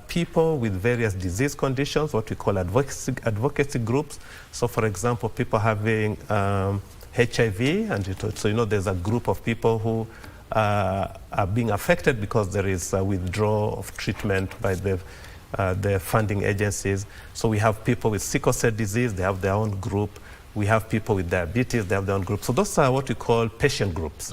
S2: People with various disease conditions, what we call advocacy groups. So for example, people having HIV, and so you know there's a group of people who are being affected because there is a withdrawal of treatment by the funding agencies. So we have people with sickle cell disease, they have their own group. We have people with diabetes, they have their own group. So those are what we call patient groups.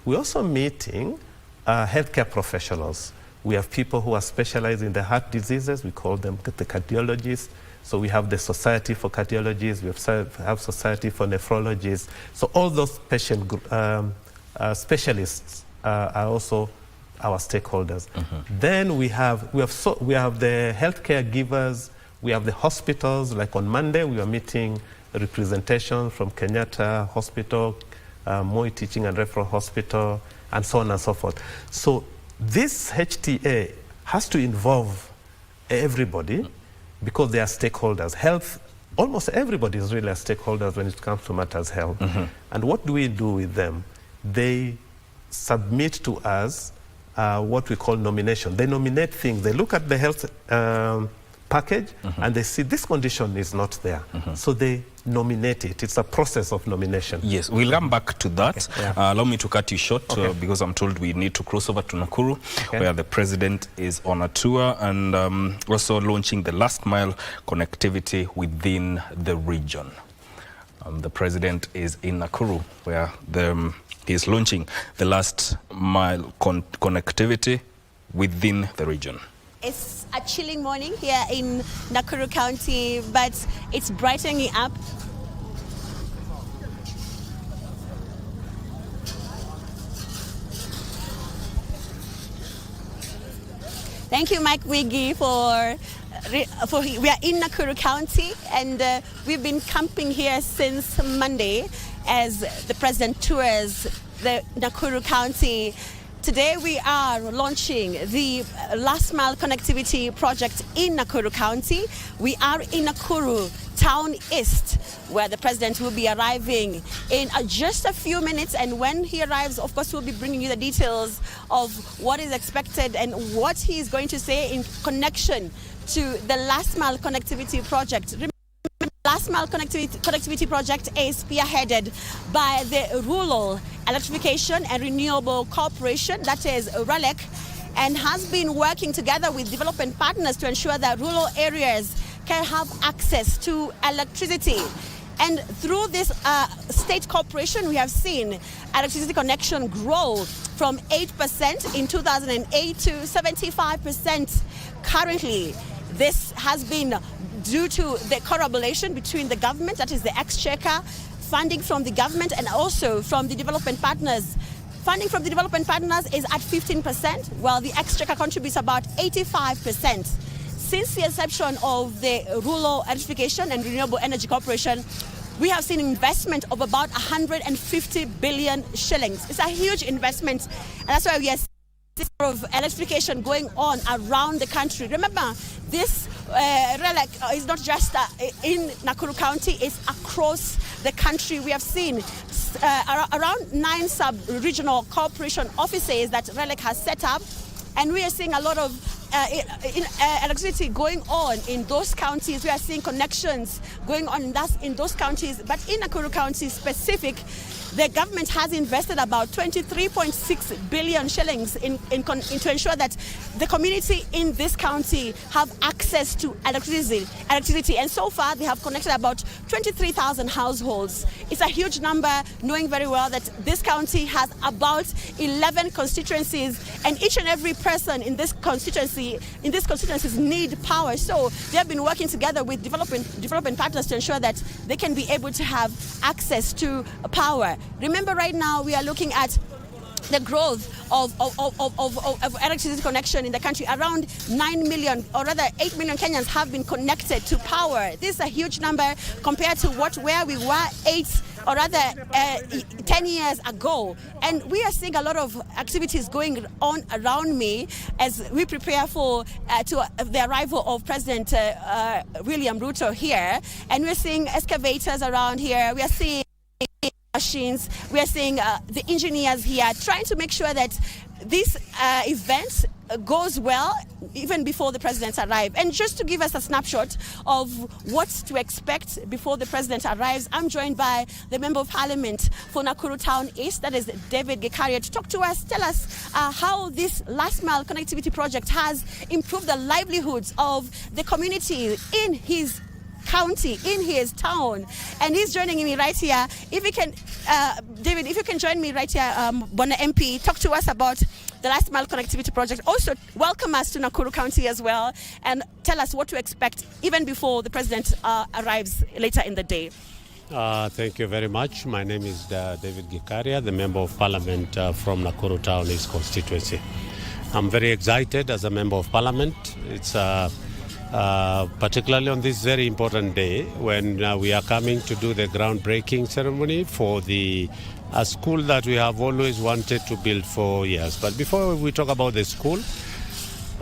S2: We're also meeting healthcare professionals. We have people who are specialized in the heart diseases. We call them the cardiologists. So we have the Society for Cardiologists. We have Society for Nephrologists. So all those patient specialists are also our stakeholders. Then we have the healthcare givers. We have the hospitals. Like on Monday, we are meeting representation from Kenyatta Hospital, Moi Teaching and Referral Hospital, and so on and so forth. So this HTA has to involve everybody because they are stakeholders. Health, almost everybody is really a stakeholder when it comes to matters health. And what do we do with them? They submit to us what we call nomination. They nominate things. They look at the health package and they see this condition is not there. So they nominate it. It's a process of nomination.
S3: Yes, we'll come back to that.
S2: Okay.
S3: Allow me to cut you short because I'm told we need to cross over to Nakuru where the president is on a tour and also launching the last mile connectivity within the region. The president is in Nakuru where he is launching the last mile connectivity within the region.
S1: It's a chilling morning here in Nakuru County, but it's brightening up. Thank you, Mike Wiggy, we are in Nakuru County and we've been camping here since Monday as the president tours the Nakuru County. Today we are launching the last mile connectivity project in Nakuru County. We are in Nakuru Town East, where the president will be arriving in just a few minutes. And when he arrives, of course, we'll be bringing you the details of what is expected and what he is going to say in connection to the last mile connectivity project. Last Mile Connectivity Project is spearheaded by the Rural Electrification and Renewable Corporation, that is RELEC, and has been working together with development partners to ensure that rural areas can have access to electricity. And through this state corporation, we have seen electricity connection grow from 8% in 2008 to 75% currently. This has been due to the correlation between the government, that is the exchequer, funding from the government and also from the development partners. Funding from the development partners is at 15%, while the exchequer contributes about 85%. Since the inception of the Rural Electrification and Renewable Energy Corporation, we have seen investment of about 150 billion shillings. It's a huge investment, and that's why we are seeing of electrification going on around the country. Remember, this RELEC is not just in Nakuru County, it's across the country. We have seen around 9 sub-regional corporation offices that RELEC has set up, and we are seeing a lot of electricity going on in those counties. We are seeing connections going on in those counties. But in Nakuru County specific, the government has invested about 23.6 billion shillings to ensure that the community in this county have access to electricity. And so far, they have connected about 23,000 households. It's a huge number, knowing very well that this county has about 11 constituencies, and each and every person in this constituencies need power. So they have been working together with development partners to ensure that they can be able to have access to power. Remember, right now we are looking at the growth of electricity connection in the country. Around 9 million, or rather 8 million Kenyans have been connected to power. This is a huge number compared to where we were 10 years ago. And we are seeing a lot of activities going on around me as we prepare for the arrival of President William Ruto here. And we're seeing excavators around here. We are seeing machines. We are seeing the engineers here trying to make sure that this event goes well even before the president arrives. And just to give us a snapshot of what to expect before the president arrives, I'm joined by the Member of Parliament for Nakuru Town East, that is David Gikaria, to talk to us, tell us how this last mile connectivity project has improved the livelihoods of the community in his county, in his town. And he's joining me right here. If you can, David, if you can join me right here, Bona MP, talk to us about the last mile connectivity project. Also, welcome us to Nakuru County as well, and tell us what to expect even before the president arrives later in the day.
S6: Thank you very much. My name is David Gikaria, the Member of Parliament from Nakuru Town East constituency. I'm very excited as a Member of Parliament. It's particularly on this very important day when we are coming to do the groundbreaking ceremony for a school that we have always wanted to build for years. But before we talk about the school,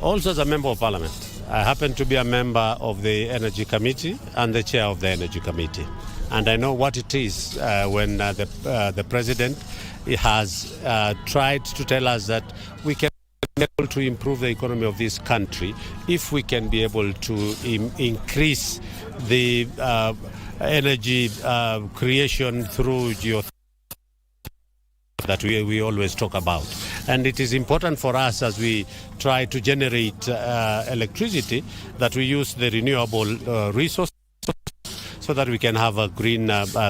S6: also as a Member of Parliament, I happen to be a member of the Energy Committee and the chair of the Energy Committee. And I know what it is when the President has tried to tell us that we can be able to improve the economy of this country if we can be able to increase the energy creation through geothermal that we always talk about. And it is important for us as we try to generate electricity that we use the renewable resources so that we can have a green energy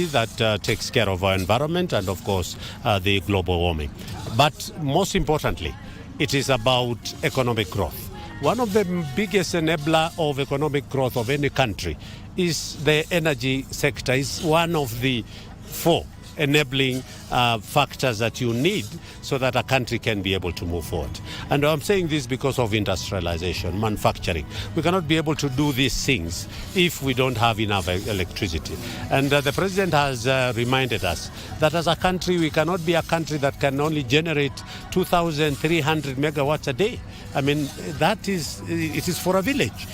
S6: that takes care of our environment and, of course, the global warming. But most importantly, it is about economic growth. One of the biggest enabler of economic growth of any country is the energy sector. It's one of the 4 enabling factors that you need so that a country can be able to move forward. And I'm saying this because of industrialization, manufacturing. We cannot be able to do these things if we don't have enough electricity. And the President has reminded us that as a country, we cannot be a country that can only generate 2,300 megawatts a day. I mean, it is for a village.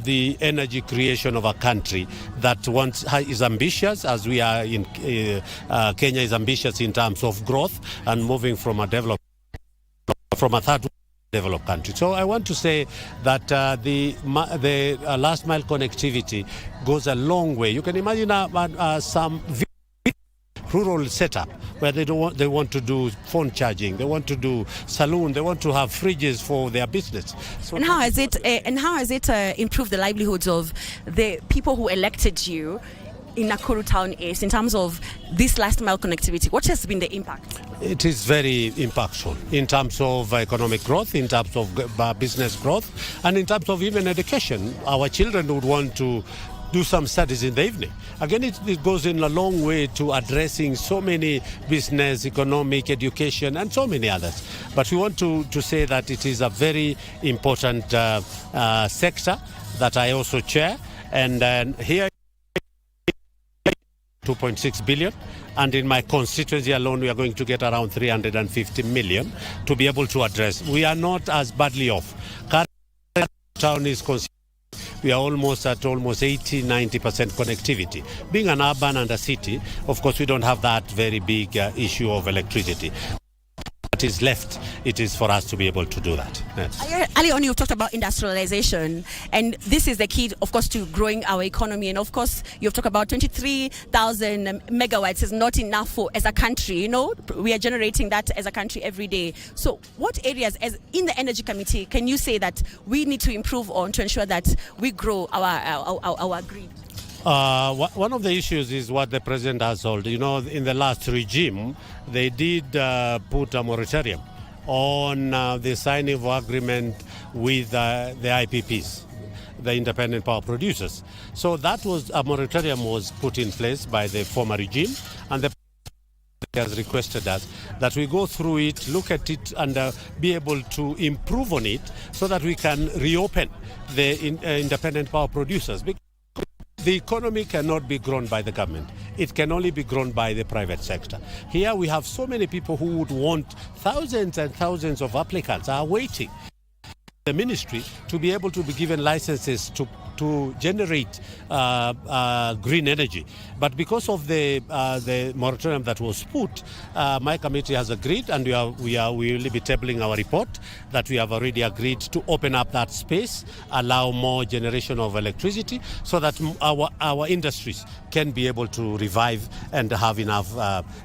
S6: The energy creation of a country that is ambitious, as we are in Kenya is ambitious in terms of growth and moving from a third developed country. So I want to say that the last mile connectivity goes a long way. You can imagine some rural setup where they want to do phone charging, they want to do saloon, they want to have fridges for their business. So
S1: and how has it improved the livelihoods of the people who elected you in Nakuru Town East in terms of this last mile connectivity? What has been the impact?
S6: It is very impactful in terms of economic growth, in terms of business growth, and in terms of even education. Our children would want to do some studies in the evening. Again, it goes in a long way to addressing so many business, economic, education, and so many others. But we want to say that it is a very important sector that I also chair. And here, 2.6 billion. And in my constituency alone, we are going to get around 350 million to be able to address. We are not as badly off. Currently, town is we are almost at 80-90% connectivity. Being an urban and a city, of course, we don't have that very big issue of electricity. But what is left, it is for us to be able to do that. Yes.
S1: Earlier on, you've talked about industrialization, and this is the key, of course, to growing our economy. And of course, you've talked about 23,000 megawatts is not enough for as a country. You know, we are generating that as a country every day. So, what areas, as in the Energy Committee, can you say that we need to improve on to ensure that we grow our grid?
S6: One of the issues is what the president has told. You know, in the last regime, they did put a moratorium on the signing of agreement with the IPPs, the independent power producers. So that was a moratorium was put in place by the former regime, and the has requested us that we go through it, look at it, and be able to improve on it so that we can reopen the independent power producers. Because the economy cannot be grown by the government. It can only be grown by the private sector. Here we have so many people who would want thousands and thousands of applicants are waiting. The ministry to be able to be given licenses to generate green energy. But because of the moratorium that was put, my committee has agreed, and we will be tabling our report that we have already agreed to open up that space, allow more generation of electricity so that our industries can be able to revive and have enough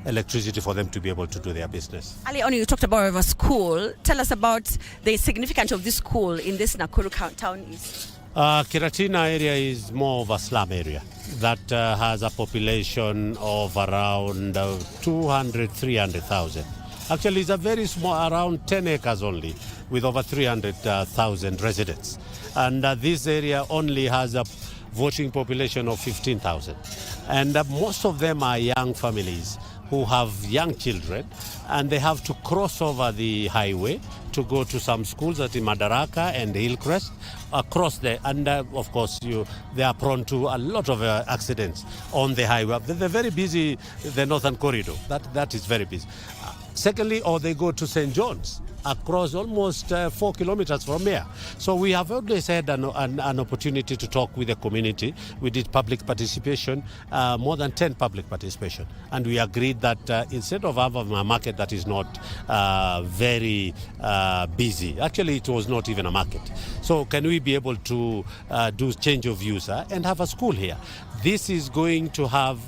S6: electricity for them to be able to do their business.
S1: Ali, you talked about a school. Tell us about the significance of this school in this Nakuru town east.
S6: Kiratina area is more of a slum area that has a population of around 300,000. Actually, it's a very small, around 10 acres only, with over 300,000 residents. And this area only has a voting population of 15,000. And most of them are young families who have young children, and they have to cross over the highway to go to some schools at Madaraka and Hillcrest across there. And of course, they are prone to a lot of accidents on the highway. They're very busy, the Northern Corridor. That is very busy. Secondly, or they go to St. John's, across almost 4 kilometers from here. So we have always had an opportunity to talk with the community. We did public participation, more than 10 public participation. And we agreed that instead of having a market that is not very busy, actually it was not even a market. So can we be able to do change of use and have a school here? This is going to have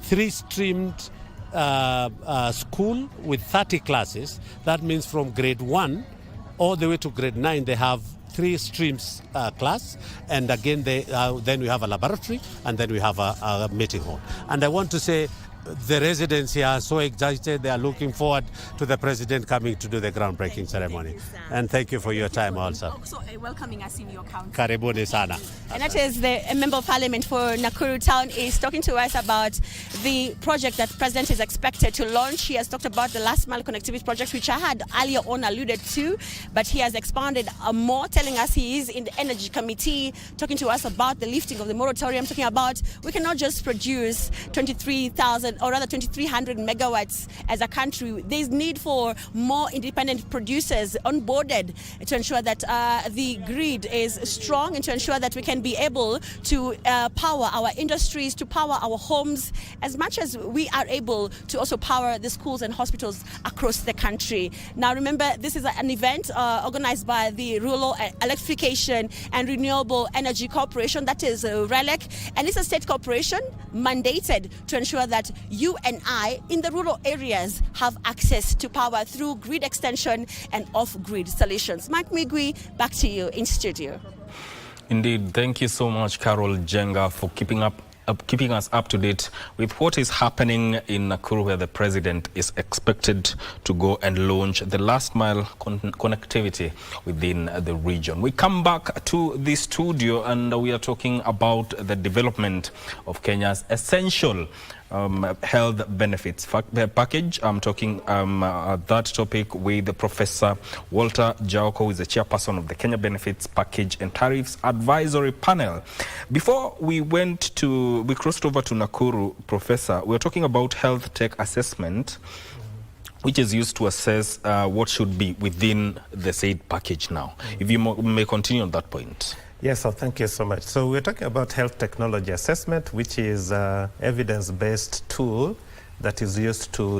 S6: 3-streamed school with 30 classes. That means from grade 1 all the way to grade 9 they have 3 streams class, and again then we have a laboratory, and then we have a meeting hall. And I want to say the residents here are so excited. They are looking forward to the president coming to do the groundbreaking ceremony. And thank you for your time also.
S1: Also welcoming us in your county.
S6: Karibuni sana.
S1: And that is the Member of Parliament for Nakuru Town is talking to us about the project that President is expected to launch. He has talked about the last mile connectivity project, which I had earlier on alluded to, but he has expanded more, telling us he is in the Energy Committee, talking to us about the lifting of the moratorium, talking about we cannot just produce 23,000 or rather 2,300 megawatts as a country. There's need for more independent producers onboarded to ensure that the grid is strong and to ensure that we can be able to power our industries, to power our homes, as much as we are able to also power the schools and hospitals across the country. Now remember, this is an event organized by the Rural Electrification and Renewable Energy Corporation, that is RELEC, and it's a state corporation mandated to ensure that you and I in the rural areas have access to power through grid extension and off-grid solutions. Mike Migwi, back to you in studio.
S3: Indeed, thank you so much, Carol Jenga, for keeping us up to date with what is happening in Nakuru, where the president is expected to go and launch the last mile connectivity within the region. We come back to the studio and we are talking about the development of Kenya's essential health benefits package. I'm talking that topic with Professor Walter Jaoko, who is the chairperson of the Kenya Benefits Package and Tariffs Advisory Panel. Before we crossed over to Nakuru, Professor, we were talking about health tech assessment, which is used to assess what should be within the said package now. If you may continue on that point.
S2: Yes, so thank you so much. So we're talking about health technology assessment, which is an evidence-based tool that is used to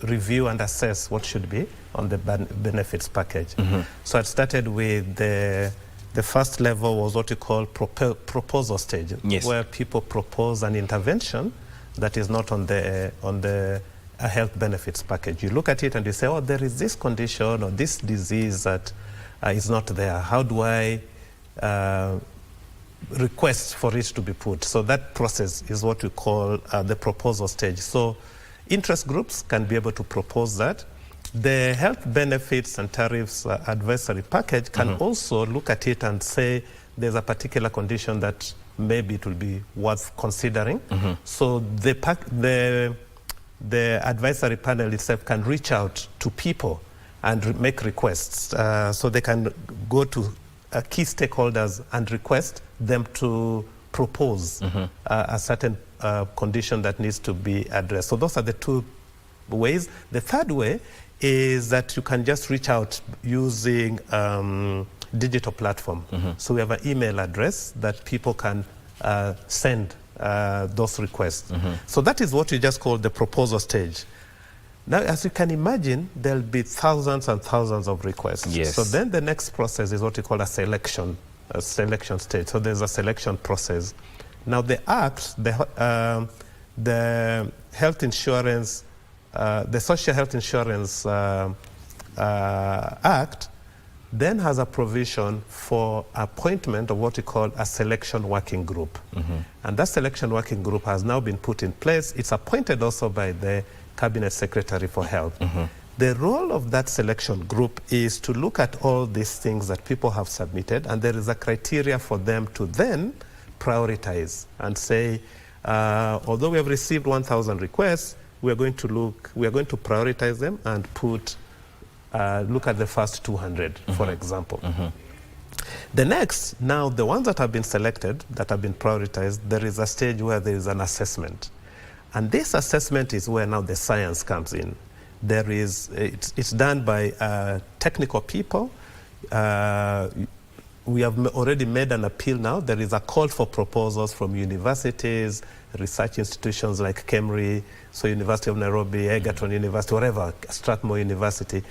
S2: review and assess what should be on the benefits package. So it started with the first level was what you call proposal stage, where people propose an intervention that is not on the health benefits package. You look at it and you say, oh, there is this condition or this disease that is not there. How do I request for it to be put? So that process is what we call the proposal stage. So interest groups can be able to propose that. The health benefits and tariffs advisory package can also look at it and say there's a particular condition that maybe it will be worth considering. So the advisory panel itself can reach out to people and make requests. So they can go to key stakeholders and request them to propose a certain condition that needs to be addressed. So those are the two ways. The third way is that you can just reach out using digital platform. So we have an email address that people can send those requests. So that is what we just call the proposal stage. Now, as you can imagine, there'll be thousands and thousands of requests. So then the next process is what we call a selection stage. So there's a selection process. Now the Act, the health insurance, the Social Health Insurance Act then has a provision for appointment of what we call a selection working group. And that selection working group has now been put in place. It's appointed also by the Cabinet Secretary for Health. The role of that selection group is to look at all these things that people have submitted, and there is a criteria for them to then prioritize and say, although we have received 1,000 requests, we are going to prioritize them and look at the first 200, for example. The next, now the ones that have been selected, that have been prioritized, there is a stage where there is an assessment. And this assessment is where now the science comes in. It's done by technical people. We have already made an appeal now. There is a call for proposals from universities, research institutions like KEMRI, so University of Nairobi, Egerton University, whatever, Strathmore University.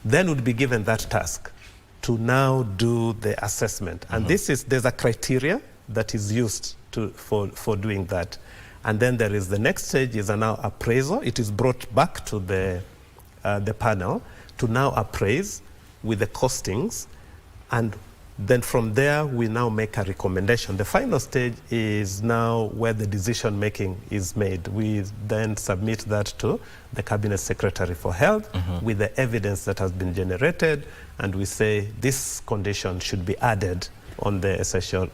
S2: Then would be given that task to now do the assessment. And there's a criteria that is used for doing that. And then there is the next stage is now appraisal. It is brought back to the panel to now appraise with the costings, and then from there we now make a recommendation. The final stage is now where the decision making is made. We then submit that to the Cabinet Secretary for Health with the evidence that has been generated, and we say this condition should be added on the essential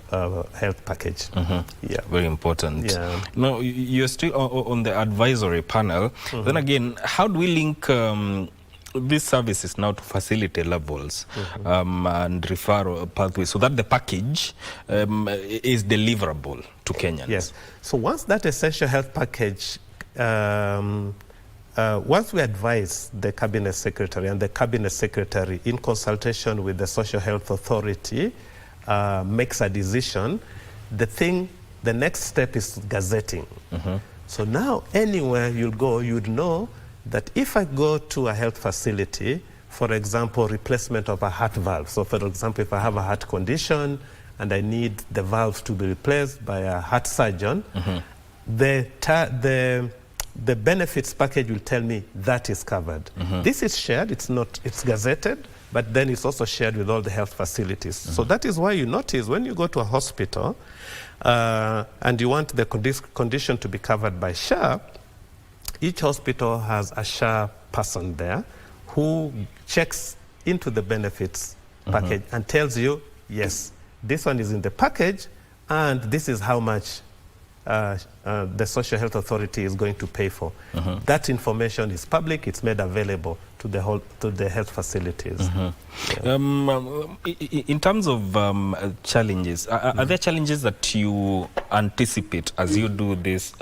S2: health package. Yeah,
S3: very important.
S2: Yeah.
S3: Now, you're still on the advisory panel. Then again, how do we link these services now to facility levels and referral pathways so that the package is deliverable to Kenyans?
S2: Yes. So once that essential health package, once we advise the Cabinet Secretary, and the Cabinet Secretary in consultation with the Social Health Authority makes a decision, the next step is gazetting. So now anywhere you go, you'd know that if I go to a health facility, for example, replacement of a heart valve. So for example, if I have a heart condition and I need the valve to be replaced by a heart surgeon, the benefits package will tell me that is covered. This is shared, it's gazetted, but then it's also shared with all the health facilities. So that is why you notice when you go to a hospital and you want the condition to be covered by SHA, each hospital has a SHA person there who checks into the benefits package and tells you, yes, this one is in the package and this is how much the Social Health Authority is going to pay for. That information is public, it's made available to the health facilities.
S3: In terms of challenges, are there challenges that you anticipate as you do this?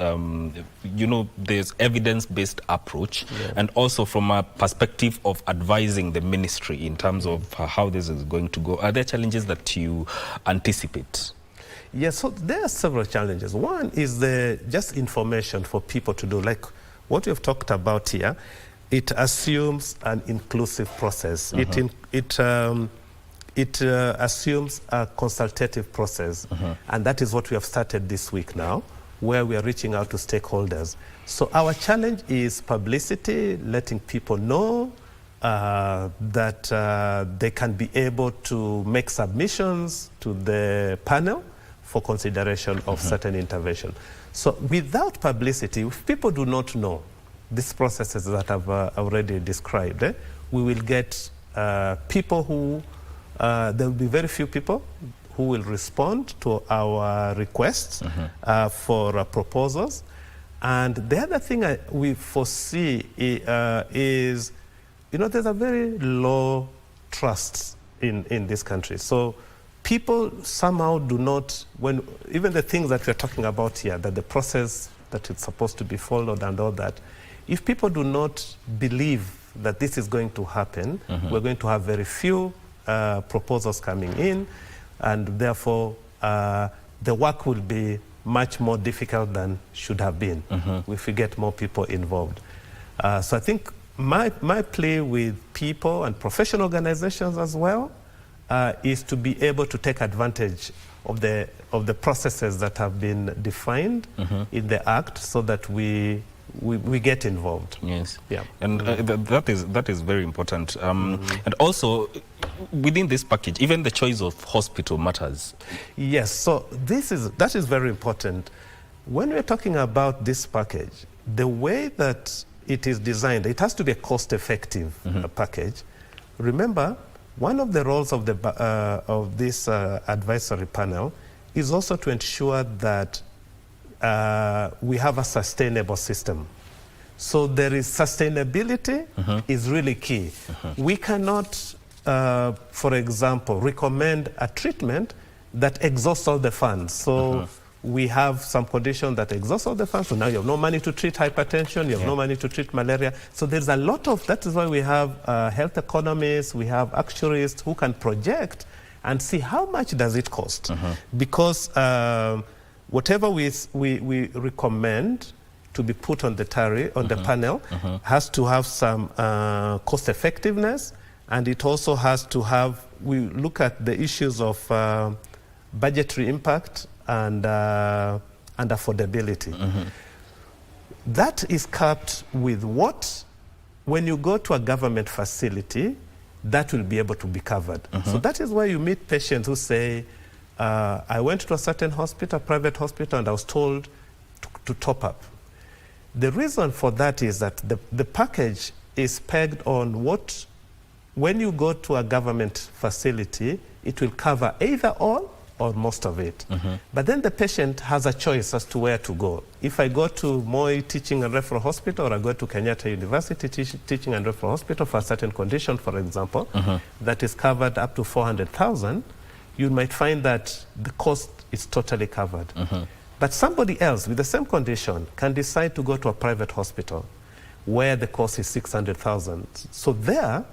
S3: There's evidence-based approach, and also from a perspective of advising the ministry in terms of how this is going to go. Are there challenges that you anticipate?
S2: Yes, so there are several challenges. One is just information for people to do. Like what we've talked about here, it assumes an inclusive process. It assumes a consultative process. And that is what we have started this week now, where we are reaching out to stakeholders. So our challenge is publicity, letting people know that they can be able to make submissions to the panel for consideration of certain intervention. So without publicity, if people do not know these processes that I've already described, we will get people who, there will be very few people who will respond to our requests for proposals. And the other thing we foresee is, you know, there's a very low trust in this country. So people somehow do not, when even the things that we're talking about here, that the process that is supposed to be followed and all that, if people do not believe that this is going to happen, we're going to have very few proposals coming in, and therefore the work will be much more difficult than should have been if we get more people involved. So I think my plea with people and professional organizations as well is to be able to take advantage of the processes that have been defined in the Act, so that we get involved.
S3: Yes.
S2: Yeah.
S3: And that is very important. And also, within this package, even the choice of hospital matters.
S2: Yes. So that is very important. When we're talking about this package, the way that it is designed, it has to be a cost-effective package. Remember, one of the roles of this advisory panel is also to ensure that we have a sustainable system. So there is sustainability is really key. We cannot, for example, recommend a treatment that exhausts all the funds. So we have some condition that exhausts all the funds. So now you have no money to treat hypertension, you have no money to treat malaria. So there's a lot of, that is why we have health economists, we have actuaries who can project and see how much does it cost. Because whatever we recommend to be put on the the panel has to have some cost effectiveness, and it also has to have, we look at the issues of budgetary impact and affordability. That is capped with what, when you go to a government facility, that will be able to be covered. So that is why you meet patients who say, I went to a certain hospital, private hospital, and I was told to top up. The reason for that is that the package is pegged on what, when you go to a government facility, it will cover either all or most of it. But then the patient has a choice as to where to go. If I go to Moi Teaching and Referral Hospital, or I go to Kenyatta University Teaching and Referral Hospital for a certain condition, for example, that is covered up to 400,000, you might find that the cost is totally covered. But somebody else with the same condition can decide to go to a private hospital where the cost is 600,000. So there,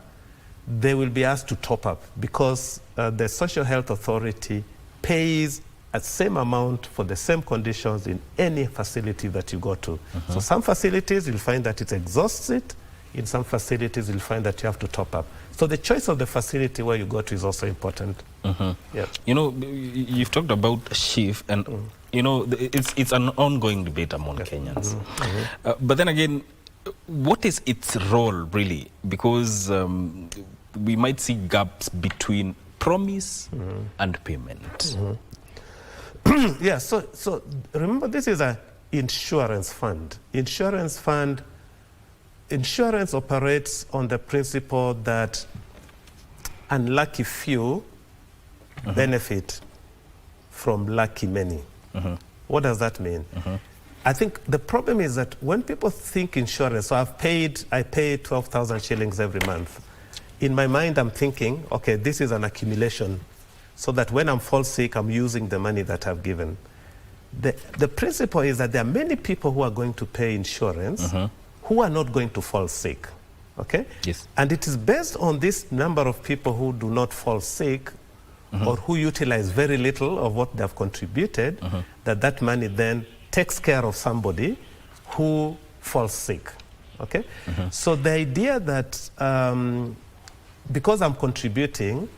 S2: they will be asked to top up, because the Social Health Authority pays a same amount for the same conditions in any facility that you go to. So some facilities you'll find that it exhausts it. In some facilities you'll find that you have to top up. So the choice of the facility where you go to is also important. Yeah.
S3: You know, you've talked about SHIF, and you know, it's an ongoing debate among Kenyans. But then again, what is its role really? Because we might see gaps between promise and payment.
S2: Yeah, so remember, this is an insurance fund. Insurance operates on the principle that unlucky few benefit from lucky many. What does that mean? I think the problem is that when people think insurance, so I pay 12,000 shillings every month. In my mind, I'm thinking, okay, this is an accumulation, so that when I'm fall sick, I'm using the money that I've given. The principle is that there are many people who are going to pay insurance who are not going to fall sick, okay?
S3: Yes.
S2: And it is based on this number of people who do not fall sick or who utilize very little of what they have contributed, that money then takes care of somebody who fall sick. Okay? So the idea that because I'm contributing,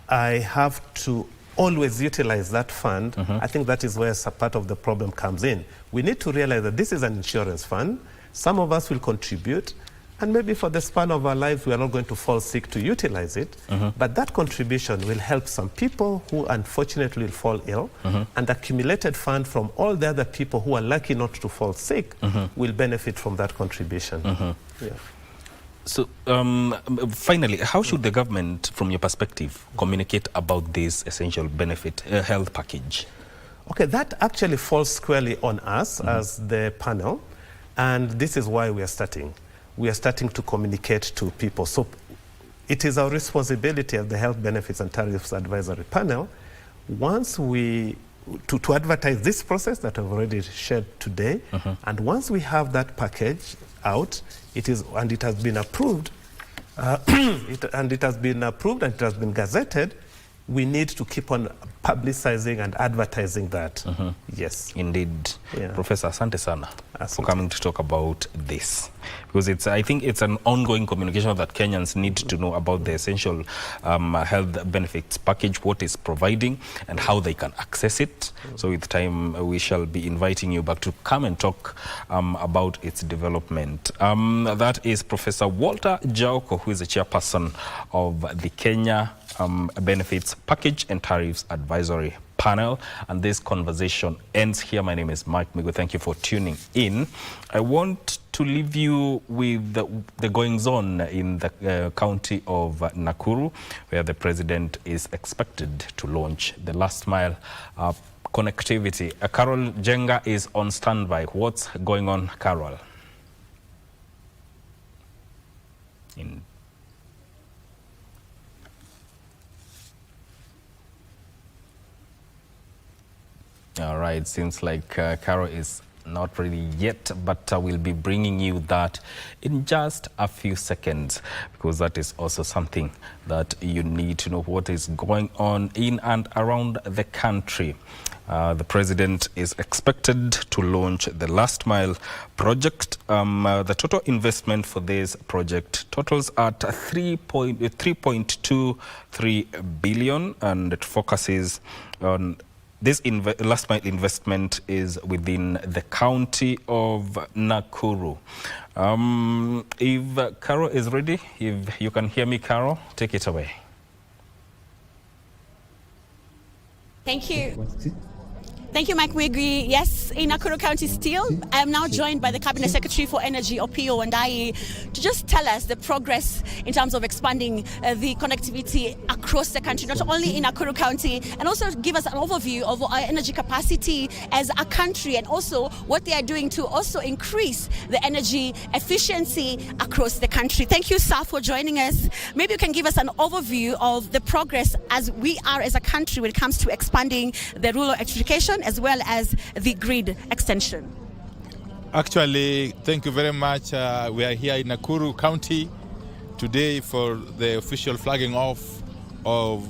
S2: I have to always utilize that fund, I think that is where part of the problem comes in. We need to realize that this is an insurance fund. Some of us will contribute, and maybe for the span of our lives, we are not going to fall sick to utilize it. But that contribution will help some people who unfortunately will fall ill, and the accumulated fund from all the other people who are lucky not to fall sick will benefit from that contribution. Yeah.
S3: So finally, how should the government, from your perspective, communicate about this essential benefit health package?
S2: Okay, that actually falls squarely on us as the panel, and this is why we are starting. We are starting to communicate to people. So it is our responsibility as the Health Benefits and Tariffs Advisory Panel, once we to advertise this process that I've already shared today, and once we have that package out, it has been approved, and it has been gazetted, we need to keep on publicizing and advertising that. Yes.
S3: Indeed.
S2: Yeah.
S3: Professor, asante sana for coming to talk about this. Because I think it's an ongoing communication that Kenyans need to know about the essential health benefits package, what is providing, and how they can access it. So with time, we shall be inviting you back to come and talk about its development. That is Professor Walter Jaoko, who is the chairperson of the Kenya Benefits Package and Tariffs Advisory Panel, and this conversation ends here. My name is Mike Migo. Thank you for tuning in. I want to leave you with the goings-on in the county of Nakuru, where the president is expected to launch the last mile connectivity. Carol Jenga is on standby. What's going on, Carol? All right, seems like Carol is not ready yet, but we'll be bringing you that in just a few seconds, because that is also something that you need to know what is going on in and around the country. The president is expected to launch the last mile project. The total investment for this project totals at 3.23 billion, and it focuses on this last mile investment is within the county of Nakuru. If Carol is ready, if you can hear me, Carol, take it away.
S1: Thank you. Thank you, Mike Wigri. Yes, in Nakuru County still, I am now joined by the Cabinet Secretary for Energy, Opio Wandai, to just tell us the progress in terms of expanding the connectivity across the country, not only in Nakuru County, and also give us an overview of our energy capacity as a country, and also what they are doing to also increase the energy efficiency across the country. Thank you, sir, for joining us. Maybe you can give us an overview of the progress as we are as a country when it comes to expanding the rural electrification as well as the grid extension.
S7: Actually, thank you very much. We are here in Nakuru County today for the official flagging off of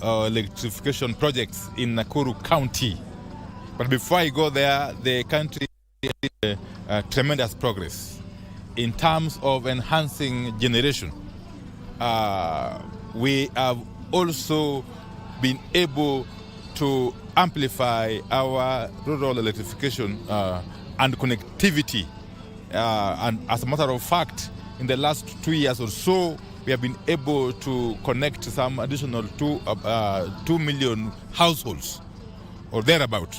S7: electrification projects in Nakuru County. But before I go there, the country did tremendous progress in terms of enhancing generation. We have also been able to amplify our rural electrification and connectivity. And as a matter of fact, in the last 2 years or so, we have been able to connect some additional 2 million households or thereabout.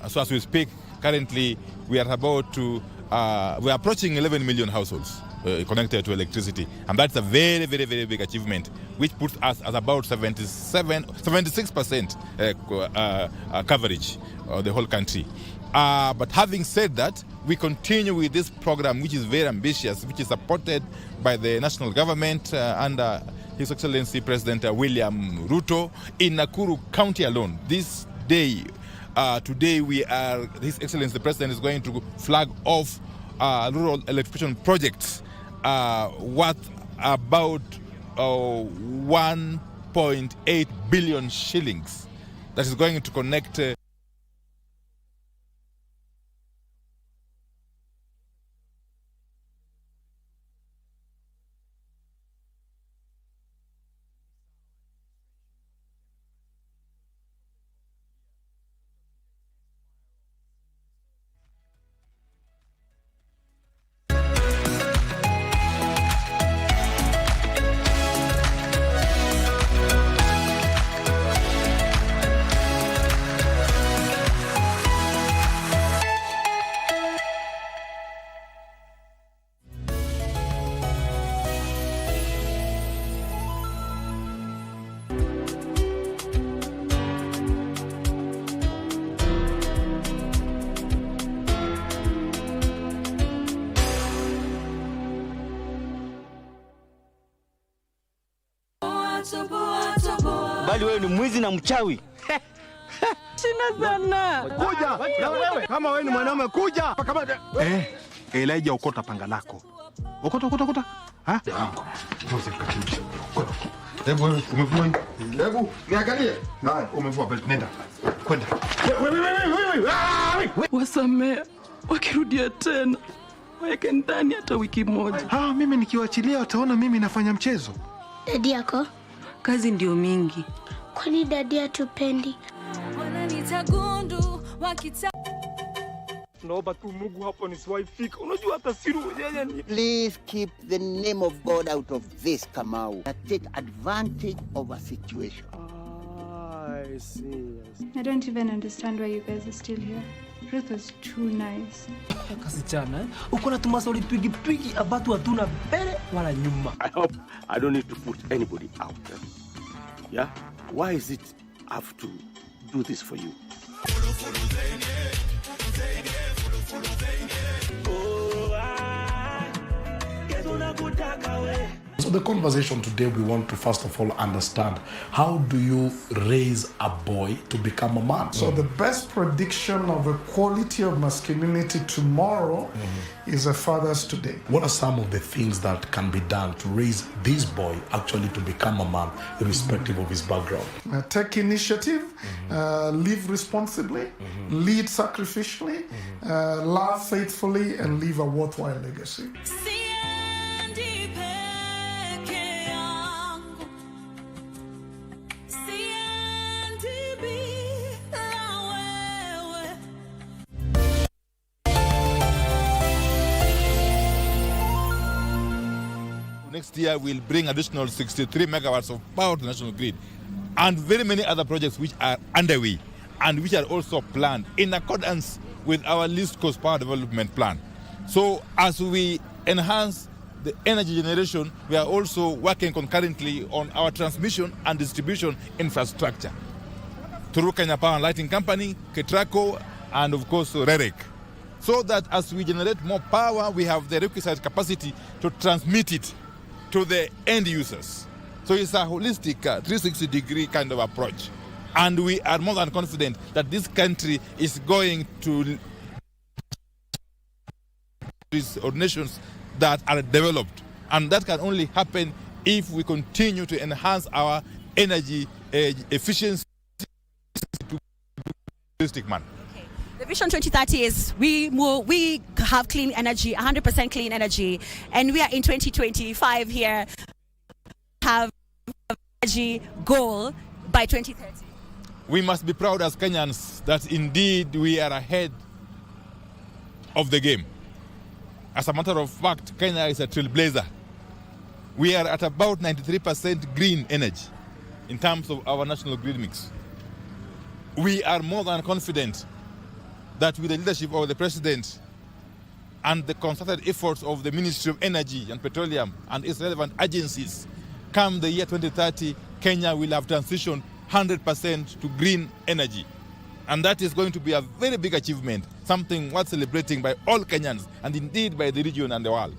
S7: So as we speak, currently we are about to, we are approaching 11 million households connected to electricity. And that's a very, very, very big achievement, which puts us at about 76% coverage of the whole country. But having said that, we continue with this program, which is very ambitious, which is supported by the national government under His Excellency President William Ruto in Nakuru County alone. This day, today His Excellency the President is going to flag off rural electrification projects worth about 1.8 billion shillings that is going to connect .
S9: bali wewe ni mwizi na mchawi.
S27: Sina sana.
S16: Kuja na wewe, kama wewe ni mwanaume kuja. Kama Elijah, ukota panga lako. Ukota. Ha? Hebu wewe umevua hii. Hebu niangalie. Haya, umevua belt, nenda. Kwenda.
S27: Wasamea wakirudia tena waweke ndani hata wiki moja.
S16: Mimi nikiwaachilia wataona mimi nafanya mchezo.
S17: Dadi yako?
S27: Kazi ndio mingi.
S17: Kwani dadi hatupendi?
S22: Naomba tu Mungu hapo nisiwaifika. Unajua hata siru yeye ni.
S12: Please keep the name of God out of this, Kamau. Take advantage of a situation.
S22: I see.
S28: I don't even understand why you guys are still here. Ruth was too nice.
S5: Kasichana, uko na tumasoli twigi abatu hatuna mbele wala nyuma.
S13: I hope I don't need to put anybody out. Yeah? Why is it I have to do this for you?
S14: So the conversation today, we want to first of all understand, how do you raise a boy to become a man?
S18: So the best prediction of equality of masculinity tomorrow is a father's today.
S14: What are some of the things that can be done to raise this boy actually to become a man, irrespective of his background?
S18: Take initiative, live responsibly, lead sacrificially, love faithfully, and leave a worthwhile legacy.
S7: Next year, we'll bring additional 63 megawatts of power to the national grid, and very many other projects which are underway and which are also planned in accordance with our least cost power development plan. So as we enhance the energy generation, we are also working concurrently on our transmission and distribution infrastructure through Kenya Power and Lighting Company, KETRACO, and of course REREC, so that as we generate more power, we have the requisite capacity to transmit it to the end users. So it's a holistic 360-degree kind of approach. And we are more than confident that this country is going to or nations that are developed. And that can only happen if we continue to enhance our energy efficiency. Man.
S1: The Vision 2030 is we have clean energy, 100% clean energy, and we are in 2025 here. Have an energy goal by 2030.
S7: We must be proud as Kenyans that indeed we are ahead of the game. As a matter of fact, Kenya is a trailblazer. We are at about 93% green energy in terms of our national grid mix. We are more than confident that with the leadership of the President and the concerted efforts of the Ministry of Energy and Petroleum and its relevant agencies, come the year 2030, Kenya will have transitioned 100% to green energy. And that is going to be a very big achievement, something worth celebrating by all Kenyans and indeed by the region and the world.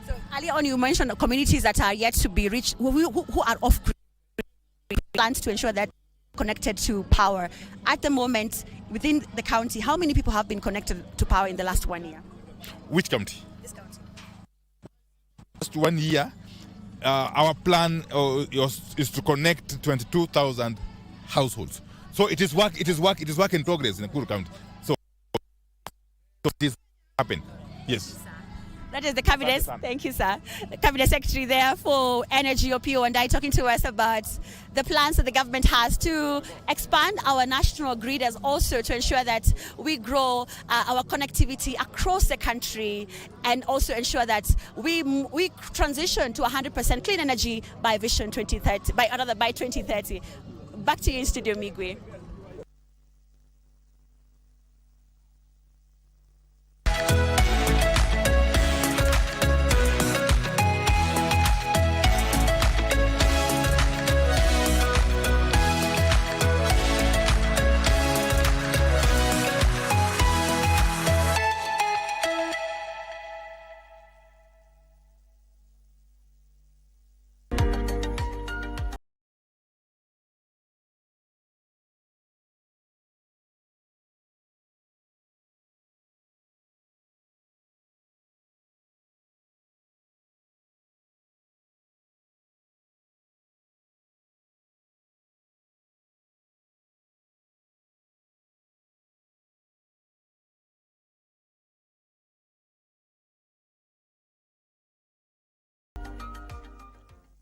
S1: So earlier on you mentioned communities that are yet to be reached, who are off-grid, plans to ensure that connected to power. At the moment, within the county, how many people have been connected to power in the last 1 year?
S7: Which county?
S1: This county.
S7: Last 1 year, our plan is to connect 22,000 households. So it is work in progress in Nakuru County. So this happened. Yes.
S1: That is the Cabinet. Thank you, sir. The Cabinet Secretary there for Energy, OPO, and I talking to us about the plans that the government has to expand our national grid, as also to ensure that we grow our connectivity across the country, and also ensure that we transition to 100% clean energy by Vision 2030, by 2030. Back to you in studio, Migwe.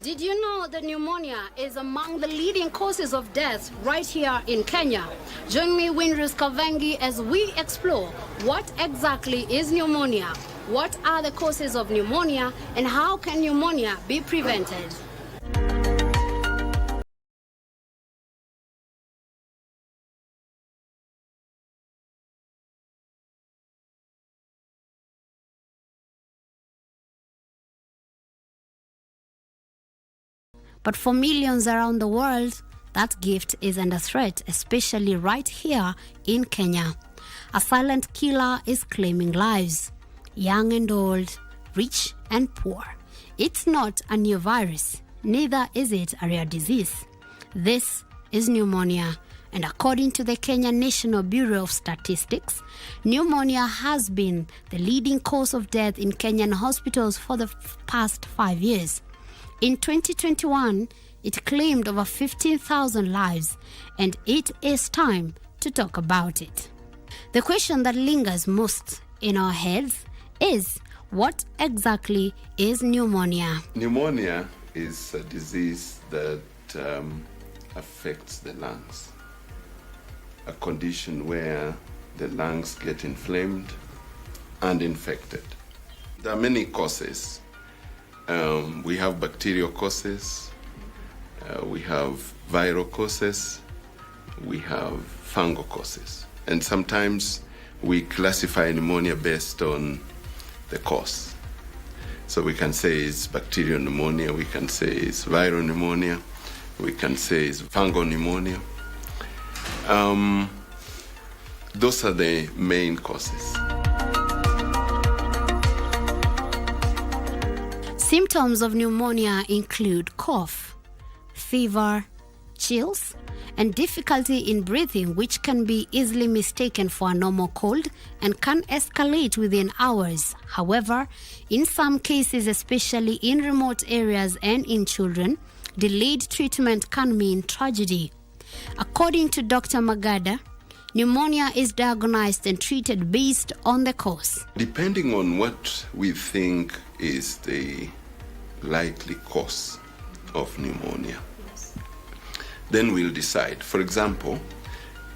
S8: Did you know that pneumonia is among the leading causes of death right here in Kenya? Join me, Winrus Kavengi, as we explore what exactly is pneumonia, what are the causes of pneumonia, and how can pneumonia be prevented? But for millions around the world, that gift is under threat, especially right here in Kenya. A silent killer is claiming lives, young and old, rich and poor. It's not a new virus, neither is it a rare disease. This is pneumonia, and according to the Kenya National Bureau of Statistics, pneumonia has been the leading cause of death in Kenyan hospitals for the past 5 years. In 2021, it claimed over 15,000 lives, and it is time to talk about it. The question that lingers most in our heads is, what exactly is pneumonia?
S9: Pneumonia is a disease that affects the lungs, a condition where the lungs get inflamed and infected. There are many causes. We have bacterial causes, we have viral causes, we have fungal causes. And sometimes we classify pneumonia based on the cause. So we can say it's bacterial pneumonia, we can say it's viral pneumonia, we can say it's fungal pneumonia. Those are the main causes.
S8: Symptoms of pneumonia include cough, fever, chills, and difficulty in breathing, which can be easily mistaken for a normal cold and can escalate within hours. However, in some cases, especially in remote areas and in children, delayed treatment can mean tragedy. According to Dr. Magada, pneumonia is diagnosed and treated based on the cause.
S9: Depending on what we think is the likely cause of pneumonia, then we'll decide. For example,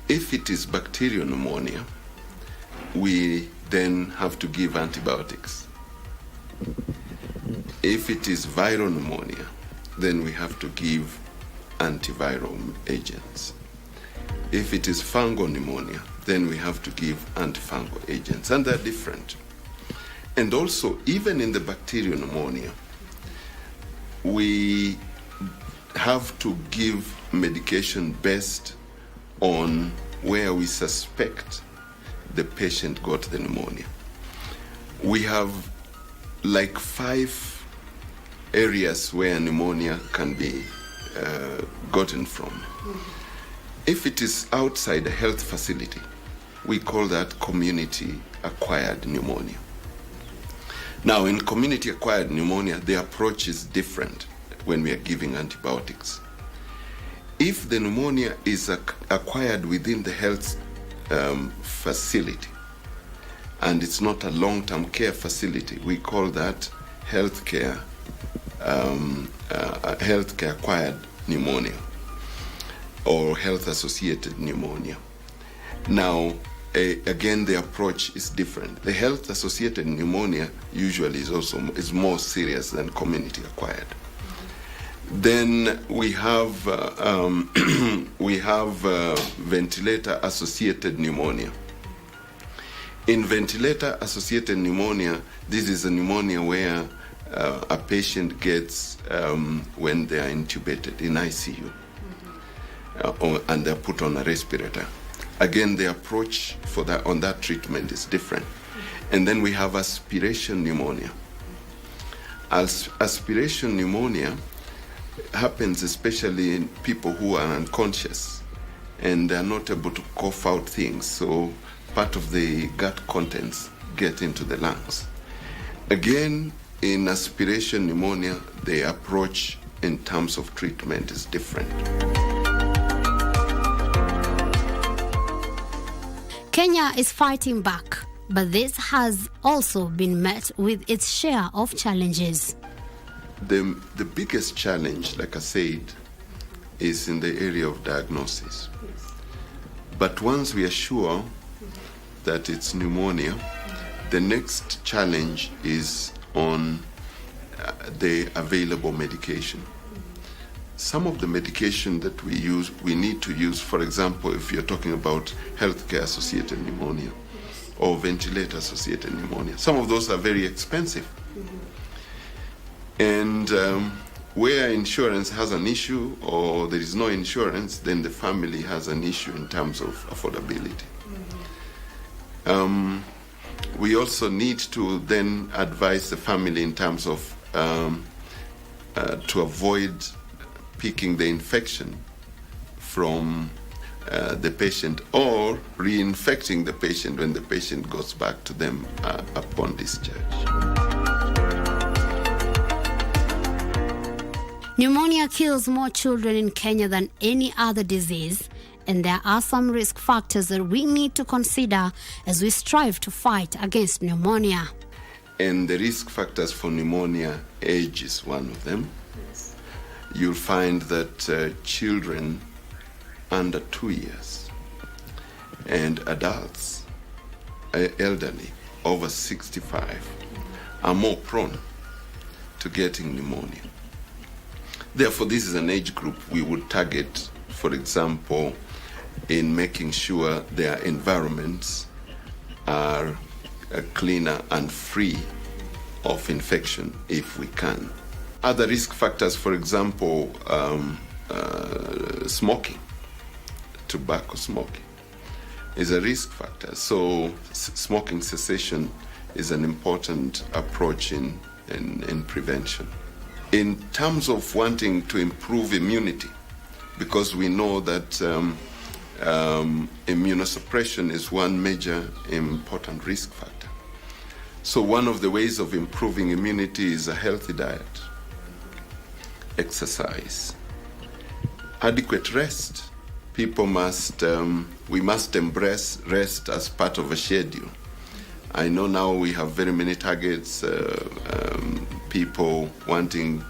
S9: if it is bacterial pneumonia, we then have to give antibiotics. If it is viral pneumonia, then we have to give antiviral agents. If it is fungal pneumonia, then we have to give antifungal agents, and they're different. And also, even in the bacterial pneumonia, we have to give medication based on where we suspect the patient got the pneumonia. We have like 5 areas where pneumonia can be gotten from. If it is outside a health facility, we call that community-acquired pneumonia. Now, in community-acquired pneumonia, the approach is different when we are giving antibiotics. If the pneumonia is acquired within the health facility, and it's not a long-term care facility, we call that healthcare acquired pneumonia or health-associated pneumonia. Now, again, the approach is different. The health-associated pneumonia usually is more serious than community-acquired. Then we have ventilator-associated pneumonia. In ventilator-associated pneumonia, this is a pneumonia where a patient gets when they are intubated in ICU, and they're put on a respirator. Again, the approach for that on that treatment is different. And then we have aspiration pneumonia. Aspiration pneumonia happens especially in people who are unconscious and they're not able to cough out things, so part of the gut contents get into the lungs. Again, in aspiration pneumonia, the approach in terms of treatment is different.
S8: Kenya is fighting back, but this has also been met with its share of challenges.
S9: the biggest challenge, like I said, is in the area of diagnosis. But once we are sure that it's pneumonia, the next challenge is on the available medication. Some of the medication that we need to use, for example, if you're talking about healthcare-associated pneumonia or ventilator-associated pneumonia, some of those are very expensive. And where insurance has an issue or there is no insurance, then the family has an issue in terms of affordability. We also need to then advise the family in terms of to avoid picking the infection from the patient or reinfecting the patient when the patient goes back to them upon discharge.
S8: Pneumonia kills more children in Kenya than any other disease, and there are some risk factors that we need to consider as we strive to fight against pneumonia.
S9: And the risk factors for pneumonia, age is one of them. Yes. You'll find that children under 2 years and adults, elderly, over 65, are more prone to getting pneumonia. Therefore, this is an age group we would target, for example, in making sure their environments are cleaner and free of infection if we can. Other risk factors, for example, smoking, tobacco smoking, is a risk factor. So smoking cessation is an important approach in prevention. In terms of wanting to improve immunity, because we know that immunosuppression is one major important risk factor. So one of the ways of improving immunity is a healthy diet, exercise, adequate rest. People must, we must embrace rest as part of a schedule. I know now we have very many targets, people wanting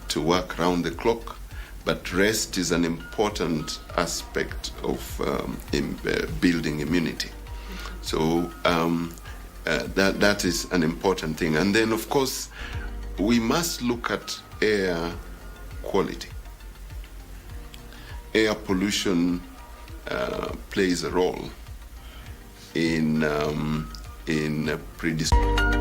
S9: to work around the clock, but rest is an important aspect of building immunity. So that is an important thing. And then, of course, we must look at air quality. Air pollution plays a role in predisposition.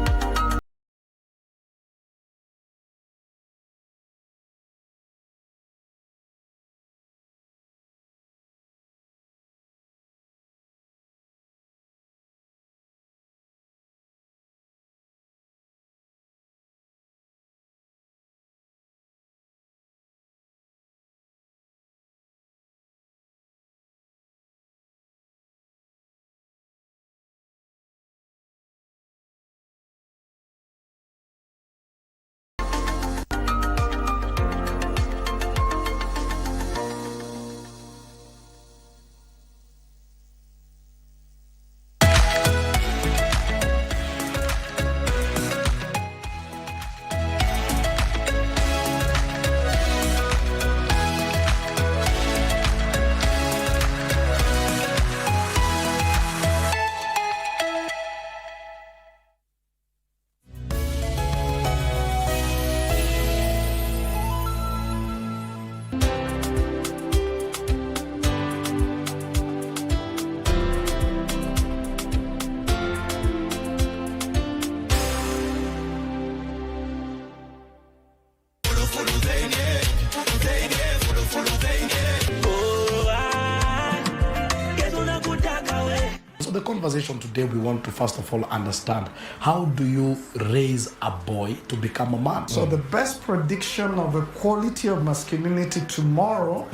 S14: So the conversation today, we want to first of all understand, how do you raise a boy to become a man?
S18: So the best prediction of the quality of masculinity tomorrow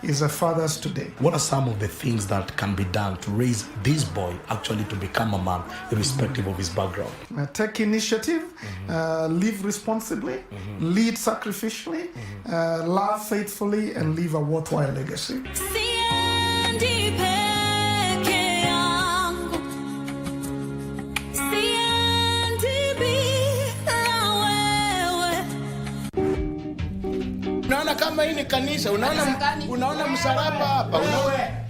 S18: is a father's today.
S14: What are some of the things that can be done to raise this boy actually to become a man, irrespective of his background?
S18: Take initiative, live responsibly, lead sacrificially, love faithfully, and leave a worthwhile legacy.
S4: kama hii ni kanisa, unaona msalaba hapa.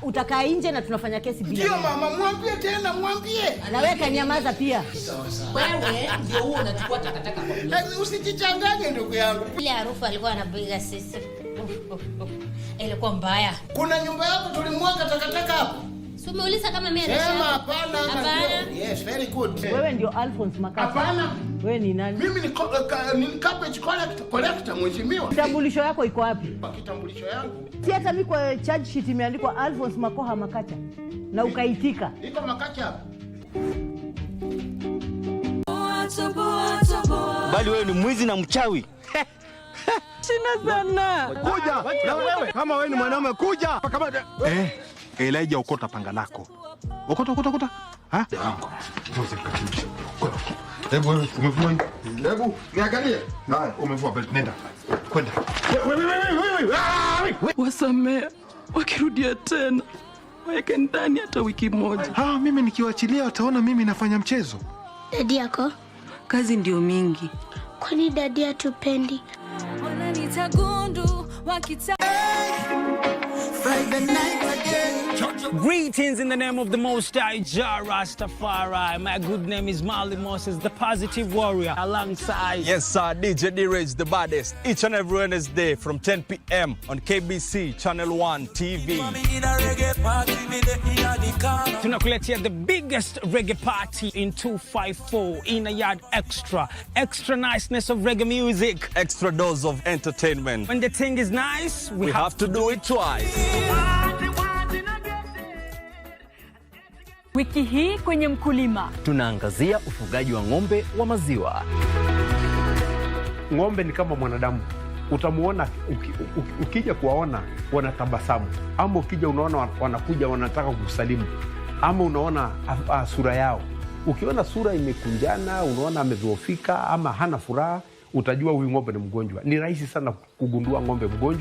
S20: Utakaa nje na tunafanya kesi bila.
S4: Ndio mama, mwambie tena, mwambie.
S20: Na wewe kanyamaza pia. Wewe ndio huo unachukua takataka kwa mimi.
S4: Usijichanganye ndugu yangu.
S10: Ile harufu alikuwa anapiga sisi. Ilikuwa mbaya.
S4: Kuna nyumba yako tulimwaga takataka hapo.
S10: Si umeuliza kama mimi anasema?
S4: Sema hapana.
S10: Hapana.
S4: Yes, very good.
S20: Wewe ndio Alphonse Makata.
S4: Hapana.
S20: Wewe ni nani?
S4: Mimi ni garbage collector mheshimiwa.
S20: Kitambulisho yako iko wapi?
S4: Kitambulisho yangu.
S20: Si hata mimi kwa charge sheet imeandikwa Alphonse Makoha Makata. Na ukaitika.
S4: Iko Makata hapo.
S5: Bali wewe ni mwizi na mchawi.
S20: China sana.
S16: Kuja. Na wewe kama wewe ni mwanaume kuja. Kama Elijah ukota panga lako. Ukota. Ha? Hebu wewe umevua. Hebu niangalie. Haya, umevua belt, nenda. Kwenda. Wewe.
S11: Wasamea wakirudia tena. Weke ndani hata wiki moja.
S16: Mimi nikiwaachilia wataona mimi nafanya mchezo.
S17: Dadi yako?
S11: Kazi ndio mingi.
S17: Kwani dadi hatupendi?
S15: Greetings in the name of the Most High, Jah Rastafari. My good name is Marley Moses, the positive warrior, alongside...
S19: Yes, sir, DJ D-Rage, the baddest. Each and every Wednesday from 10 p.m. on KBC Channel 1 TV.
S15: Tunakuletea the biggest reggae party in 254 in a yard extra. Extra niceness of reggae music.
S19: Extra dose of entertainment.
S15: When the thing is nice,
S19: we have to do it twice.
S27: Wiki hii kwenye Mkulima
S21: tunaangazia ufugaji wa ng'ombe wa maziwa.
S23: Ng'ombe ni kama mwanadamu. Utamuona ukija kuwaona wanatabasamu, ama ukija unaona wanakuja wanataka kukusalimu, ama unaona sura yao. Ukiona sura imekunjana, unaona amedhoofika ama hana furaha, utajua huyu ng'ombe ni mgonjwa. Ni rahisi sana kugundua ng'ombe mgonjwa.